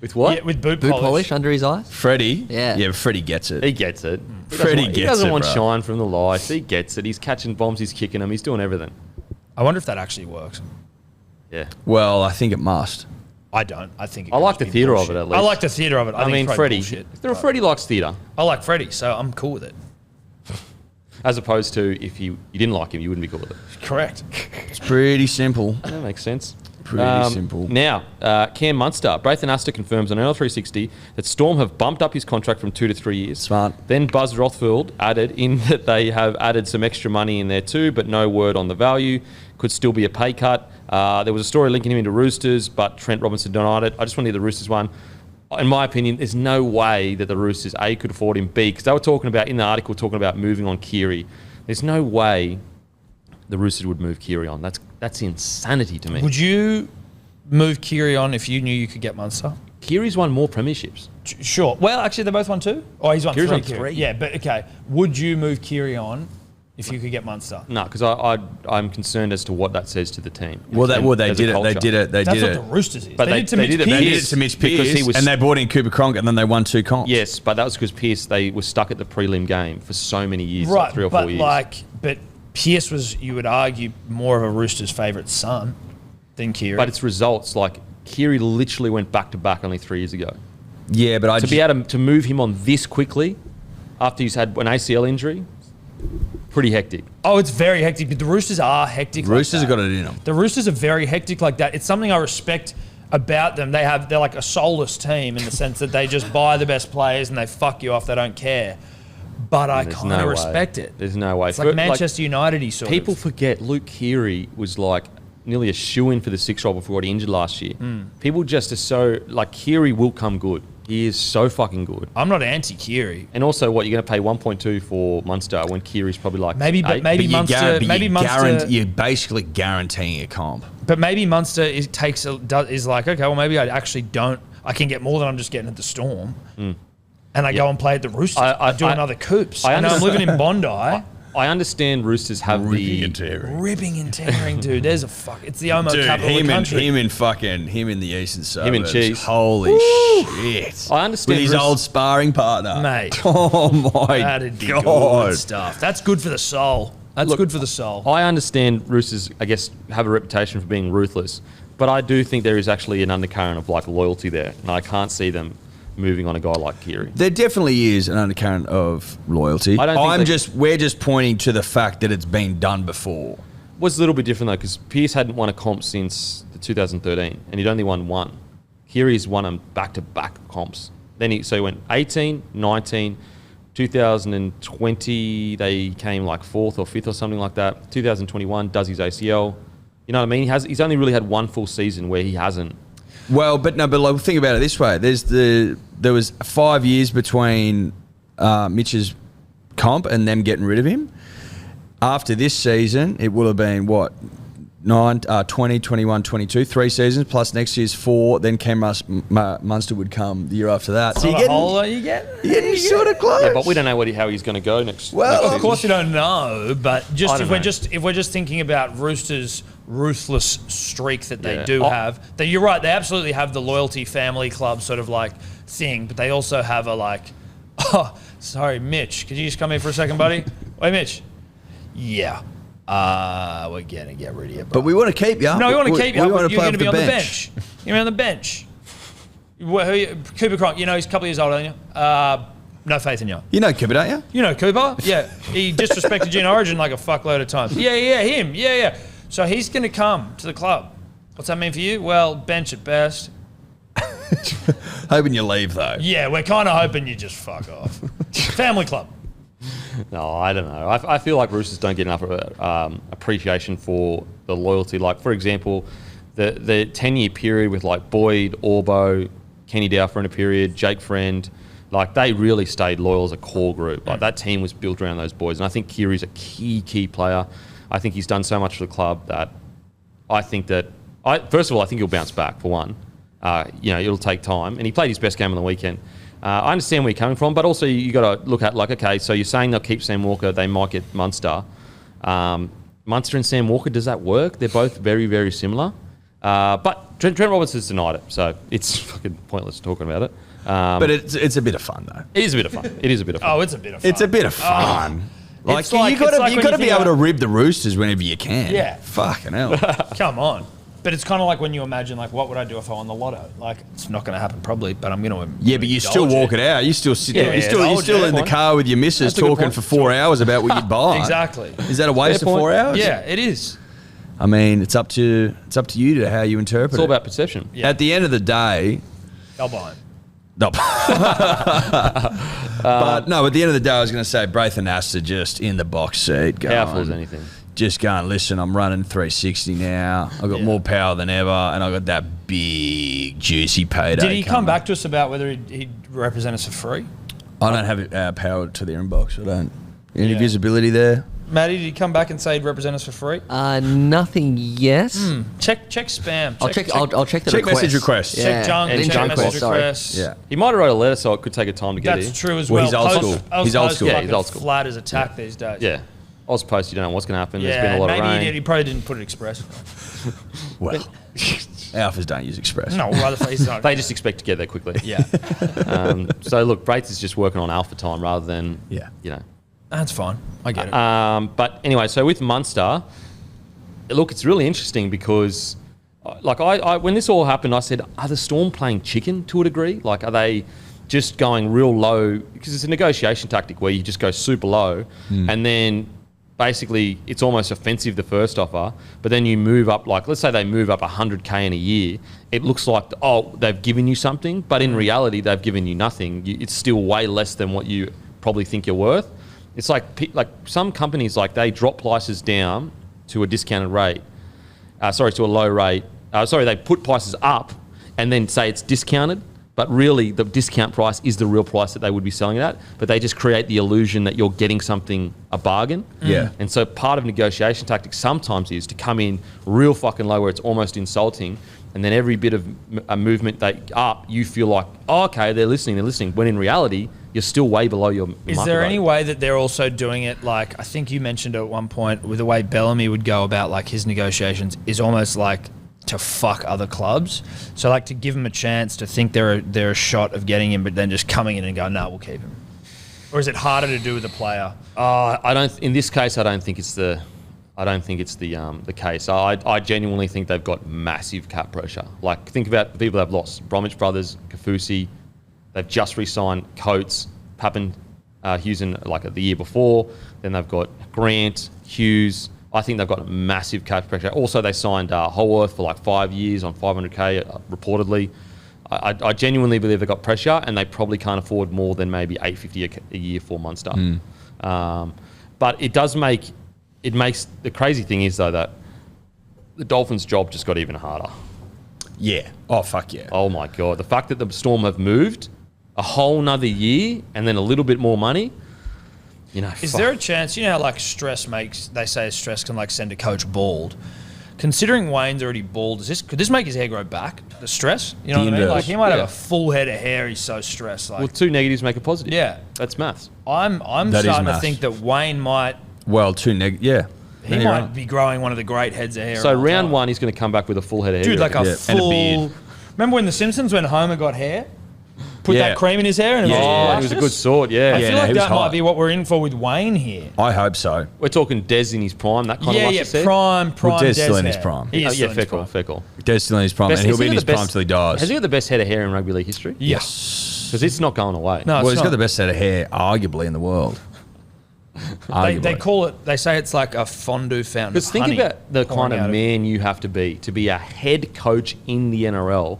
Speaker 3: With what?
Speaker 4: Yeah, with boot,
Speaker 1: Boot
Speaker 4: polish.
Speaker 1: polish under his eyes?
Speaker 2: Freddie?
Speaker 1: Yeah.
Speaker 2: Yeah, Freddie gets it.
Speaker 3: He gets it.
Speaker 2: Freddie
Speaker 3: He
Speaker 2: gets
Speaker 3: doesn't
Speaker 2: it,
Speaker 3: want
Speaker 2: bro.
Speaker 3: shine from the lights. He gets it. He's catching bombs. He's kicking them. He's doing everything.
Speaker 4: I wonder if that actually works.
Speaker 3: Yeah.
Speaker 2: Well, I think it must.
Speaker 4: I don't. I think it
Speaker 3: I
Speaker 4: could
Speaker 3: like
Speaker 4: just
Speaker 3: the
Speaker 4: be
Speaker 3: theatre of
Speaker 4: bullshit.
Speaker 3: it, at least.
Speaker 4: I like the theatre of it. I
Speaker 3: I
Speaker 4: think
Speaker 3: mean,
Speaker 4: it's probably
Speaker 3: Freddie.
Speaker 4: bullshit,
Speaker 3: If there are
Speaker 4: but
Speaker 3: Freddie likes theatre.
Speaker 4: I like Freddie, so I'm cool with it.
Speaker 3: As opposed to if you didn't like him, you wouldn't be cool with it.
Speaker 4: Correct.
Speaker 2: It's pretty simple.
Speaker 3: That makes sense.
Speaker 2: Pretty simple.
Speaker 3: Now, Cam Munster. Braithen Astor confirms on NL360 that Storm have bumped up his contract from 2 to 3 years.
Speaker 2: Smart.
Speaker 3: Then Buzz Rothfield added in that they have added some extra money in there too, but no word on the value. Could still be a pay cut. There was a story linking him into Roosters, but Trent Robinson denied it. I just want to hear the Roosters one. In my opinion, there's no way that the Roosters, A, could afford him, B, because they were talking about, in the article, talking about moving on Keary. There's no way the Roosters would move Keary on. That's insanity to me.
Speaker 4: Would you move Keary on if you knew you could get Munster?
Speaker 3: Keary's won more premierships.
Speaker 4: Sure. Well, actually, they both won 2. Oh, he's won
Speaker 3: Keary's
Speaker 4: 3.
Speaker 3: won 3.
Speaker 4: Yeah, but okay. Would you move Keary on if you could get Munster?
Speaker 3: No, because I'm concerned as to what that says to the team.
Speaker 2: Well, they
Speaker 3: As a
Speaker 2: did it. They
Speaker 3: culture.
Speaker 2: did it. They
Speaker 4: That's
Speaker 2: did
Speaker 4: what
Speaker 2: it.
Speaker 4: the Roosters is.
Speaker 3: But
Speaker 4: they did to
Speaker 3: they
Speaker 4: Mitch
Speaker 3: did it-
Speaker 2: They
Speaker 4: Pearce.
Speaker 2: did it to Mitch
Speaker 3: Because
Speaker 2: Pearce,
Speaker 3: he was-
Speaker 2: and they brought in Cooper Cronk, and then they won 2 comps.
Speaker 3: Yes, but that was because Pearce, they were stuck at the prelim game for so many years,
Speaker 4: Right,
Speaker 3: like 3 or
Speaker 4: but
Speaker 3: 4 years.
Speaker 4: but Pearce was, you would argue, more of a Roosters' favourite son than Keary.
Speaker 3: But it's results. Like, Keary literally went back-to-back only 3 years ago.
Speaker 2: Yeah, but I
Speaker 3: To be able to move him on this quickly after he's had an ACL injury, pretty hectic.
Speaker 4: Oh, it's very hectic. But the Roosters are hectic.
Speaker 2: Roosters
Speaker 4: like
Speaker 2: have
Speaker 4: that.
Speaker 2: got it in them.
Speaker 4: The Roosters are very hectic like that. It's something I respect about them. They're like a soulless team in the sense that they just buy the best players and they fuck you off. They don't care. But I
Speaker 3: There's
Speaker 4: kind of
Speaker 3: no way.
Speaker 4: respect it.
Speaker 3: There's no way.
Speaker 4: It's like Manchester United-y sort
Speaker 3: People
Speaker 4: of.
Speaker 3: forget Luke Keary was like nearly a shoo-in for the 6 role before he got injured last year. People just are so... Like, Keary will come good. He is so fucking good.
Speaker 4: I'm not anti-Keary.
Speaker 3: And also, what, you're going to pay 1.2 for Munster when Keary's probably like
Speaker 4: Maybe, but
Speaker 3: 8?
Speaker 4: maybe Munster...
Speaker 2: You're basically guaranteeing a comp.
Speaker 4: But maybe Munster is like, okay, well, maybe I actually don't... I can get more than I'm just getting at the Storm. And I go and play at the Roosters. I do another Coops.
Speaker 3: I
Speaker 4: I know I'm
Speaker 3: understand-
Speaker 4: living in Bondi.
Speaker 3: I understand Roosters have
Speaker 2: Ripping and tearing.
Speaker 4: Ripping and tearing, dude. There's a fuck. It's the Omo
Speaker 2: Dude,
Speaker 4: capital of the country.
Speaker 2: him in the eastern suburbs.
Speaker 3: Him and Cheese.
Speaker 2: Holy shit!
Speaker 3: I understand
Speaker 2: with his
Speaker 3: Roosters-
Speaker 2: old sparring partner,
Speaker 4: Mate.
Speaker 2: Oh my
Speaker 4: That'd be
Speaker 2: god!
Speaker 4: good stuff. That's good for the soul. That's good for the soul.
Speaker 3: I understand Roosters, I guess, have a reputation for being ruthless, but I do think there is actually an undercurrent of like loyalty there, and I can't see them moving on a guy like Keary.
Speaker 2: There definitely is an undercurrent of loyalty.
Speaker 3: I don't think
Speaker 2: we're just pointing to the fact that it's been done before.
Speaker 3: Was a little bit different though, because Pearce hadn't won a comp since the 2013, and he'd only won 1. Keary's won them back-to-back comps. Then he went 18, 19, 2020 they came like 4th or 5th or something like that. 2021 does his ACL. You know what I mean? He's only really had 1 full season where he hasn't.
Speaker 2: Well, but like, think about it this way: there was 5 years between Mitch's comp and them getting rid of him. After this season, it will have been what 20, 21, 22, 3 seasons plus next year's 4. Then Cam Munster would come the year after that. So you're getting sort of close.
Speaker 3: Yeah, but we don't know how he's going to go next.
Speaker 2: Well,
Speaker 3: next
Speaker 4: Of
Speaker 3: season.
Speaker 4: course, you don't know, but just
Speaker 3: I don't
Speaker 4: if we're just thinking about Roosters' ruthless streak that they
Speaker 3: Yeah.
Speaker 4: do
Speaker 3: Oh.
Speaker 4: have, that you're right, they absolutely have the loyalty family club sort of like thing, but they also have a like, oh, sorry, Mitch, could you just come here for a second, buddy? Wait, Mitch. Yeah. We're gonna get rid of you.
Speaker 2: But we want to keep you.
Speaker 4: No, we want to keep you.
Speaker 2: We
Speaker 4: You're
Speaker 2: want to
Speaker 4: going
Speaker 2: play
Speaker 4: to
Speaker 2: off
Speaker 4: be
Speaker 2: the
Speaker 4: on the
Speaker 2: bench.
Speaker 4: bench. You're on the bench. Cooper Cronk, you know, he's a couple of years older than you. No faith in you.
Speaker 2: You know Cooper, don't you?
Speaker 4: You know Cooper? Yeah. He disrespected you in Origin like a fuckload of times. Yeah, him. Yeah. So he's going to come to the club. What's that mean for you? Well, bench at best.
Speaker 2: Hoping you leave though.
Speaker 4: Yeah, we're kind of hoping you just fuck off. Family club.
Speaker 3: No, I don't know. I feel like Roosters don't get enough appreciation for the loyalty. Like, for example, the 10-year period with like Boyd, Orbo, Kenny Dowfer in a period, Jake Friend, like they really stayed loyal as a core group. Like that team was built around those boys. And I think Keary's a key player. I think he's done so much for the club that I think that, first of all, I think he'll bounce back for one. It'll take time. And he played his best game on the weekend. I understand where you're coming from, but also you got to look at like, okay, so you're saying they'll keep Sam Walker, they might get Munster. Munster and Sam Walker, does that work? They're both very, very similar. But Trent Robinson's denied it, so it's fucking pointless talking about it.
Speaker 2: But it's a bit of fun though.
Speaker 3: It is a bit of fun. It is a bit of fun.
Speaker 4: Oh, it's a bit of fun.
Speaker 2: It's a bit of fun.
Speaker 4: It's like-
Speaker 2: you got
Speaker 4: it's like
Speaker 2: to
Speaker 4: when you
Speaker 2: be
Speaker 4: think
Speaker 2: able to
Speaker 4: about-
Speaker 2: rib the Roosters whenever you can.
Speaker 4: Yeah.
Speaker 2: Fucking hell.
Speaker 4: Come on. But it's kind of like when you imagine, like, what would I do if I won the lotto? Like, it's not going to happen probably, but I'm going to.
Speaker 2: Yeah, but you still walk it out. You still sit there. You're still in the car with your missus
Speaker 3: That's a good
Speaker 2: talking
Speaker 3: point.
Speaker 2: for 4 hours about what you'd buy.
Speaker 4: Exactly.
Speaker 2: Is that a waste
Speaker 3: Fair
Speaker 2: of 4
Speaker 3: point.
Speaker 2: hours?
Speaker 4: Yeah, it is.
Speaker 2: I mean, it's up to you to how you interpret
Speaker 3: It's all
Speaker 2: it.
Speaker 3: about perception.
Speaker 4: Yeah.
Speaker 2: At the end of the day,
Speaker 4: I'll buy it.
Speaker 2: no. But no, at the end of the day, I was going to say Braithen Astor just in the box seat going.
Speaker 3: Powerful as anything.
Speaker 2: Just going, listen, I'm running 360 now. I've got more power than ever, and I've got that big, juicy payday.
Speaker 4: Did he come
Speaker 2: coming.
Speaker 4: back to us about whether he'd represent us for free?
Speaker 2: I don't have power to their inbox. I don't. Any
Speaker 4: Yeah.
Speaker 2: visibility there?
Speaker 4: Matty, did he come back and say he'd represent us for free?
Speaker 1: Nothing. Yes.
Speaker 4: Check spam.
Speaker 1: I'll check. I'll check the
Speaker 2: Check
Speaker 1: request.
Speaker 2: message requests.
Speaker 1: Yeah.
Speaker 4: Check junk.
Speaker 3: And
Speaker 4: Check
Speaker 3: junk
Speaker 4: message
Speaker 3: request,
Speaker 1: sorry.
Speaker 4: requests.
Speaker 2: Yeah.
Speaker 3: He might have wrote a letter, so it could take a time to get
Speaker 4: That's
Speaker 3: here.
Speaker 4: true as
Speaker 2: Well,
Speaker 4: well.
Speaker 2: he's old school.
Speaker 4: Oz
Speaker 2: He's old
Speaker 4: Post
Speaker 2: school.
Speaker 3: Yeah,
Speaker 4: fucking
Speaker 3: he's old school.
Speaker 4: flat as a tack these days.
Speaker 3: Yeah. Oz Post, you don't know what's going to happen. There's
Speaker 4: Yeah,
Speaker 3: been a lot
Speaker 4: maybe
Speaker 3: of rain.
Speaker 4: he did. He probably didn't put it express.
Speaker 2: Well, alphas don't use Express.
Speaker 4: No, rather he's not.
Speaker 3: They just expect to get there quickly.
Speaker 4: Yeah,
Speaker 3: So look, Braithes is just working on alpha time rather than,
Speaker 2: Yeah.
Speaker 3: you know.
Speaker 4: that's fine. I get it.
Speaker 3: But anyway, so with Munster, look, it's really interesting because, like, I when this all happened, I said, are the Storm playing chicken to a degree? Like, are they just going real low? Because it's a negotiation tactic where you just go super low, and then basically it's almost offensive, the first offer, but then you move up, like, let's say they move up 100K in a year. It looks like, oh, they've given you something, but in reality, they've given you nothing. It's still way less than what you probably think you're worth. It's like some companies, like, they drop prices down to a discounted rate, to a low rate. They put prices up and then say it's discounted, but really the discount price is the real price that they would be selling it at, but they just create the illusion that you're getting something, a bargain.
Speaker 2: Yeah.
Speaker 3: And so part of negotiation tactics sometimes is to come in real fucking low where it's almost insulting, and then every bit of a movement they up, you feel like, oh, okay, they're listening, when in reality, you're still way below your market
Speaker 4: Is there
Speaker 3: rate.
Speaker 4: any way that they're also doing it, like, I think you mentioned at one point, with the way Bellamy would go about, like, his negotiations is almost like to fuck other clubs. So, like, to give them a chance to think they're a shot of getting him, but then just coming in and going, no, we'll keep him. Or is it harder to do with a player?
Speaker 3: I don't. In this case, I don't think it's the case. I genuinely think they've got massive cap pressure. Like, think about the people they've lost: Bromwich brothers, Kafusi. They've just re-signed Coates, Pappen, Hewson, like the year before. Then they've got Grant, Hughes. I think they've got massive cap pressure. Also, they signed Holworth for like 5 years on 500K, reportedly. I genuinely believe they've got pressure, and they probably can't afford more than maybe $850 a year for Munster. But it makes the crazy thing is, though, that the Dolphins' job just got even harder.
Speaker 2: Yeah. Oh, fuck yeah.
Speaker 3: Oh my God. The fact that the Storm have moved a whole nother year and then a little bit more money, you know.
Speaker 4: Is there a chance, you know how, like, they say stress can, like, send a coach bald. Considering Wayne's already bald, could this make his hair grow back? The stress? You know what I mean?
Speaker 2: inverse.
Speaker 4: Like, he might have
Speaker 3: Yeah.
Speaker 4: a full head of hair, he's so stressed. Like,
Speaker 3: Well, two negatives make a positive.
Speaker 4: yeah.
Speaker 3: That's maths.
Speaker 4: I'm
Speaker 2: That is
Speaker 4: starting to
Speaker 2: maths.
Speaker 4: think that Wayne might
Speaker 2: Well, yeah.
Speaker 4: He
Speaker 2: Yeah,
Speaker 4: might
Speaker 2: you're right.
Speaker 4: be growing one of the great heads of hair.
Speaker 3: So
Speaker 4: of all
Speaker 3: round
Speaker 4: time.
Speaker 3: one, he's going to come back with a full head of hair.
Speaker 4: Dude, like a
Speaker 2: Yeah, and a
Speaker 4: full.
Speaker 2: beard.
Speaker 4: Remember when The Simpsons, when Homer got hair? Put
Speaker 2: Yeah.
Speaker 4: that cream in his hair and it
Speaker 2: Yeah,
Speaker 4: was
Speaker 2: yeah,
Speaker 3: Oh, he was a good sword, yeah.
Speaker 4: I
Speaker 2: Yeah,
Speaker 4: feel
Speaker 2: no,
Speaker 4: like
Speaker 2: he was
Speaker 4: that might
Speaker 2: hot.
Speaker 4: be what we're in for with Wayne here.
Speaker 2: I hope so.
Speaker 3: We're talking Des in his prime, that kind of
Speaker 4: Yeah,
Speaker 3: luscious hair.
Speaker 4: prime.
Speaker 2: Well, Des still
Speaker 4: Des
Speaker 2: in his
Speaker 4: hair.
Speaker 2: prime.
Speaker 4: He is still
Speaker 3: Yeah,
Speaker 4: in
Speaker 3: fair
Speaker 4: his
Speaker 3: call,
Speaker 4: prime.
Speaker 3: fair call.
Speaker 2: Dead's still in his prime,
Speaker 3: Best-
Speaker 2: and he'll
Speaker 3: has
Speaker 2: be
Speaker 3: he
Speaker 2: in
Speaker 3: got
Speaker 2: his
Speaker 3: the
Speaker 2: prime
Speaker 3: best-
Speaker 2: till he dies.
Speaker 3: Has he got the best head of hair in rugby league history?
Speaker 4: Yes.
Speaker 3: Because it's not going away.
Speaker 4: No,
Speaker 2: Well,
Speaker 4: it's
Speaker 2: he's
Speaker 4: not.
Speaker 2: got the best set of hair, arguably, in the world.
Speaker 4: They call it. They say it's like a fondue fountain.
Speaker 3: Because think
Speaker 4: honey
Speaker 3: about the
Speaker 4: pouring
Speaker 3: kind
Speaker 4: out
Speaker 3: of man you have to be a head coach in the NRL,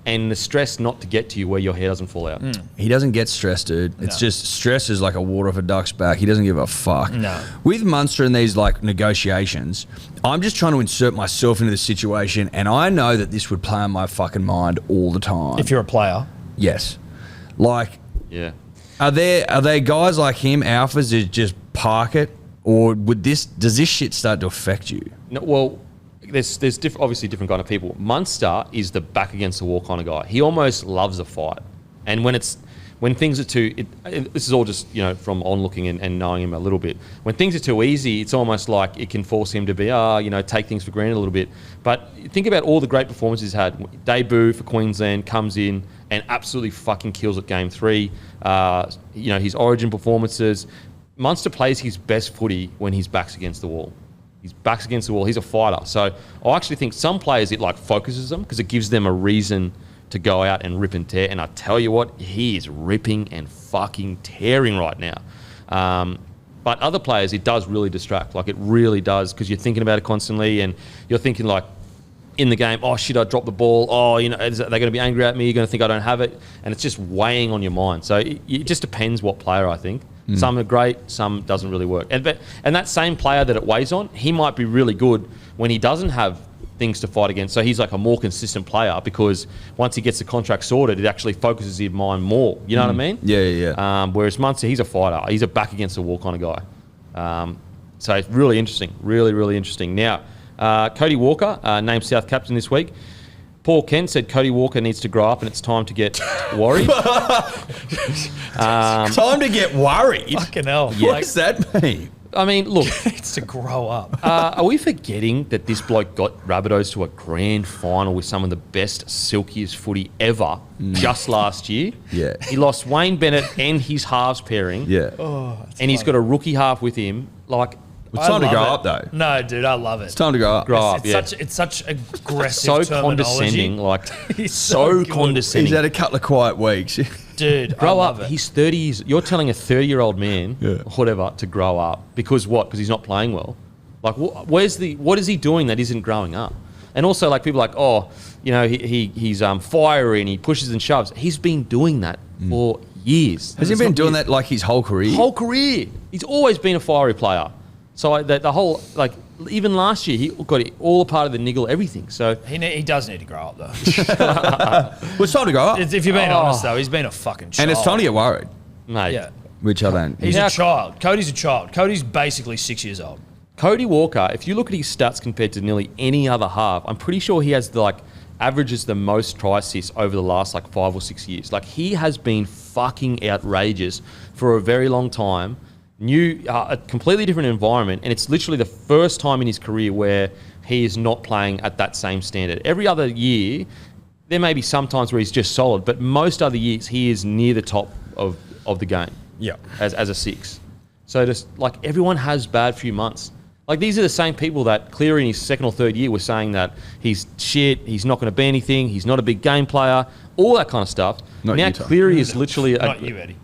Speaker 3: and the stress not to get to you where your hair doesn't fall out.
Speaker 2: He doesn't get stressed, dude. It's just stress is like a water off a duck's back. He doesn't give a fuck.
Speaker 4: No.
Speaker 2: With Munster and these like negotiations, I'm just trying to insert myself into the situation, and I know that this would play on my fucking mind all the time.
Speaker 4: If you're a player,
Speaker 2: Yes. Like,
Speaker 3: Yeah.
Speaker 2: are there guys like him, alphas, that just park it, or does this shit start to affect you?
Speaker 3: No, well, there's obviously different kind of people. Munster is the back against the wall kind of guy. He almost loves a fight, and when things are this is all just, you know, from onlooking and knowing him a little bit. When things are too easy, it's almost like it can force him to be, take things for granted a little bit. But think about all the great performances he's had. Debut for Queensland, comes in and absolutely fucking kills at game 3. His origin performances. Munster plays his best footy when his back's against the wall. His back's against the wall. He's a fighter. So I actually think some players, it like focuses them because it gives them a reason to go out and rip and tear. And I tell you what, he is ripping and fucking tearing right now. But other players, it does really distract. Like, it really does, because you're thinking about it constantly, and you're thinking, like, in the game, oh, shit, I dropped the ball. Oh, you know, they're going to be angry at me. You're going to think I don't have it. And it's just weighing on your mind. So it just depends what player, I think. Some are great, some doesn't really work. And that same player that it weighs on, he might be really good when he doesn't have things to fight against. So he's like a more consistent player, because once he gets the contract sorted, it actually focuses his mind more. You know what I mean?
Speaker 2: Yeah.
Speaker 3: Whereas Munster, he's a fighter. He's a back against the wall kind of guy. So it's really interesting. Really, really interesting. Now, Cody Walker, named South captain this week. Paul Kent said Cody Walker needs to grow up and it's time to get worried.
Speaker 2: Time to get worried?
Speaker 4: Fucking hell.
Speaker 2: What does that mean?
Speaker 3: I mean, look.
Speaker 4: It's to grow up.
Speaker 3: Are we forgetting that this bloke got Rabbitohs to a grand final with some of the best, silkiest footy ever just last year?
Speaker 2: Yeah.
Speaker 3: He lost Wayne Bennett and his halves pairing.
Speaker 2: Yeah.
Speaker 3: And he's got a rookie half with him. Like,
Speaker 2: It's time to
Speaker 4: I
Speaker 2: grow
Speaker 4: love
Speaker 2: up, though.
Speaker 4: No, dude, I love it.
Speaker 2: It's time to grow up.
Speaker 3: Grow up, yeah.
Speaker 4: It's such aggressive
Speaker 3: So
Speaker 4: terminology.
Speaker 3: condescending. Like,
Speaker 4: He's
Speaker 3: so
Speaker 4: good.
Speaker 3: condescending.
Speaker 2: He's had a couple of quiet weeks.
Speaker 4: Dude,
Speaker 3: Grow
Speaker 4: I
Speaker 3: up.
Speaker 4: love it.
Speaker 3: He's 30 years. You're telling a 30-year-old man,
Speaker 2: Yeah.
Speaker 3: whatever, to grow up. Because what? Because he's not playing well. Like, what is he doing that isn't growing up? And also, like, people are like, oh, you know, he's fiery and he pushes and shoves. He's been doing that for years.
Speaker 2: Has he been doing that like his whole career?
Speaker 3: Whole career. He's always been a fiery player. So the whole, like, even last year, he got all a part of the niggle, everything. So
Speaker 4: He does need to grow up, though.
Speaker 2: Well, it's time to grow up.
Speaker 4: If you're being honest, though, he's been a fucking child.
Speaker 2: And it's time to get worried,
Speaker 3: mate,
Speaker 4: Yeah.
Speaker 2: which I don't.
Speaker 4: He's
Speaker 3: How-
Speaker 4: a child. Cody's a child. Cody's basically 6 years old.
Speaker 3: Cody Walker, if you look at his stats compared to nearly any other half, I'm pretty sure he has averages the most try assists over the last 5 or 6 years. Like, he has been fucking outrageous for a very long time. A completely different environment, and it's literally the first time in his career where he is not playing at that same standard. Every other year, there may be some times where he's just solid, but most other years he is near the top of the game.
Speaker 2: Yeah.
Speaker 3: As a six. So just everyone has bad few months. Like, these are the same people that Cleary in his second or third year were saying that he's shit, he's not going to be anything, he's not a big game player, all that kind of stuff.
Speaker 2: Not
Speaker 3: now
Speaker 2: you, Tom.
Speaker 3: Cleary is literally
Speaker 4: Not you, Eddie.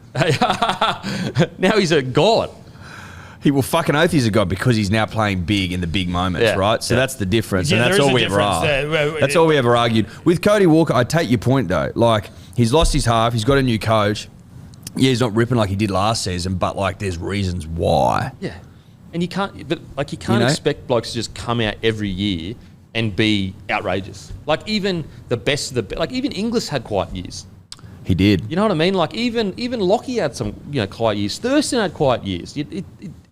Speaker 3: now he's a god.
Speaker 2: He will fucking oath he's a god because he's now playing big in the big moments,
Speaker 3: Yeah.
Speaker 2: right? So
Speaker 3: Yeah.
Speaker 2: that's the difference,
Speaker 4: Yeah,
Speaker 2: and that's
Speaker 4: there is
Speaker 2: all
Speaker 4: a
Speaker 2: we ever
Speaker 4: difference
Speaker 2: argued.
Speaker 4: there.
Speaker 2: That's all we ever argued. With Cody Walker, I take your point though. Like, he's lost his half, he's got a new coach. Yeah, he's not ripping like he did last season, but there's reasons why.
Speaker 3: Yeah. And you can't
Speaker 2: know?
Speaker 3: expect blokes to just come out every year and be outrageous. Like, even the best of the even Inglis had quiet years.
Speaker 2: He did.
Speaker 3: You know what I mean? Like, even Lockie had some quiet years. Thurston had quiet years.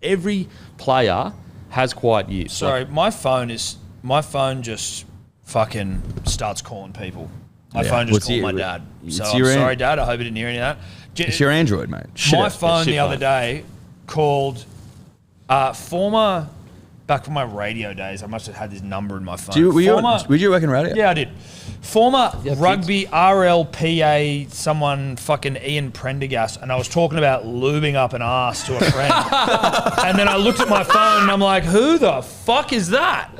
Speaker 3: Every player has quiet years.
Speaker 4: Sorry, my phone just fucking starts calling people. My phone just
Speaker 2: What's
Speaker 4: called
Speaker 2: your-
Speaker 4: my dad.
Speaker 2: it's
Speaker 4: So I'm
Speaker 2: your
Speaker 4: sorry,
Speaker 2: end.
Speaker 4: Dad. I hope you didn't hear any of that.
Speaker 2: It's your Android, mate. Shit
Speaker 4: My
Speaker 2: it.
Speaker 4: phone
Speaker 3: shit
Speaker 4: the other
Speaker 3: phone.
Speaker 4: day called former, back from my radio days. I must have had this number in my phone.
Speaker 2: Were
Speaker 4: Former-
Speaker 2: you working radio?
Speaker 4: Yeah, I did. Former
Speaker 3: have
Speaker 4: rugby RLPA, someone fucking Ian Prendergast, and I was talking about lubing up an ass to a friend. And then I looked at my phone and I'm like, who the fuck is that?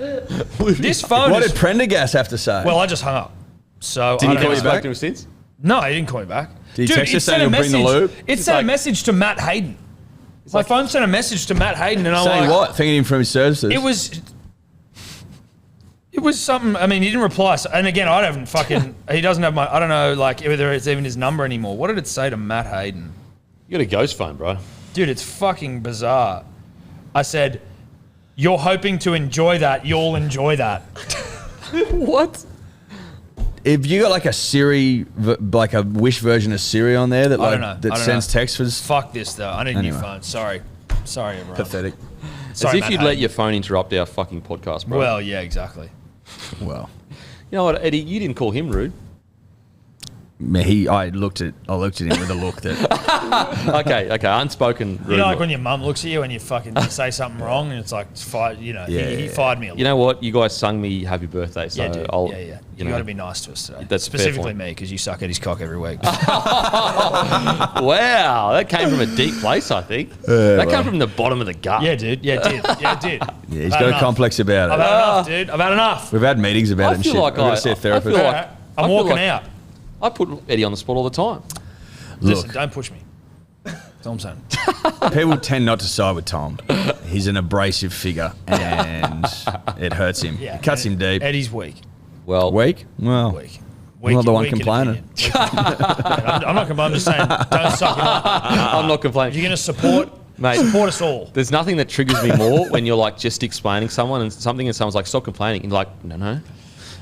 Speaker 4: This phone
Speaker 2: What
Speaker 4: is...
Speaker 2: did Prendergast have to say?
Speaker 4: Well, I just hung up. So
Speaker 2: Did
Speaker 4: I
Speaker 2: he
Speaker 4: don't
Speaker 2: call
Speaker 4: know.
Speaker 2: you back?
Speaker 3: to him since?
Speaker 4: No, he didn't call me back.
Speaker 2: Did he
Speaker 4: Dude,
Speaker 2: text you
Speaker 4: it
Speaker 2: saying
Speaker 4: sent a
Speaker 2: he'll bring the
Speaker 4: message.
Speaker 2: lube?
Speaker 4: It sent a message to Matt Hayden. My phone sent a message to Matt Hayden, and I'm
Speaker 2: Saying
Speaker 4: like,
Speaker 2: what? Thanking him for his services.
Speaker 4: It was something. I mean, he didn't reply. So, and again, I don't fucking. He doesn't have my. I don't know, whether it's even his number anymore. What did it say to Matt Hayden?
Speaker 3: You got a ghost phone, bro.
Speaker 4: Dude, it's fucking bizarre. I said, "You're hoping to enjoy that. You'll enjoy that."
Speaker 3: What?
Speaker 2: If you got a Siri, a Wish version of Siri on there that
Speaker 4: I don't know. I
Speaker 2: that
Speaker 4: don't
Speaker 2: sends
Speaker 4: know.
Speaker 2: text for this,
Speaker 4: Fuck this though. I need a new
Speaker 2: Anyway.
Speaker 4: phone. Sorry, everyone.
Speaker 2: pathetic.
Speaker 4: Sorry,
Speaker 3: As if
Speaker 4: Matt
Speaker 3: you'd
Speaker 4: Hayden.
Speaker 3: let your phone interrupt our fucking podcast, bro.
Speaker 4: Well, yeah, exactly.
Speaker 2: Well,
Speaker 3: you know what, Eddie? You didn't call him rude.
Speaker 2: I looked at him with a look that
Speaker 3: Okay, unspoken
Speaker 4: You
Speaker 3: rude
Speaker 4: know, like
Speaker 3: boy.
Speaker 4: when your mum looks at you and you fucking say something wrong, and it's like, it's fired, you know, he
Speaker 2: Yeah.
Speaker 4: fired me a little.
Speaker 3: You know what? You guys sung me happy birthday, so
Speaker 4: Yeah, dude.
Speaker 3: I'll.
Speaker 4: yeah.
Speaker 3: You
Speaker 4: You got to
Speaker 3: know.
Speaker 4: be nice to us today.
Speaker 3: That's a fair
Speaker 4: specifically
Speaker 3: point.
Speaker 4: me, because you suck at his cock every week.
Speaker 3: Wow, that came from a deep place, I think. That came from the bottom of the gut.
Speaker 4: Yeah, dude. Yeah, it did. Yeah, it did.
Speaker 2: Yeah, he's got a complex about
Speaker 4: I've
Speaker 2: it.
Speaker 4: had enough, dude. I've had enough.
Speaker 2: We've had meetings about
Speaker 3: I
Speaker 2: it and
Speaker 3: feel
Speaker 2: shit.
Speaker 3: like
Speaker 2: We've got to see a
Speaker 3: I
Speaker 2: therapist.
Speaker 3: feel
Speaker 4: All
Speaker 3: like-
Speaker 4: right.
Speaker 3: I
Speaker 4: I'm
Speaker 3: feel
Speaker 4: walking
Speaker 3: like-
Speaker 4: out.
Speaker 3: I put Eddie on the spot all the time.
Speaker 4: Listen,
Speaker 2: Look,
Speaker 4: don't push me. That's all I'm saying.
Speaker 2: people tend not to side with Tom. He's an abrasive figure, and it hurts him.
Speaker 4: Yeah,
Speaker 2: It cuts him deep.
Speaker 4: Eddie's weak.
Speaker 3: Well,
Speaker 2: Weak? Well,
Speaker 4: Weak.
Speaker 2: I'm not the one
Speaker 4: weak in
Speaker 2: complaining.
Speaker 4: opinion. I'm not complaining. I'm just saying, don't suck him up.
Speaker 3: I'm not
Speaker 4: If
Speaker 3: complaining.
Speaker 4: you're going to support,
Speaker 3: Mate.
Speaker 4: support us all.
Speaker 3: There's nothing that triggers me more when you're like just explaining someone and something and someone's like, stop complaining. And you're like, no,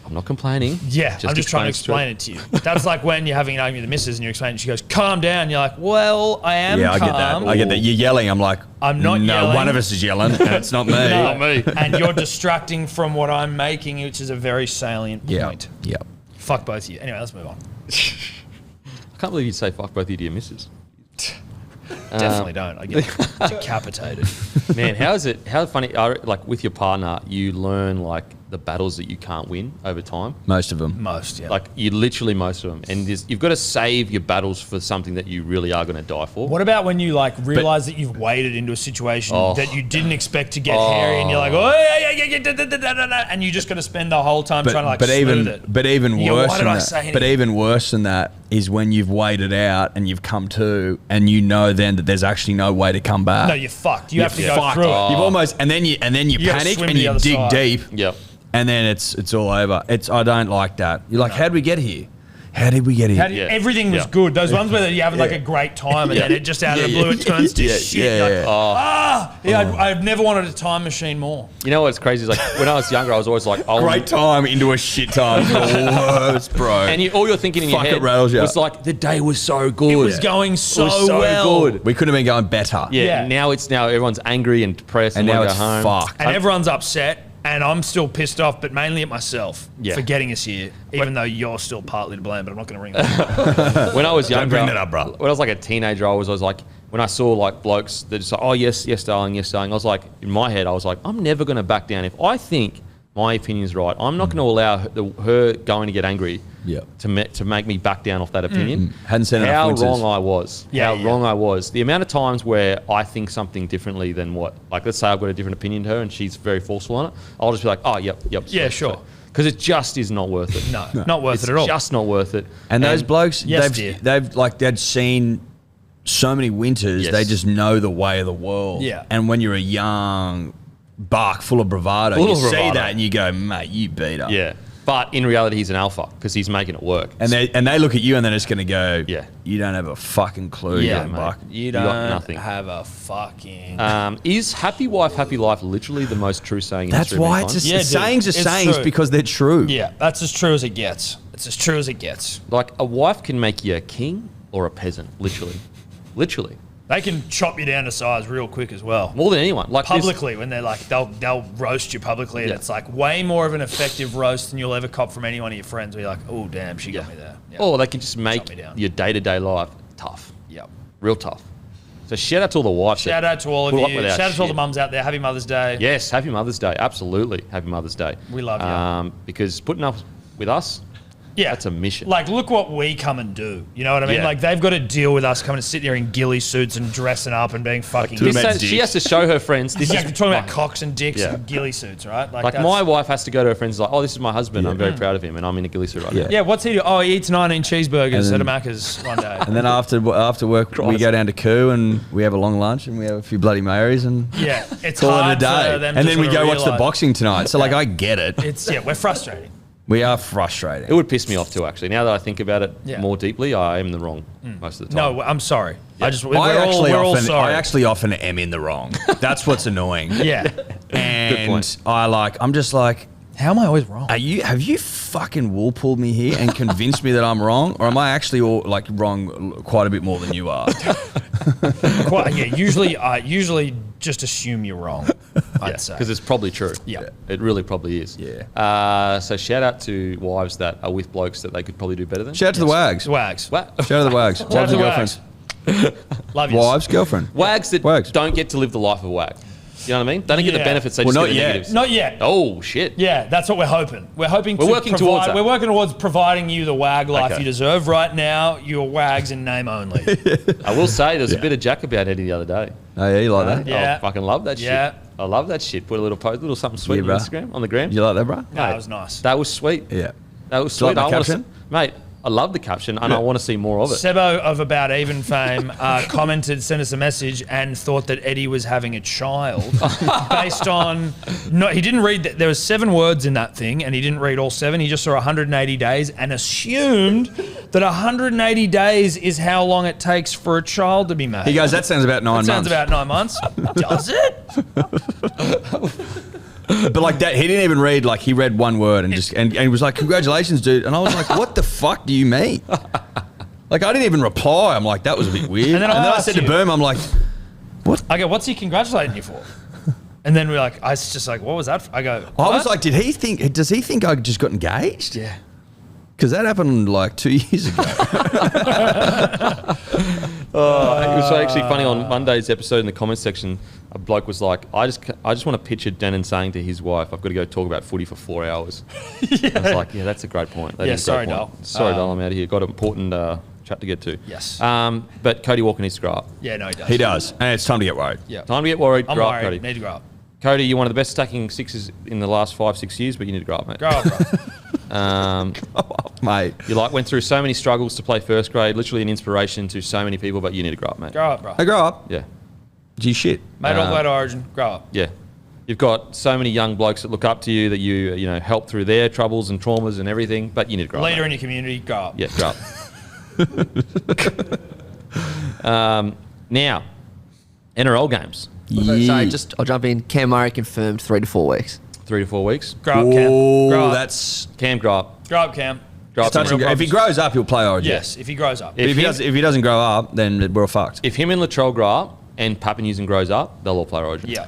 Speaker 3: I'm not complaining.
Speaker 4: Yeah, I'm just trying to explain it to you. That's like when you're having an argument with the missus and you're explaining, she goes, calm down. You're like, well, I am
Speaker 2: yeah, I
Speaker 4: calm.
Speaker 2: get that. I get that. You're yelling. I'm like,
Speaker 4: I'm not
Speaker 2: no,
Speaker 4: yelling.
Speaker 2: one of us is yelling, and it's not me.
Speaker 4: No,
Speaker 3: me.
Speaker 4: and you're distracting from what I'm making, which is a very salient
Speaker 2: Yeah.
Speaker 4: point.
Speaker 2: Yeah.
Speaker 4: Fuck both of you. Anyway, let's move on.
Speaker 3: I can't believe you'd say fuck both of you to your missus.
Speaker 4: Definitely don't. I get decapitated.
Speaker 3: Man, how funny, like with your partner, you learn like the battles that you can't win over time.
Speaker 2: Most of them.
Speaker 4: Most, yeah.
Speaker 3: Like you literally most of them. And you've got to save your battles for something that you really are going to die for.
Speaker 4: What about when you like realize that you've waded into a situation
Speaker 3: Oh.
Speaker 4: that you didn't expect to get hairy, and you're like, oh yeah, da, da, da, da, da, da, and you just got to spend the whole time trying to like smooth it.
Speaker 2: But even
Speaker 4: Yeah,
Speaker 2: worse
Speaker 4: why
Speaker 2: than
Speaker 4: did I
Speaker 2: that.
Speaker 4: say
Speaker 2: But
Speaker 4: anything?
Speaker 2: even worse than that is when you've waited out and you've come to, and you know then that there's actually no way to come back.
Speaker 4: No, you're fucked. You have to
Speaker 2: You're
Speaker 4: go
Speaker 2: fucked.
Speaker 4: through it.
Speaker 2: You've almost, and then you
Speaker 4: You gotta
Speaker 2: panic
Speaker 4: swim
Speaker 2: and
Speaker 4: to the
Speaker 2: you
Speaker 4: other
Speaker 2: dig
Speaker 4: side.
Speaker 2: deep.
Speaker 3: Yep.
Speaker 2: And then it's all over. I don't like that. You're like, how did we get here? How did we get here?
Speaker 3: Yeah.
Speaker 4: Everything was
Speaker 3: Yeah.
Speaker 4: good. Those ones where you have like
Speaker 2: Yeah.
Speaker 4: a great time and
Speaker 2: Yeah.
Speaker 4: then it just out of the
Speaker 2: Yeah,
Speaker 4: blue it turns to
Speaker 2: yeah,
Speaker 4: shit.
Speaker 2: yeah,
Speaker 4: You're
Speaker 2: yeah.
Speaker 4: like, I've never wanted a time machine more.
Speaker 3: You know what's crazy is like when I was younger, I was always like, oh,
Speaker 2: Great time into a shit time. Worst, bro.
Speaker 3: And all you're thinking in your
Speaker 2: Fuck,
Speaker 3: head
Speaker 2: it rattles you.
Speaker 3: was like, the day was so good.
Speaker 4: It was going so,
Speaker 3: It was so
Speaker 4: well.
Speaker 3: good.
Speaker 2: we could have been going better.
Speaker 3: Yeah,
Speaker 4: Yeah.
Speaker 3: now everyone's angry and depressed
Speaker 2: And
Speaker 3: and,
Speaker 2: now
Speaker 3: want
Speaker 2: it's
Speaker 3: to go home.
Speaker 2: fucked.
Speaker 4: And everyone's upset, and I'm still pissed off, but mainly at myself
Speaker 3: Yeah.
Speaker 4: for getting us here, even though you're still partly to blame, but I'm not going to ring that up.
Speaker 3: When I was younger,
Speaker 2: bring that up, bro.
Speaker 3: When I was like a teenager, I was like, when I saw like blokes that just like, oh yes, yes, darling, yes, darling. I was like, in my head, I was like, I'm never going to back down. If I think my opinion's right, I'm not going to allow her going to get angry
Speaker 2: Yeah.
Speaker 3: to make me back down off that opinion.
Speaker 2: Hadn't seen enough
Speaker 3: How
Speaker 2: winters.
Speaker 3: wrong I was.
Speaker 4: Yeah,
Speaker 3: How
Speaker 4: yeah.
Speaker 3: wrong I was. The amount of times where I think something differently than what, like let's say I've got a different opinion to her and she's very forceful on it, I'll just be like, oh, yep.
Speaker 4: Yeah, sure.
Speaker 3: Because it just is not worth it.
Speaker 4: No, not worth it at all.
Speaker 3: Just not worth it.
Speaker 2: And those blokes,
Speaker 4: Yes, dear.
Speaker 2: they'd seen so many winters.
Speaker 3: Yes.
Speaker 2: They just know the way of the world.
Speaker 4: Yeah.
Speaker 2: And when you're a young buck full of bravado,
Speaker 3: Full
Speaker 2: you
Speaker 3: of
Speaker 2: see
Speaker 3: bravado.
Speaker 2: that and you go, mate, you beat her.
Speaker 3: Yeah. But in reality, he's an alpha because he's making it work.
Speaker 2: And they look at you and they're just going to go,
Speaker 3: Yeah.
Speaker 2: you don't have a fucking clue,
Speaker 3: Yeah,
Speaker 2: young
Speaker 3: mate.
Speaker 2: buck.
Speaker 4: You
Speaker 3: got
Speaker 4: don't
Speaker 3: nothing.
Speaker 4: have a fucking...
Speaker 3: Is happy wife, happy life literally the most true saying in
Speaker 2: That's
Speaker 3: history of
Speaker 2: why
Speaker 3: mankind?
Speaker 2: it's
Speaker 4: Yeah, dude,
Speaker 2: sayings are
Speaker 4: it's
Speaker 2: sayings
Speaker 4: true.
Speaker 2: because they're true.
Speaker 4: yeah, that's as true as it gets. It's as true as it gets.
Speaker 3: Like a wife can make you a king or a peasant, literally. Literally.
Speaker 4: They can chop you down to size real quick as well.
Speaker 3: More than anyone. Like this-
Speaker 4: Publicly, when they're like, they'll roast you publicly, and
Speaker 3: Yeah.
Speaker 4: it's like way more of an effective roast than you'll ever cop from any one of your friends. Where you're like, oh damn, she got me there. Yeah.
Speaker 3: Or they can just make
Speaker 4: me down.
Speaker 3: your day-to-day life tough.
Speaker 4: Yep.
Speaker 3: Real tough. So shout out to all the wives.
Speaker 4: Shout out to all of
Speaker 3: put up
Speaker 4: you.
Speaker 3: with our
Speaker 4: Shout out to all the
Speaker 3: shit.
Speaker 4: mums out there. Happy Mother's Day.
Speaker 3: Yes, happy Mother's Day. Absolutely. Happy Mother's Day.
Speaker 4: We love you.
Speaker 3: Because putting up with us,
Speaker 4: Yeah.
Speaker 3: that's a mission.
Speaker 4: Like, look what we come and do. You know what I mean?
Speaker 3: Yeah.
Speaker 4: Like, they've got to deal with us coming to sit there in ghillie suits and dressing up and being fucking...
Speaker 2: Talking about
Speaker 3: she
Speaker 2: dicks.
Speaker 3: has to show her friends. This
Speaker 4: yeah,
Speaker 3: is
Speaker 4: we're talking about
Speaker 3: my-
Speaker 4: cocks and dicks
Speaker 3: Yeah.
Speaker 4: and ghillie suits, right?
Speaker 3: Like
Speaker 4: that's-
Speaker 3: my wife has to go to her friends like, oh, this is my husband. I'm very proud of him, and I'm in a ghillie suit right now.
Speaker 4: Yeah, what's he do? Oh, he eats 19 cheeseburgers
Speaker 2: And
Speaker 4: at a
Speaker 2: then-
Speaker 4: Macca's one day.
Speaker 2: And then after work, we
Speaker 3: Christ.
Speaker 2: go down to Koo and we have a long lunch and we have a few Bloody Marys and
Speaker 4: yeah, it's
Speaker 2: call it a
Speaker 4: hard for
Speaker 2: day.
Speaker 4: them
Speaker 2: And
Speaker 4: to
Speaker 2: then we
Speaker 4: sort of
Speaker 2: go watch the
Speaker 4: realise-
Speaker 2: boxing tonight. So, like, I get it.
Speaker 4: We're frustrating.
Speaker 2: We are frustrating.
Speaker 3: It would piss me off too, actually. Now that I think about it
Speaker 4: Yeah.
Speaker 3: more deeply, I am the wrong most of the time.
Speaker 4: No, I'm sorry.
Speaker 3: Yeah.
Speaker 4: We're all sorry.
Speaker 2: I actually often am in the wrong. That's what's annoying.
Speaker 4: yeah.
Speaker 2: And
Speaker 3: point.
Speaker 2: I'm just like,
Speaker 4: How am I always wrong?
Speaker 2: have you fucking wool pulled me here and convinced me that I'm wrong? Or am I actually wrong quite a bit more than you are?
Speaker 4: Usually just assume you're wrong. I'd say.
Speaker 3: Because it's probably true.
Speaker 4: Yeah.
Speaker 3: It really probably is.
Speaker 2: Yeah.
Speaker 3: So shout out to wives that are with blokes that they could probably do better than.
Speaker 2: Shout out to the wags.
Speaker 4: Wags.
Speaker 3: What?
Speaker 2: Shout out to the wags.
Speaker 4: Shout out
Speaker 2: Wives
Speaker 4: to
Speaker 2: and
Speaker 4: the
Speaker 2: girlfriends.
Speaker 4: wags. Love you.
Speaker 2: Wives, girlfriend.
Speaker 3: Wags that
Speaker 2: Wags.
Speaker 3: don't get to live the life of wag. You know what I mean? They don't get the
Speaker 4: Yeah.
Speaker 3: benefits. They
Speaker 2: Well,
Speaker 3: just
Speaker 2: not
Speaker 3: get the
Speaker 2: yet.
Speaker 3: negatives.
Speaker 4: Not yet.
Speaker 3: Oh shit.
Speaker 4: Yeah, that's what we're hoping. We're hoping
Speaker 3: We're
Speaker 4: to
Speaker 3: working
Speaker 4: provide,
Speaker 3: towards that.
Speaker 4: We're working towards providing you the wag life
Speaker 3: Okay.
Speaker 4: you deserve. Right now, you're wags in name only.
Speaker 3: I will say there's a bit of jack about Eddie the other day.
Speaker 2: Oh, yeah, you like that?
Speaker 4: Yeah.
Speaker 3: I fucking love that
Speaker 4: Yeah.
Speaker 3: shit. I love that shit. Put a little post, little something sweet
Speaker 2: Yeah,
Speaker 3: on
Speaker 2: bro.
Speaker 3: Instagram, on the gram.
Speaker 2: You like that, bro?
Speaker 4: No, that was nice.
Speaker 3: That was sweet.
Speaker 2: Yeah.
Speaker 3: That was
Speaker 2: Do you
Speaker 3: sweet.
Speaker 2: like that
Speaker 3: I wanna
Speaker 2: caption?
Speaker 3: mate, I love the caption and I want to see more of it.
Speaker 4: Sebo of About Even fame commented, sent us a message, and thought that Eddie was having a child based on. No, he didn't read. There was 7 words in that thing, and he didn't read all 7. He just saw 180 days and assumed that 180 days is how long it takes for a child to be made.
Speaker 2: He goes, that sounds about 9
Speaker 4: That
Speaker 2: months.
Speaker 4: sounds about 9 months. Does it?
Speaker 2: But like that, he didn't even read, like he read one word and just, and he was like, congratulations, dude. And I was like, what the fuck do you mean? Like, I didn't even reply. I'm like, that was a bit weird.
Speaker 4: And then I
Speaker 2: I
Speaker 4: asked
Speaker 2: said to
Speaker 4: you-
Speaker 2: Boom, I'm like,
Speaker 4: I go, what's he congratulating you for? And then we're like, I was just like, what was that? I go,
Speaker 2: I was
Speaker 4: what?
Speaker 2: like, does he think I just got engaged?
Speaker 4: Yeah.
Speaker 2: Because that happened like 2 years ago.
Speaker 3: It was actually funny on Monday's episode in the comments section. A bloke was like, I just want to picture Denon saying to his wife, I've got to go talk about footy for 4 hours. I was like, yeah, that's a great point. That
Speaker 4: Yeah,
Speaker 3: is a great
Speaker 4: sorry,
Speaker 3: point.
Speaker 4: Dal.
Speaker 3: Sorry, Dal, I'm out of here. Got an important chat to get to.
Speaker 4: Yes.
Speaker 3: But Cody Walker needs to grow up.
Speaker 4: Yeah, no, he does.
Speaker 2: He does. And it's time to get worried.
Speaker 4: Yeah.
Speaker 3: Time to get worried.
Speaker 4: I'm
Speaker 3: grow up,
Speaker 4: worried.
Speaker 3: Cody.
Speaker 4: Need to grow up.
Speaker 3: Cody, you're one of the best stacking sixes in the last 5-6 years, but you need to grow up, mate.
Speaker 4: Grow up, bro.
Speaker 2: Mate.
Speaker 3: You went through so many struggles to play first grade, literally an inspiration to so many people, but you need to grow up, mate.
Speaker 4: Grow up, bro.
Speaker 2: I grow up.
Speaker 3: Yeah.
Speaker 2: Gee, shit.
Speaker 4: Made all the way to Origin. Grow up.
Speaker 3: Yeah. You've got so many young blokes that look up to you that you know help through their troubles and traumas and everything, but you need to grow
Speaker 4: Leader
Speaker 3: up.
Speaker 4: in your community. Grow up.
Speaker 3: Yeah, grow up. Now, NRL games,
Speaker 1: Sorry, I'll jump in. Cam Murray confirmed 3 to 4 weeks.
Speaker 3: 3 to 4 weeks.
Speaker 4: Grow up, Cam. Grow
Speaker 2: Oh,
Speaker 4: up.
Speaker 2: that's
Speaker 3: Cam, grow up.
Speaker 4: Grow up, Cam.
Speaker 3: Grow up.
Speaker 2: touch and go. If he grows up, he'll play Origin.
Speaker 4: Yes, if he grows up.
Speaker 2: But if he doesn't grow up, then we're all fucked.
Speaker 3: If him and Latrell grow up and Papenhuisen grows up, they'll all play Origin.
Speaker 4: Yeah.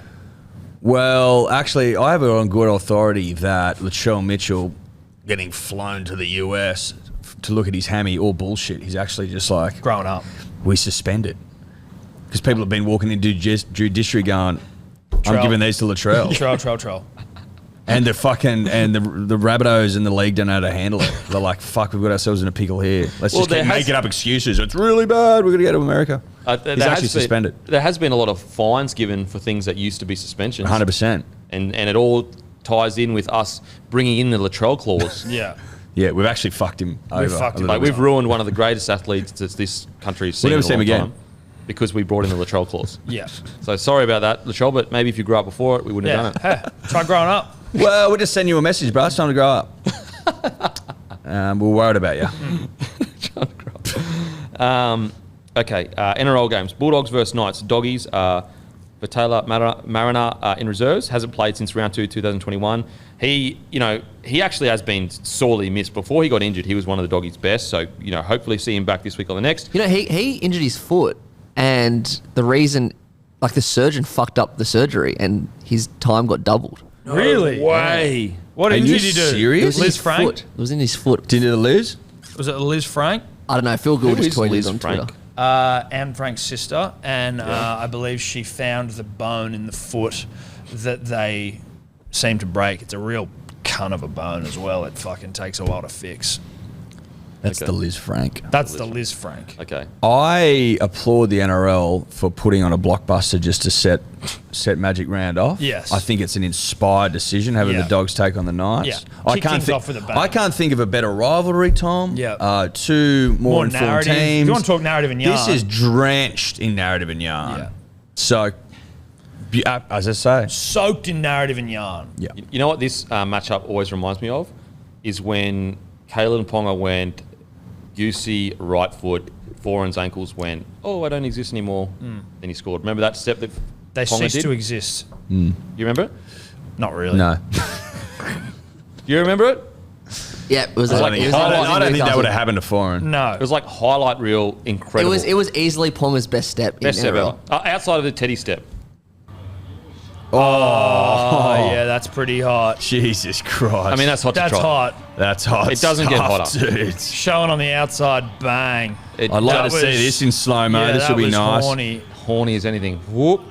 Speaker 2: Well, actually, I have it on good authority that Latrell Mitchell getting flown to the US to look at his hammy, all bullshit. He's actually just like,
Speaker 4: Growing up.
Speaker 2: we suspend it. Because people have been walking into judiciary going, I'm
Speaker 4: Trell.
Speaker 2: giving these to Latrell.
Speaker 4: Troll.
Speaker 2: And the fucking, and the Rabbitohs in the league don't know how to handle it. They're like, fuck, we've got ourselves in a pickle here. Let's
Speaker 3: Well,
Speaker 2: just
Speaker 3: there
Speaker 2: keep
Speaker 3: has-
Speaker 2: making up excuses. It's really bad. We're going to go to America.
Speaker 3: There
Speaker 2: He's
Speaker 3: has
Speaker 2: actually
Speaker 3: been-
Speaker 2: suspended.
Speaker 3: There has been a lot of fines given for things that used to be suspensions.
Speaker 2: 100%.
Speaker 3: And it all ties in with us bringing in the Latrell clause.
Speaker 4: Yeah.
Speaker 2: Yeah, we've actually fucked him over.
Speaker 4: fucked
Speaker 2: a
Speaker 4: him
Speaker 2: little
Speaker 3: Like
Speaker 2: bit.
Speaker 3: we've ruined one of the greatest athletes that this country's seen
Speaker 2: We'll
Speaker 3: in
Speaker 2: never
Speaker 3: a
Speaker 2: see him
Speaker 3: long
Speaker 2: again.
Speaker 3: time because we brought in the Latrell clause.
Speaker 4: Yeah.
Speaker 3: So sorry about that, Latrell, but maybe if you grew up before it, we wouldn't
Speaker 4: Yeah.
Speaker 3: have done it.
Speaker 4: Hey, try growing up.
Speaker 2: Well, we'll just send you a message, bro. It's time to grow up. We're worried about you.
Speaker 3: Okay, NRL games. Bulldogs versus Knights. Doggies. Vatala Mariner in reserves. Hasn't played since round 2, 2021. He actually has been sorely missed. Before he got injured, he was one of the Doggies' best. So, hopefully see him back this week or the next.
Speaker 1: He injured his foot, and the reason, like the surgeon fucked up the surgery, and his time got doubled.
Speaker 4: Really?
Speaker 3: Way.
Speaker 4: What
Speaker 2: Are
Speaker 4: injury
Speaker 2: you
Speaker 4: did he do?
Speaker 2: serious?
Speaker 1: It was in
Speaker 4: Liz
Speaker 1: his
Speaker 4: Frank?
Speaker 1: foot. It was in his foot.
Speaker 2: Did you lose?
Speaker 4: Was it Liz Frank?
Speaker 1: I don't know. Phil Gould
Speaker 3: Who
Speaker 1: just
Speaker 3: is
Speaker 1: tweeted
Speaker 3: Liz
Speaker 1: on
Speaker 3: Frank?
Speaker 1: Twitter.
Speaker 4: Anne Frank's sister, and I believe she found the bone in the foot that they seem to break. It's a real cunt of a bone as well. It fucking takes a while to fix.
Speaker 2: That's
Speaker 3: Okay.
Speaker 2: the Liz Frank.
Speaker 4: That's the Liz Frank.
Speaker 3: Okay.
Speaker 2: I applaud the NRL for putting on a blockbuster just to set Magic Round off.
Speaker 4: Yes.
Speaker 2: I think it's an inspired decision having
Speaker 4: Yeah.
Speaker 2: the Dogs take on the Knights.
Speaker 4: Yeah.
Speaker 2: I
Speaker 4: Kick
Speaker 2: can't
Speaker 4: things
Speaker 2: think.
Speaker 4: off with a bang.
Speaker 2: I can't think of a better rivalry, Tom.
Speaker 4: Yeah.
Speaker 2: Two more informed
Speaker 4: narrative.
Speaker 2: teams.
Speaker 4: If you want to talk narrative and yarn.
Speaker 2: This is drenched in narrative and yarn.
Speaker 4: Yeah.
Speaker 2: So, as I say,
Speaker 4: soaked in narrative and yarn.
Speaker 2: yeah.
Speaker 3: You know what this matchup always reminds me of? Is when Kalen Ponga went goosey right foot, forearms, ankles went, oh, I don't exist anymore. Then he scored. Remember that step that
Speaker 4: They
Speaker 3: Ponga
Speaker 4: cease
Speaker 3: did?
Speaker 4: to exist.
Speaker 3: You remember it?
Speaker 4: Not really.
Speaker 2: No.
Speaker 3: You remember it?
Speaker 1: Yeah, it was.
Speaker 3: I
Speaker 1: like,
Speaker 3: don't-
Speaker 1: it was
Speaker 2: I
Speaker 1: like-
Speaker 2: don't think that would have happened to Foreign.
Speaker 4: No.
Speaker 3: It was like highlight reel,
Speaker 1: It
Speaker 3: incredible.
Speaker 1: was easily Ponga's best step.
Speaker 3: best
Speaker 1: in
Speaker 3: step
Speaker 1: NRL.
Speaker 3: ever. Outside of the Teddy step.
Speaker 4: Oh, yeah, that's pretty hot.
Speaker 2: Jesus Christ.
Speaker 3: I mean, that's hot to
Speaker 4: That's
Speaker 3: try.
Speaker 4: hot.
Speaker 2: that's hot.
Speaker 3: It doesn't get
Speaker 2: stuff,
Speaker 3: hotter.
Speaker 2: dude.
Speaker 4: Showing on the outside, bang.
Speaker 3: It-
Speaker 2: I'd like
Speaker 4: That
Speaker 2: to see
Speaker 4: was-
Speaker 2: this in slow-mo.
Speaker 4: Yeah,
Speaker 2: This
Speaker 4: that
Speaker 2: will be
Speaker 4: was
Speaker 2: nice.
Speaker 4: horny.
Speaker 3: horny as anything. Whoop.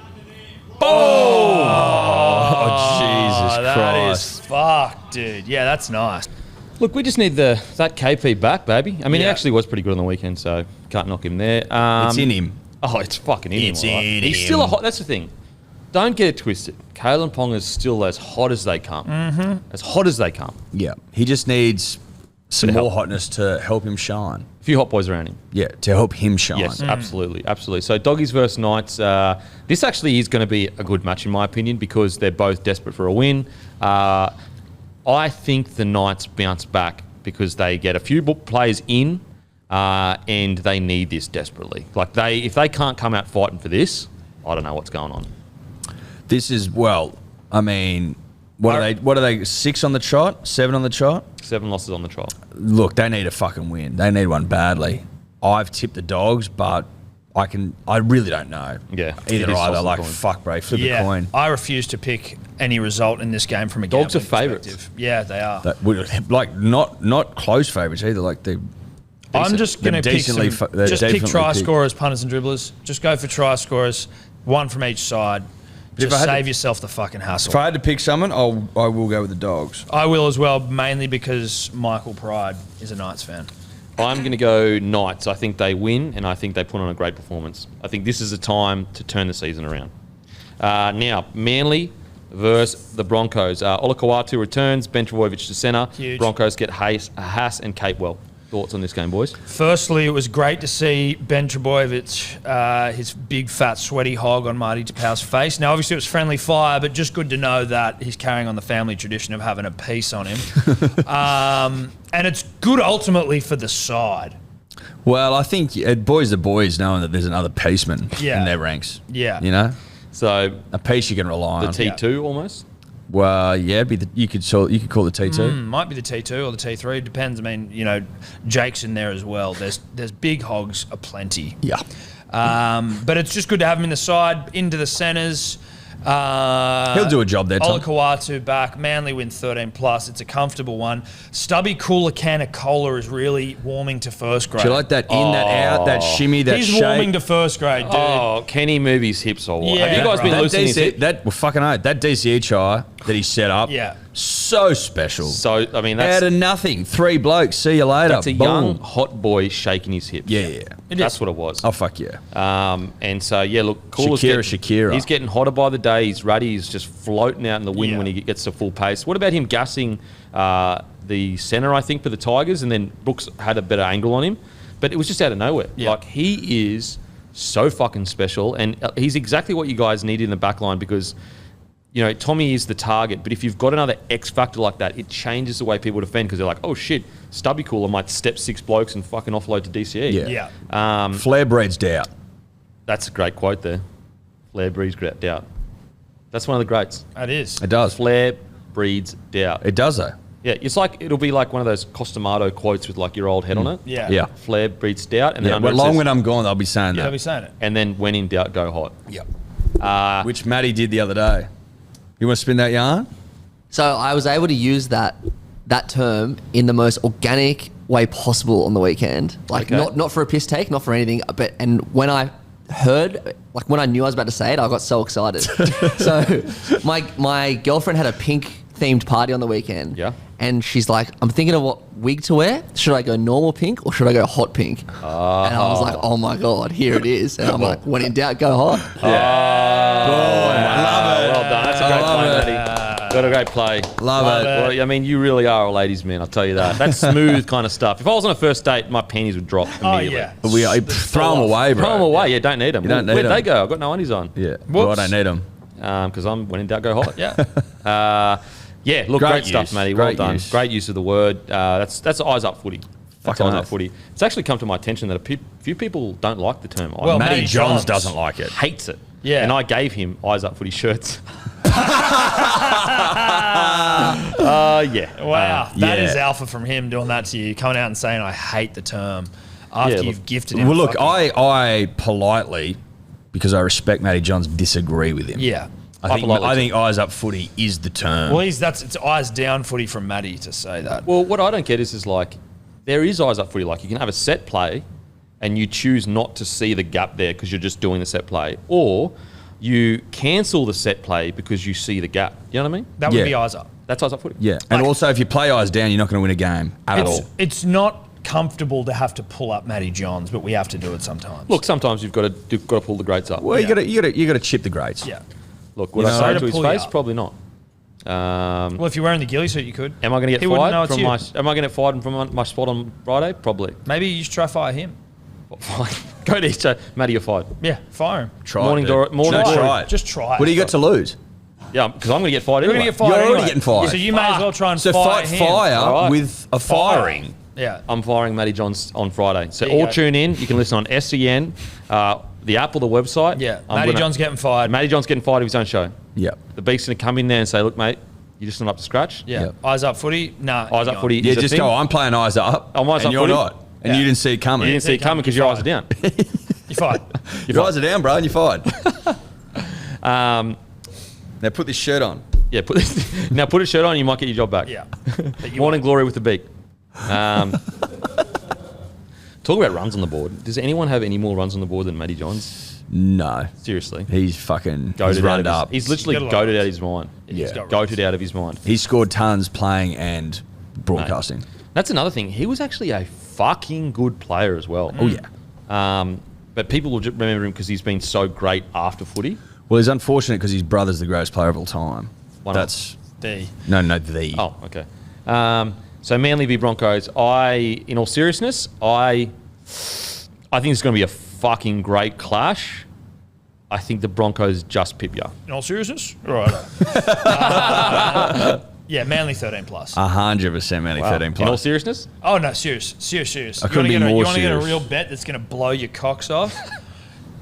Speaker 2: Oh, Jesus
Speaker 4: That
Speaker 2: Christ.
Speaker 4: is fuck, dude. Yeah, that's nice.
Speaker 3: Look, we just need that KP back, baby. I mean, he
Speaker 4: Yeah.
Speaker 3: actually was pretty good on the weekend, so can't knock him there.
Speaker 2: It's in him.
Speaker 3: Oh, it's fucking in
Speaker 2: It's
Speaker 3: him. all right.
Speaker 2: in
Speaker 3: He's
Speaker 2: him.
Speaker 3: still a hot. That's the thing. Don't get it twisted. Kalen Pong is still as hot as they come. Mm-hmm. As hot as they come.
Speaker 2: Yeah. He just needs some
Speaker 3: Bit of
Speaker 2: more
Speaker 3: help.
Speaker 2: hotness to help him shine.
Speaker 3: A few hot boys around him.
Speaker 2: Yeah, to help him shine.
Speaker 3: Yes, absolutely, absolutely. So Doggies versus Knights. This actually is going to be a good match in my opinion because they're both desperate for a win. I think the Knights bounce back because they get a few players in and they need this desperately. Like if they can't come out fighting for this, I don't know what's going on.
Speaker 2: This is, well, I mean, what are they, 6 on the trot? 7 on the trot?
Speaker 3: 7 losses on the trial.
Speaker 2: Look, they need a fucking win. They need one badly. I've tipped the Dogs, but I really don't know.
Speaker 3: Yeah, it
Speaker 2: Either
Speaker 3: is
Speaker 2: either.
Speaker 3: toss
Speaker 2: Like,
Speaker 3: the coin.
Speaker 2: fuck, bro, flip a
Speaker 4: Yeah,
Speaker 2: coin.
Speaker 4: I refuse to pick any result in this game from a
Speaker 3: Dogs are
Speaker 4: gambling
Speaker 3: favourites.
Speaker 4: perspective. Yeah, they are.
Speaker 2: Like, not close favourites either. Like, they
Speaker 4: I'm just going to
Speaker 2: they're
Speaker 4: pick
Speaker 2: decently
Speaker 4: some,
Speaker 2: they're
Speaker 4: just pick
Speaker 2: definitely
Speaker 4: try
Speaker 2: pick-
Speaker 4: scorers, punters and dribblers. Just go for try scorers, one from each side.
Speaker 2: if
Speaker 4: Just
Speaker 2: I had to-
Speaker 4: save yourself the fucking hassle.
Speaker 2: If I had to pick someone, I will go with the Dogs.
Speaker 4: I will as well, mainly because Michael Pride is a Knights fan.
Speaker 3: I'm going to go Knights. I think they win, and I think they put on a great performance. I think this is a time to turn the season around. Now, Manly versus the Broncos. Olakawatu returns, Ben Trbojevic to centre.
Speaker 4: Huge.
Speaker 3: Broncos get Haas and Capewell. Thoughts on this game, boys?
Speaker 4: Firstly, it was great to see Ben Trbojevic, his big, fat, sweaty hog on Marty Tapau's face. Now, obviously, it was friendly fire, but just good to know that he's carrying on the family tradition of having a piece on him. And it's good ultimately for the side.
Speaker 2: Well, I think boys are boys knowing that there's another pieceman
Speaker 4: Yeah.
Speaker 2: in their ranks.
Speaker 4: Yeah.
Speaker 2: You know?
Speaker 3: So
Speaker 2: A piece you can rely
Speaker 3: the
Speaker 2: on.
Speaker 3: T2 almost.
Speaker 2: Well, yeah, you could call it T2.
Speaker 4: Might be the T2 or the T3. Depends. I mean, Jake's in there as well. There's big hogs aplenty.
Speaker 2: Yeah.
Speaker 4: But it's just good to have him in the side, into the centres.
Speaker 2: He'll do a job there, Tom.
Speaker 4: Olakawatu back. Manly win 13 plus. It's a comfortable one. Stubby cooler can of cola is really warming to first grade.
Speaker 2: Do you like that in, that out, that shimmy, that
Speaker 4: He's
Speaker 2: shape?
Speaker 4: warming to first grade, dude.
Speaker 3: Oh, Kenny move his hips or what?
Speaker 4: Yeah,
Speaker 3: Have you guys been
Speaker 4: right.
Speaker 3: loosening his hip?
Speaker 2: that DCE chai that he set up,
Speaker 4: Yeah.
Speaker 2: so special.
Speaker 3: So, I mean,
Speaker 2: Out
Speaker 3: that's,
Speaker 2: of nothing, 3 blokes, see you later.
Speaker 3: that's a
Speaker 2: Boom.
Speaker 3: young, hot boy shaking his hips.
Speaker 2: Yeah, yeah.
Speaker 3: That's what it was.
Speaker 2: Oh, fuck yeah.
Speaker 3: And so, yeah, look, Cooler's
Speaker 2: Shakira.
Speaker 3: He's getting hotter by the day. He's ruddy. He's just floating out in the wind
Speaker 4: Yeah.
Speaker 3: when he gets to full pace. What about him gassing the centre, I think, for the Tigers? And then Brooks had a better angle on him. But it was just out of nowhere.
Speaker 4: Yeah.
Speaker 3: Like, he is so fucking special. And he's exactly what you guys need in the back line because, Tommy is the target. But if you've got another X factor like that, it changes the way people defend because they're like, oh, shit, Stubby Cooler might step 6 blokes and fucking offload to DCE.
Speaker 2: Yeah. Flair breeds doubt.
Speaker 3: That's a great quote there. Flair breeds doubt. That's one of the greats.
Speaker 4: That is.
Speaker 2: It does.
Speaker 3: Flair breeds doubt.
Speaker 2: It does, though.
Speaker 3: Yeah, it'll be like one of those Costamato quotes with like your old head on it.
Speaker 4: Yeah.
Speaker 2: Yeah.
Speaker 3: Flair breeds doubt, and then
Speaker 2: Yeah,
Speaker 3: under
Speaker 2: but
Speaker 3: it
Speaker 2: long
Speaker 3: says-
Speaker 2: when I'm gone, I'll be saying
Speaker 4: Yeah,
Speaker 2: that.
Speaker 4: I'll be saying it.
Speaker 3: and then when in doubt, go hot.
Speaker 2: Yep. Which Matty did the other day. You want to spin that yarn?
Speaker 1: So I was able to use that term in the most organic way possible on the weekend. Like
Speaker 3: Okay.
Speaker 1: not for a piss take, not for anything. And when I heard, like when I knew I was about to say it, I got so excited. So my girlfriend had a pink themed party on the weekend.
Speaker 3: Yeah.
Speaker 1: And she's like, I'm thinking of what wig to wear. Should I go normal pink or should I go hot pink? And I was like, oh my God, here it is. And I'm like, when in doubt, go hot.
Speaker 3: Well done. That's a great play, Matty. Got a great play.
Speaker 2: Love it.
Speaker 3: Well, I mean, you really are a ladies' man. I'll tell you that. That's smooth kind of stuff. If I was on a first date, my panties would drop immediately.
Speaker 4: Oh, yeah.
Speaker 2: Throw them away, bro.
Speaker 3: Throw them away. Yeah, don't need them.
Speaker 2: You don't need
Speaker 3: Where'd they
Speaker 2: 'em.
Speaker 3: go? I've got no undies on.
Speaker 2: Yeah. Well, I
Speaker 4: Whoops.
Speaker 2: don't need them.
Speaker 3: Because I'm when in doubt, go hot.
Speaker 4: Yeah.
Speaker 3: Yeah, look,
Speaker 2: Great
Speaker 3: great stuff,
Speaker 2: use.
Speaker 3: Matty. Well
Speaker 2: Great
Speaker 3: done.
Speaker 2: use.
Speaker 3: Great use of the word. That's eyes up footy. That's
Speaker 2: Fucking
Speaker 3: eyes up
Speaker 2: oath.
Speaker 3: footy. It's actually come to my attention that a few people don't like the term.
Speaker 4: Well,
Speaker 2: Matty
Speaker 4: Matty
Speaker 2: Johns
Speaker 4: Johns
Speaker 2: doesn't like it.
Speaker 3: hates it.
Speaker 4: Yeah.
Speaker 3: And I gave him eyes up footy shirts. Yeah.
Speaker 4: Wow. That is
Speaker 2: yeah.
Speaker 4: alpha from him doing that to you, coming out and saying, I hate the term, after
Speaker 3: Yeah,
Speaker 4: you've
Speaker 3: look-
Speaker 4: gifted him.
Speaker 2: Well, look,
Speaker 4: fucking-
Speaker 2: I politely, because I respect Matty Johns, disagree with him.
Speaker 4: Yeah.
Speaker 2: I think eyes up footy is the term.
Speaker 4: Well, it's eyes down footy from Matty to say that.
Speaker 3: Well, what I don't get is like, there is eyes up footy. Like, you can have a set play and you choose not to see the gap there because you're just doing the set play. Or you cancel the set play because you see the gap. You know what I mean?
Speaker 4: That would
Speaker 2: Yeah.
Speaker 4: be eyes up.
Speaker 3: That's eyes up footy.
Speaker 2: Yeah, and also if you play eyes down, you're not going to win a game at all.
Speaker 4: It's not comfortable to have to pull up Matty Johns, but we have to do it sometimes.
Speaker 3: Look, sometimes you've got to pull the greats up.
Speaker 2: Well,
Speaker 4: Yeah.
Speaker 2: you got to chip the greats.
Speaker 4: yeah.
Speaker 3: Look, would
Speaker 2: You
Speaker 3: I
Speaker 2: know,
Speaker 3: say
Speaker 4: to
Speaker 3: to his
Speaker 4: pull you
Speaker 3: face?
Speaker 4: up.
Speaker 3: Probably not.
Speaker 4: Well, if you're wearing the ghillie suit, you could.
Speaker 3: Am I going to
Speaker 4: He
Speaker 3: get
Speaker 4: wouldn't know
Speaker 3: fired
Speaker 4: it's
Speaker 3: from
Speaker 4: you.
Speaker 3: Am I going to get fired from my spot on Friday? Probably.
Speaker 4: Maybe you should try fire him.
Speaker 3: Fine. Go to each. Matty, you're fired.
Speaker 4: Yeah, fire him.
Speaker 2: Try
Speaker 3: Morning
Speaker 2: it,
Speaker 3: door-
Speaker 2: dude.
Speaker 3: morning
Speaker 2: No,
Speaker 3: glory.
Speaker 2: try it.
Speaker 4: Just try it.
Speaker 2: What do you got to lose?
Speaker 3: Yeah, because I'm going to get fired
Speaker 4: You're
Speaker 3: anyway.
Speaker 4: going to get fired.
Speaker 2: You're already
Speaker 4: anyway.
Speaker 2: getting fired.
Speaker 4: So you may as well try and
Speaker 2: So
Speaker 4: fire
Speaker 2: fight
Speaker 4: him.
Speaker 2: fire
Speaker 3: All right.
Speaker 2: with a firing.
Speaker 4: Yeah.
Speaker 3: I'm firing Matty Johns on Friday. So
Speaker 4: There you
Speaker 3: all
Speaker 4: go.
Speaker 3: tune in. You can listen on SEN, the app or the website.
Speaker 4: Yeah.
Speaker 3: I'm
Speaker 4: Matty
Speaker 3: gonna-
Speaker 4: John's getting fired.
Speaker 3: Matty John's getting fired of his own show.
Speaker 2: Yep.
Speaker 3: The Beast's going to come in there and say, look, mate, you're just not up to scratch.
Speaker 4: Yeah.
Speaker 2: Yep.
Speaker 4: Eyes up footy. Nah.
Speaker 3: Eyes
Speaker 4: you're
Speaker 3: up footy.
Speaker 2: Yeah,
Speaker 3: is a
Speaker 2: just
Speaker 3: thing.
Speaker 2: go. I'm playing eyes up,
Speaker 3: I'm eyes
Speaker 2: and
Speaker 3: up
Speaker 2: you're
Speaker 3: footy.
Speaker 2: not, and
Speaker 4: Yeah.
Speaker 2: you didn't see it coming.
Speaker 3: You didn't see it coming because your eyes are down.
Speaker 4: You're fired.
Speaker 2: Your eyes are down, bro, and you're fired. Now put this shirt on.
Speaker 3: Yeah, now put a shirt on, you might get your job back.
Speaker 4: Yeah. But you
Speaker 3: Morning
Speaker 4: won't.
Speaker 3: glory with the beak. Talk about runs on the board. Does anyone have any more runs on the board than Matty Johns?
Speaker 2: No,
Speaker 3: Seriously.
Speaker 2: he's fucking
Speaker 3: Goated
Speaker 2: he's runned
Speaker 3: out
Speaker 2: up.
Speaker 3: of his, he's literally
Speaker 4: He's got a lot of
Speaker 3: goated out of
Speaker 4: runs.
Speaker 3: his mind.
Speaker 2: Yeah.
Speaker 4: got
Speaker 3: Goated out of his mind.
Speaker 2: He scored tons playing and broadcasting.
Speaker 3: That's another thing. He was actually a fucking good player as well.
Speaker 2: Oh yeah.
Speaker 3: But people will just remember him because he's been so great after footy.
Speaker 2: Well, he's unfortunate because his brother's the greatest player of all time.
Speaker 3: Why not?
Speaker 2: That's
Speaker 4: D.
Speaker 2: no the.
Speaker 3: Oh, okay. So Manly v Broncos. In all seriousness, I think it's going to be a fucking great clash. I think the Broncos just pip you.
Speaker 4: In all seriousness? Right. Yeah, Manly 13 plus.
Speaker 2: 100% Manly 13
Speaker 3: In all
Speaker 2: plus.
Speaker 3: seriousness,
Speaker 4: Oh no, serious.
Speaker 2: I couldn't be more
Speaker 4: You want to get a
Speaker 2: serious.
Speaker 4: real bet that's going to blow your cocks off?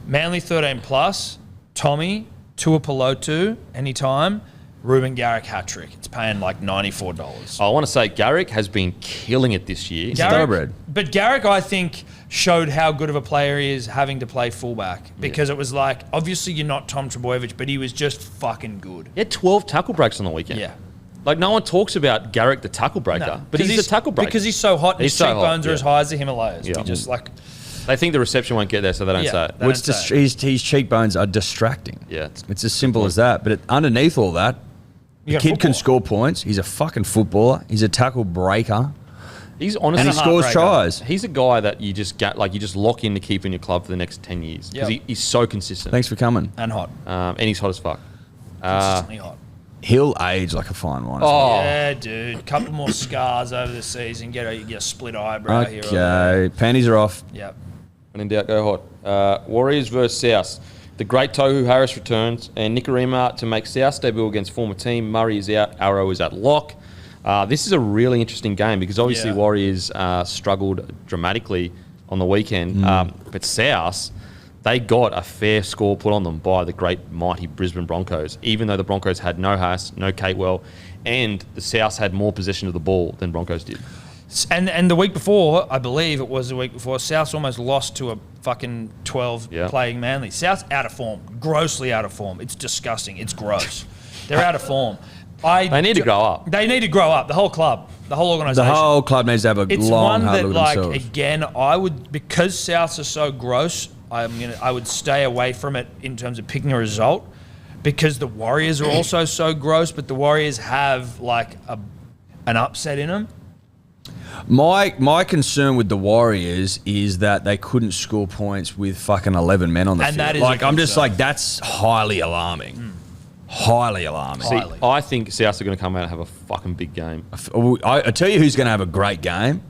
Speaker 4: Manly 13 plus. Tommy Tuipulotu anytime. Ruben Garrick hat trick. It's paying like $94.
Speaker 3: I want to say Garrick has been killing it this year.
Speaker 2: Thoroughbred.
Speaker 4: But Garrick, I think, showed how good of a player he is having to play fullback because it was like, obviously you're not Tom Trbojevic, but he was just fucking good.
Speaker 3: He had 12 tackle breaks on the weekend.
Speaker 4: Yeah.
Speaker 3: Like, no one talks about Garrick the tackle breaker,
Speaker 4: No,
Speaker 3: but
Speaker 4: 'cause
Speaker 3: he's a tackle breaker.
Speaker 4: Because he's so hot and
Speaker 3: He's
Speaker 4: his
Speaker 3: so hot,
Speaker 4: cheekbones are
Speaker 3: yeah.
Speaker 4: as high as the Himalayas.
Speaker 3: Yeah.
Speaker 4: He just like,
Speaker 3: They think the reception won't get there, so they don't
Speaker 4: Yeah.
Speaker 3: say it.
Speaker 4: They
Speaker 2: Well, it's
Speaker 4: don't say
Speaker 2: his cheekbones are distracting.
Speaker 3: Yeah.
Speaker 2: It's as simple as that. But underneath all that,
Speaker 4: You
Speaker 2: the
Speaker 4: got
Speaker 2: kid can
Speaker 4: football.
Speaker 2: score points. He's a fucking footballer. He's a tackle breaker,
Speaker 3: He's
Speaker 2: and
Speaker 3: honestly
Speaker 2: he
Speaker 4: a
Speaker 2: scores
Speaker 4: heartbreaker.
Speaker 2: tries.
Speaker 3: He's a guy that you just lock in to keep in your club for the next 10 years because
Speaker 4: Yep.
Speaker 3: he's so consistent.
Speaker 2: Thanks for coming.
Speaker 4: and hot.
Speaker 3: And he's hot as fuck.
Speaker 4: Consistently hot.
Speaker 2: He'll age like a fine wine.
Speaker 3: Oh,
Speaker 4: Yeah, dude. Couple more scars over the season. Get a split eyebrow here. or there.
Speaker 2: Okay, panties are off.
Speaker 4: Yep.
Speaker 3: when in doubt, go hot. Warriors versus South. The great Tohu Harris returns, and Nikorima to make South's debut against former team. Murray is out, Arrow is at lock. This is a really interesting game because obviously
Speaker 4: Yeah.
Speaker 3: Warriors struggled dramatically on the weekend, but South, they got a fair score put on them by the great mighty Brisbane Broncos, even though the Broncos had no Haas, no Catewell, and the South had more possession of the ball than Broncos did.
Speaker 4: And the week before, I believe it was the week before, South's almost lost to a fucking 12
Speaker 3: Yeah.
Speaker 4: playing Manly. South's out of form, grossly out of form. It's disgusting. It's gross. They're out of form.
Speaker 3: They need to grow up.
Speaker 4: They need to grow up. The whole club, the whole
Speaker 2: The
Speaker 4: organisation.
Speaker 2: whole club needs to have a
Speaker 4: It's
Speaker 2: long,
Speaker 4: one
Speaker 2: hard
Speaker 4: that,
Speaker 2: look at
Speaker 4: like,
Speaker 2: themselves.
Speaker 4: again, I would, because Souths are so gross, I would stay away from it in terms of picking a result, because the Warriors are also so gross, but the Warriors have like an upset in them.
Speaker 2: My concern with the Warriors is that they couldn't score points with fucking 11 men on the
Speaker 4: And
Speaker 2: field.
Speaker 4: that is
Speaker 2: like,
Speaker 4: a
Speaker 2: I'm just
Speaker 4: concern.
Speaker 2: like, that's highly alarming. Highly alarming.
Speaker 3: See,
Speaker 4: Highly.
Speaker 3: I think South are going to come out and have a fucking big game.
Speaker 2: I tell you who's going to have a great game.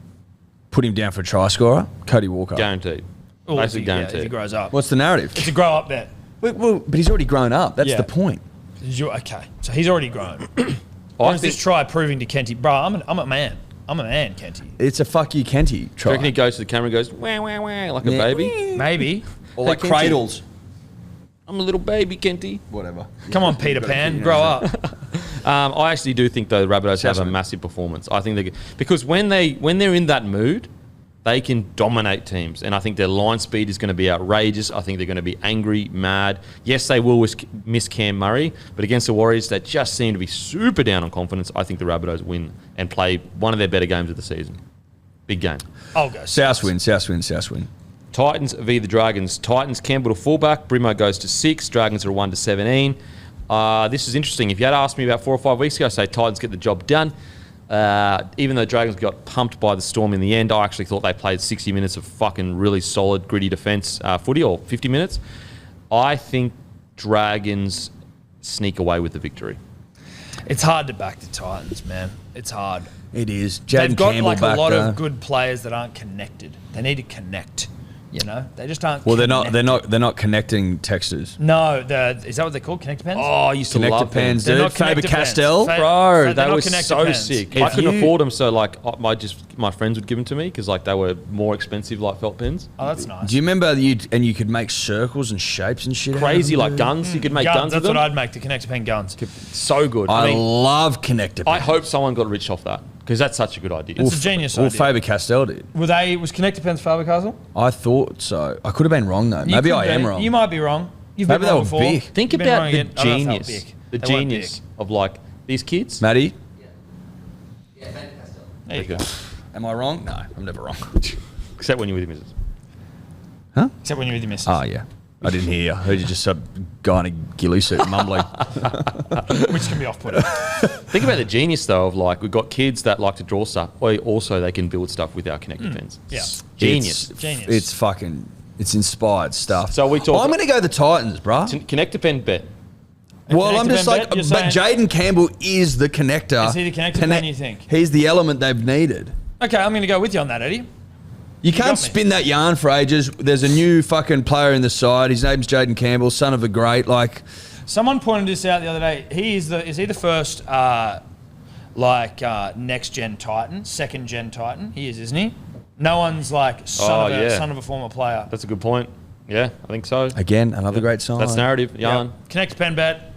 Speaker 2: Put him down for a try scorer. Cody Walker.
Speaker 3: Guaranteed.
Speaker 4: Well,
Speaker 3: Basically
Speaker 4: if
Speaker 3: guaranteed.
Speaker 4: he grows up.
Speaker 2: What's the narrative?
Speaker 4: It's a grow up bet.
Speaker 2: Well, but he's already grown up. That's
Speaker 4: Yeah.
Speaker 2: the point.
Speaker 4: Okay, so he's already grown.
Speaker 3: I
Speaker 4: Or is
Speaker 3: think,
Speaker 4: this try proving to Kenty, bro, I'm a man. I'm a man, Kenty.
Speaker 2: It's a fuck you, Kenty
Speaker 3: do you
Speaker 2: try.
Speaker 3: reckon he goes to the camera and goes, wah, wah, wah, like a
Speaker 2: Yeah.
Speaker 3: baby?
Speaker 4: Maybe.
Speaker 2: Or like
Speaker 3: Kenty.
Speaker 2: cradles.
Speaker 3: I'm a little baby, Kenty.
Speaker 2: Whatever.
Speaker 4: Come on, Peter Pan, grow up.
Speaker 3: I actually do think the Rabbitohs have a
Speaker 2: Sounds-
Speaker 3: massive performance. I think they because when they're in that mood, they can dominate teams. And I think their line speed is going to be outrageous. I think they're going to be angry, mad. Yes, they will miss Cam Murray, but against the Warriors, that just seem to be super down on confidence. I think the Rabbitohs win and play one of their better games of the season. Big game.
Speaker 4: I'll go.
Speaker 2: South win.
Speaker 3: Titans v the Dragons. Titans, Campbell to fullback. Brimo goes to 6. Dragons are 1 to 17. This is interesting. If you had asked me about 4 or 5 weeks ago, I'd say Titans get the job done. Even though Dragons got pumped by the Storm in the end, I actually thought they played 60 minutes of fucking really solid, gritty defence footy, or 50 minutes. I think Dragons sneak away with the victory.
Speaker 4: It's hard to back the Titans, man. It's hard.
Speaker 2: It is.
Speaker 4: They've
Speaker 2: Jaden
Speaker 4: got
Speaker 2: Campbell
Speaker 4: like a
Speaker 2: back
Speaker 4: lot
Speaker 2: there.
Speaker 4: of good players that aren't connected. They need to connect. You know, they just aren't.
Speaker 2: Well, they're not
Speaker 4: connected.
Speaker 2: connecting texters.
Speaker 4: No, is that what they're called? Connector pens?
Speaker 3: Oh, I used to
Speaker 2: Connector
Speaker 3: love them.
Speaker 2: pens,
Speaker 4: They're
Speaker 2: dude.
Speaker 4: not
Speaker 2: Faber
Speaker 4: connector pens.
Speaker 2: Castell.
Speaker 3: Bro,
Speaker 4: They're
Speaker 3: they
Speaker 4: not
Speaker 3: were
Speaker 4: connector
Speaker 3: so
Speaker 4: pens.
Speaker 3: sick.
Speaker 2: If
Speaker 3: I couldn't
Speaker 2: you-
Speaker 3: afford them, so like my friends would give them to me because like they were more expensive, like felt pens.
Speaker 4: Oh, that's nice.
Speaker 2: Do you remember you could make circles and shapes and shit? out of
Speaker 3: Crazy,
Speaker 2: them,
Speaker 3: like
Speaker 2: dude?
Speaker 3: guns. You could make guns
Speaker 4: That's
Speaker 3: with
Speaker 4: what
Speaker 3: them.
Speaker 4: I'd make, the connector pen guns.
Speaker 3: So good.
Speaker 2: I
Speaker 3: I mean,
Speaker 2: love connector.
Speaker 3: I
Speaker 2: pens.
Speaker 3: hope someone got rich off that because that's such a good idea.
Speaker 4: It's a genius
Speaker 2: Well,
Speaker 4: idea.
Speaker 2: Faber Castell did.
Speaker 4: Was connector pens Faber Castle?
Speaker 2: I thought so. I could have been wrong though. Maybe I am wrong.
Speaker 4: You might be wrong. You've
Speaker 2: Maybe
Speaker 4: been
Speaker 2: they
Speaker 4: wrong
Speaker 2: were
Speaker 4: before.
Speaker 2: big.
Speaker 3: Think
Speaker 4: You've been
Speaker 3: about
Speaker 4: wrong
Speaker 3: the
Speaker 4: again. I don't know if they were
Speaker 3: genius,
Speaker 4: big.
Speaker 3: the
Speaker 4: They weren't
Speaker 3: genius
Speaker 4: big.
Speaker 3: of like these kids.
Speaker 2: Maddie,
Speaker 4: There you go.
Speaker 2: am I wrong? No, I'm never wrong.
Speaker 3: Except when you're with your missus.
Speaker 4: Except when you're with your missus.
Speaker 2: Oh yeah, I didn't hear you. I heard you just a guy in a ghillie suit mumbling.
Speaker 4: Which can be off-putting.
Speaker 3: Think about the genius though of like we've got kids that like to draw stuff. Or also they can build stuff with our connector pens.
Speaker 4: Yeah.
Speaker 3: Genius.
Speaker 4: Genius.
Speaker 2: It's inspired stuff.
Speaker 3: So we talk-
Speaker 2: I'm going to go the Titans, bruh.
Speaker 3: Connector pen bet.
Speaker 2: Well, I'm
Speaker 4: connector
Speaker 2: just
Speaker 4: pen
Speaker 2: like,
Speaker 4: bet, you're
Speaker 2: but
Speaker 4: saying-
Speaker 2: Jaden Campbell is the connector.
Speaker 4: Is he the connector pen, you think?
Speaker 2: He's the element they've needed.
Speaker 4: Okay, I'm going to go with you on that, Eddie.
Speaker 2: You
Speaker 4: got
Speaker 2: can't
Speaker 4: me.
Speaker 2: spin that yarn for ages. There's a new fucking player in the side. His name's Jaden Campbell, son of a great. Like,
Speaker 4: Someone pointed this out the other day. Is he the first next gen Titan, second gen Titan? He is, isn't he? No one's like son of a former player.
Speaker 3: That's a good point. Yeah, I think so.
Speaker 2: again, another great sign.
Speaker 3: That's narrative. Yarn.
Speaker 4: Connect pen bet.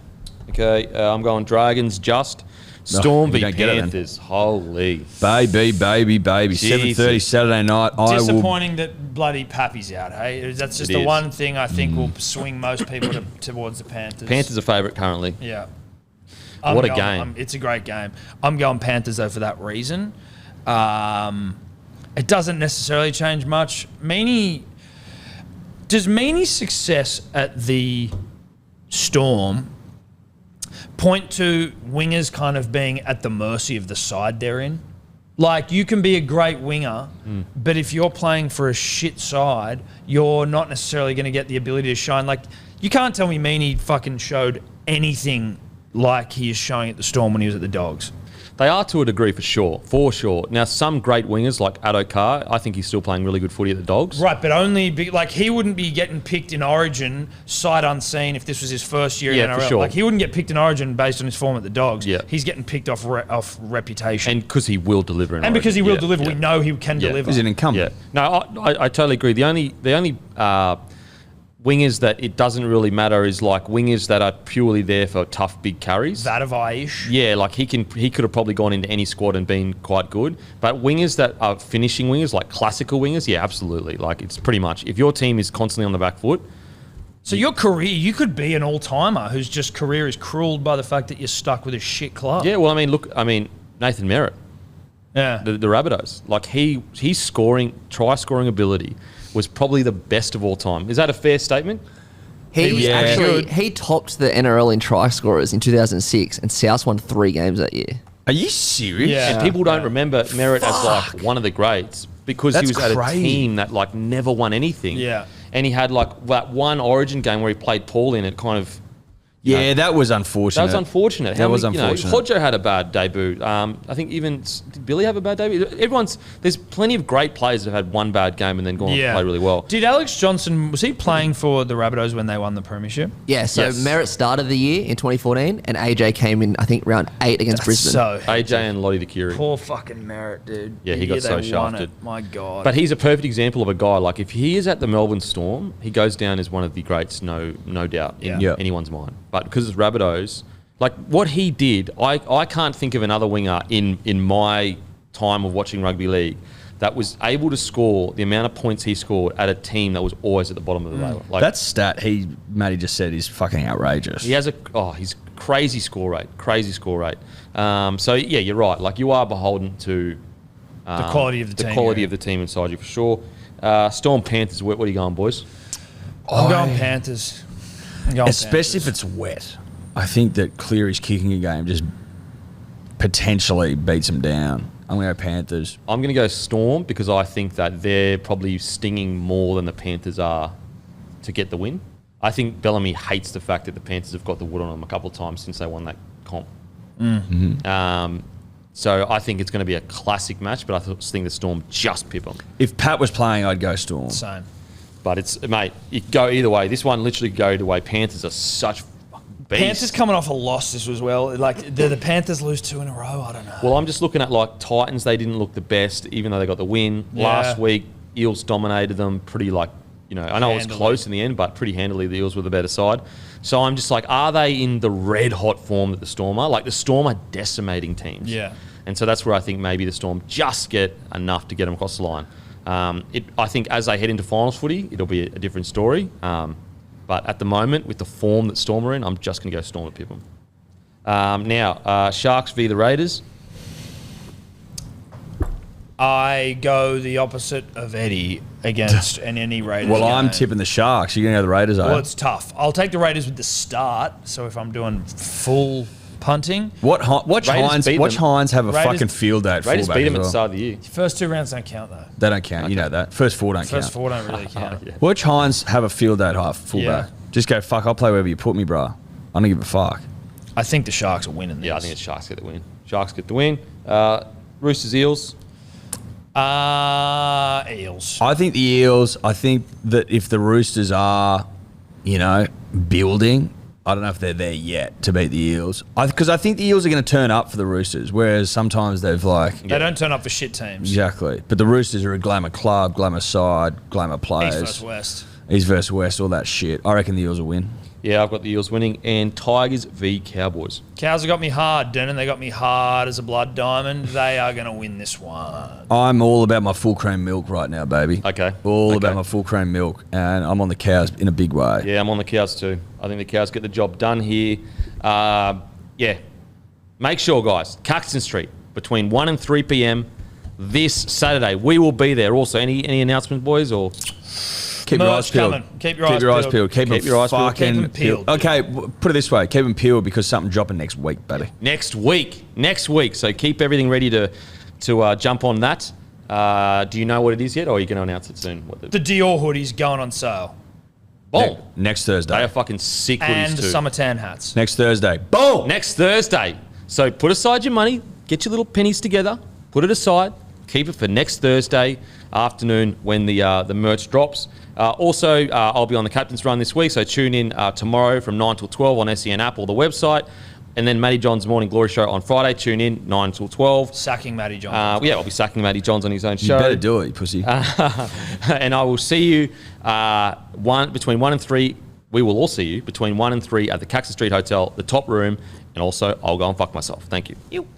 Speaker 3: Okay, I'm going Dragons just. Storm
Speaker 2: you
Speaker 3: v
Speaker 2: don't get it then.
Speaker 3: Panthers. Holy.
Speaker 2: Baby. 7:30 Saturday night. I will.
Speaker 4: Disappointing that bloody Pappy's out. Hey, that's just
Speaker 3: It
Speaker 4: the
Speaker 3: is.
Speaker 4: one thing I think will swing most people towards the Panthers.
Speaker 3: Panthers are favourite currently.
Speaker 4: Yeah.
Speaker 3: What a game.
Speaker 4: It's a great game. I'm going Panthers though for that reason. It doesn't necessarily change much. Does Meany's success at the Storm point to wingers kind of being at the mercy of the side they're in? Like, you can be a great winger, but if you're playing for a shit side, you're not necessarily going to get the ability to shine. Like, you can't tell me Meany fucking showed anything like he is showing at the Storm when he was at the Dogs.
Speaker 3: They are to a degree for sure. Now, some great wingers like Addo Carr, I think he's still playing really good footy at the Dogs.
Speaker 4: Right, but he wouldn't be getting picked in Origin sight unseen if this was his first year in
Speaker 3: Yeah,
Speaker 4: NRL.
Speaker 3: for sure.
Speaker 4: Like, he wouldn't get picked in Origin based on his form at the Dogs.
Speaker 3: Yeah.
Speaker 4: He's getting picked off reputation.
Speaker 3: And because he will deliver in
Speaker 4: And because he will
Speaker 3: Origin.
Speaker 4: deliver, we know he can
Speaker 3: Yeah.
Speaker 4: deliver.
Speaker 2: He's an incumbent.
Speaker 3: Yeah. No, I totally agree. The only wingers that it doesn't really matter is like wingers that are purely there for tough big carries.
Speaker 4: That of Aish.
Speaker 3: Yeah, like he could have probably gone into any squad and been quite good. But wingers that are finishing wingers, like classical wingers, yeah, absolutely. Like it's pretty much if your team is constantly on the back foot.
Speaker 4: So your career, you could be an all-timer whose just career is cruelled by the fact that you're stuck with a shit club.
Speaker 3: Yeah, well, I mean, Nathan Merritt,
Speaker 4: Yeah.
Speaker 3: the Rabbitohs, like his try scoring ability was probably the best of all time. Is that a fair statement?
Speaker 1: He topped the NRL in try scorers in 2006, and South won 3 games that year.
Speaker 2: Are you serious?
Speaker 4: Yeah.
Speaker 3: And people don't remember Merritt as like one of the greats because
Speaker 2: That's
Speaker 3: he was at a
Speaker 2: crazy.
Speaker 3: team that like never won anything.
Speaker 4: Yeah.
Speaker 3: And he had like that one Origin game where he played Paul in it kind of.
Speaker 2: Yeah, that was unfortunate.
Speaker 3: That was unfortunate.
Speaker 2: That was unfortunate.
Speaker 3: Hodjo had a bad debut. I think did Billy have a bad debut? There's plenty of great players that have had one bad game and then gone on to play really well.
Speaker 4: Did Alex Johnson, was he playing for the Rabbitohs when they won the premiership?
Speaker 1: Yeah, so
Speaker 3: Yes.
Speaker 1: Merritt started the year in 2014, and AJ came in, I think, round 8 against Brisbane.
Speaker 4: So
Speaker 3: AJ and Lottie the Curie.
Speaker 4: poor fucking Merritt, dude.
Speaker 3: Yeah, he
Speaker 4: The
Speaker 3: got
Speaker 4: year
Speaker 3: so
Speaker 4: they won
Speaker 3: shafted.
Speaker 4: it. My God.
Speaker 3: But he's a perfect example of a guy, like if he is at the Melbourne Storm, he goes down as one of the greats, no doubt, in
Speaker 2: Yeah.
Speaker 3: anyone's mind. But because it's Rabbitohs, like what he did, I can't think of another winger in my time of watching rugby league that was able to score the amount of points he scored at a team that was always at the bottom of the ladder. Like,
Speaker 2: That stat Matty just said is fucking outrageous.
Speaker 3: he has he's crazy score rate. So yeah, you're right. Like, you are beholden to
Speaker 4: The quality of the team.
Speaker 3: the quality of the team inside you for sure. Storm Panthers. What are you going, boys?
Speaker 4: I'm going Panthers.
Speaker 2: Especially if it's wet. I think that Cleary's kicking a game just potentially beats them down. I'm going to go Panthers.
Speaker 3: I'm going to go Storm because I think that they're probably stinging more than the Panthers are to get the win. I think Bellamy hates the fact that the Panthers have got the wood on them a couple of times since they won that comp. So I think it's going to be a classic match, but I think the Storm just pip them.
Speaker 2: If Pat was playing, I'd go Storm.
Speaker 4: Same.
Speaker 3: But it's, mate, you can go either way. This one literally go either way. Panthers are such beasts.
Speaker 4: Panthers coming off a loss this as well. Like, the Panthers lose 2 in a row. I don't know.
Speaker 3: Well, I'm just looking at, like, Titans. They didn't look the best, even though they got the win.
Speaker 4: Yeah.
Speaker 3: Last week, Eels dominated them pretty, like, you know, I know it was
Speaker 4: Handily.
Speaker 3: close in the end, but pretty handily the Eels were the better side. So I'm just like, are they in the red-hot form that the Storm are? Like, the Storm are decimating teams.
Speaker 4: Yeah.
Speaker 3: And so that's where I think maybe the Storm just get enough to get them across the line. I think as they head into finals footy, it'll be a different story. But at the moment, with the form that Storm are in, I'm just going to go Storm at Pippen. Now, Sharks v the Raiders.
Speaker 4: I go the opposite of Eddie against any Raiders.
Speaker 2: Well, I'm
Speaker 4: game.
Speaker 2: tipping the Sharks. You're going to go the Raiders, are
Speaker 4: Well,
Speaker 2: you?
Speaker 4: it's tough. I'll take the Raiders with the start. So if I'm doing full punting,
Speaker 2: Watch
Speaker 3: Raiders beat them.
Speaker 2: Hines have a
Speaker 4: Raiders-
Speaker 2: fucking field day at
Speaker 3: Raiders
Speaker 2: fullback
Speaker 3: beat them
Speaker 2: as
Speaker 3: at the
Speaker 2: well.
Speaker 3: start of the year.
Speaker 4: first 2 rounds don't count though.
Speaker 2: They don't count. You know that. First 4 don't
Speaker 4: First
Speaker 2: count.
Speaker 4: 4 don't really count.
Speaker 3: Yeah.
Speaker 2: Watch Hines have a field day at half fullback.
Speaker 4: Yeah.
Speaker 2: Just go, fuck, I'll play wherever you put me, bro. I don't give a fuck.
Speaker 4: I think the Sharks are winning this.
Speaker 3: Yeah, I think it's Sharks get the win. Sharks get the win. Roosters, Eels.
Speaker 4: Eels.
Speaker 2: I think the Eels, I think that if the Roosters are, you know, building, I don't know if they're there yet to beat the Eels. Because I think the Eels are going to turn up for the Roosters, whereas sometimes they've like...
Speaker 4: They don't turn up for shit teams.
Speaker 2: Exactly. But the Roosters are a glamour club, glamour side, glamour players.
Speaker 4: East versus West.
Speaker 2: East versus West, all that shit. I reckon the Eels will win.
Speaker 3: Yeah, I've got the Eels winning. And Tigers v Cowboys.
Speaker 4: Cows have got me hard, Denon. They got me hard as a blood diamond. They are going to win this one.
Speaker 2: I'm all about my full cream milk right now, baby.
Speaker 3: Okay.
Speaker 2: All
Speaker 3: Okay.
Speaker 2: about my full cream milk. And I'm on the Cows in a big way.
Speaker 3: Yeah, I'm on the Cows too. I think the Cows get the job done here. Yeah. Make sure, guys, Caxton Street, between 1 and 3 p.m. this Saturday. We will be there. Also, any announcements, boys? Or
Speaker 2: Keep your eyes
Speaker 4: Merch
Speaker 2: peeled.
Speaker 4: coming. Keep your eyes peeled.
Speaker 2: Keep
Speaker 3: your eyes peeled.
Speaker 2: fucking
Speaker 4: Keep 'em peeled.
Speaker 2: Okay, put it this way. Keep them peeled because something's dropping next week, buddy.
Speaker 3: next week. So keep everything ready to jump on that. Do you know what it is yet, or are you going to announce it soon?
Speaker 4: The Dior hoodies going on sale.
Speaker 3: Boom.
Speaker 2: Next
Speaker 3: They
Speaker 2: Thursday.
Speaker 3: are fucking sick
Speaker 4: And
Speaker 3: hoodies
Speaker 4: the
Speaker 3: too.
Speaker 4: summer tan hats.
Speaker 2: Next Thursday. Boom!
Speaker 3: Next Thursday. So put aside your money, get your little pennies together, put it aside, keep it for next Thursday afternoon when the merch drops. Also, I'll be on the Captain's Run this week, so tune in tomorrow from 9 till 12 on SEN app or the website. And then Matty John's Morning Glory Show on Friday. Tune in 9 till 12.
Speaker 4: Sacking Matty John.
Speaker 3: Yeah, I'll be sacking Matty Johns on his own
Speaker 2: You
Speaker 3: show.
Speaker 2: better do it, you pussy.
Speaker 3: And I will see you between 1 and 3. We will all see you between 1 and 3 at the Caxton Street Hotel, the top room. And also, I'll go and fuck myself. Thank you.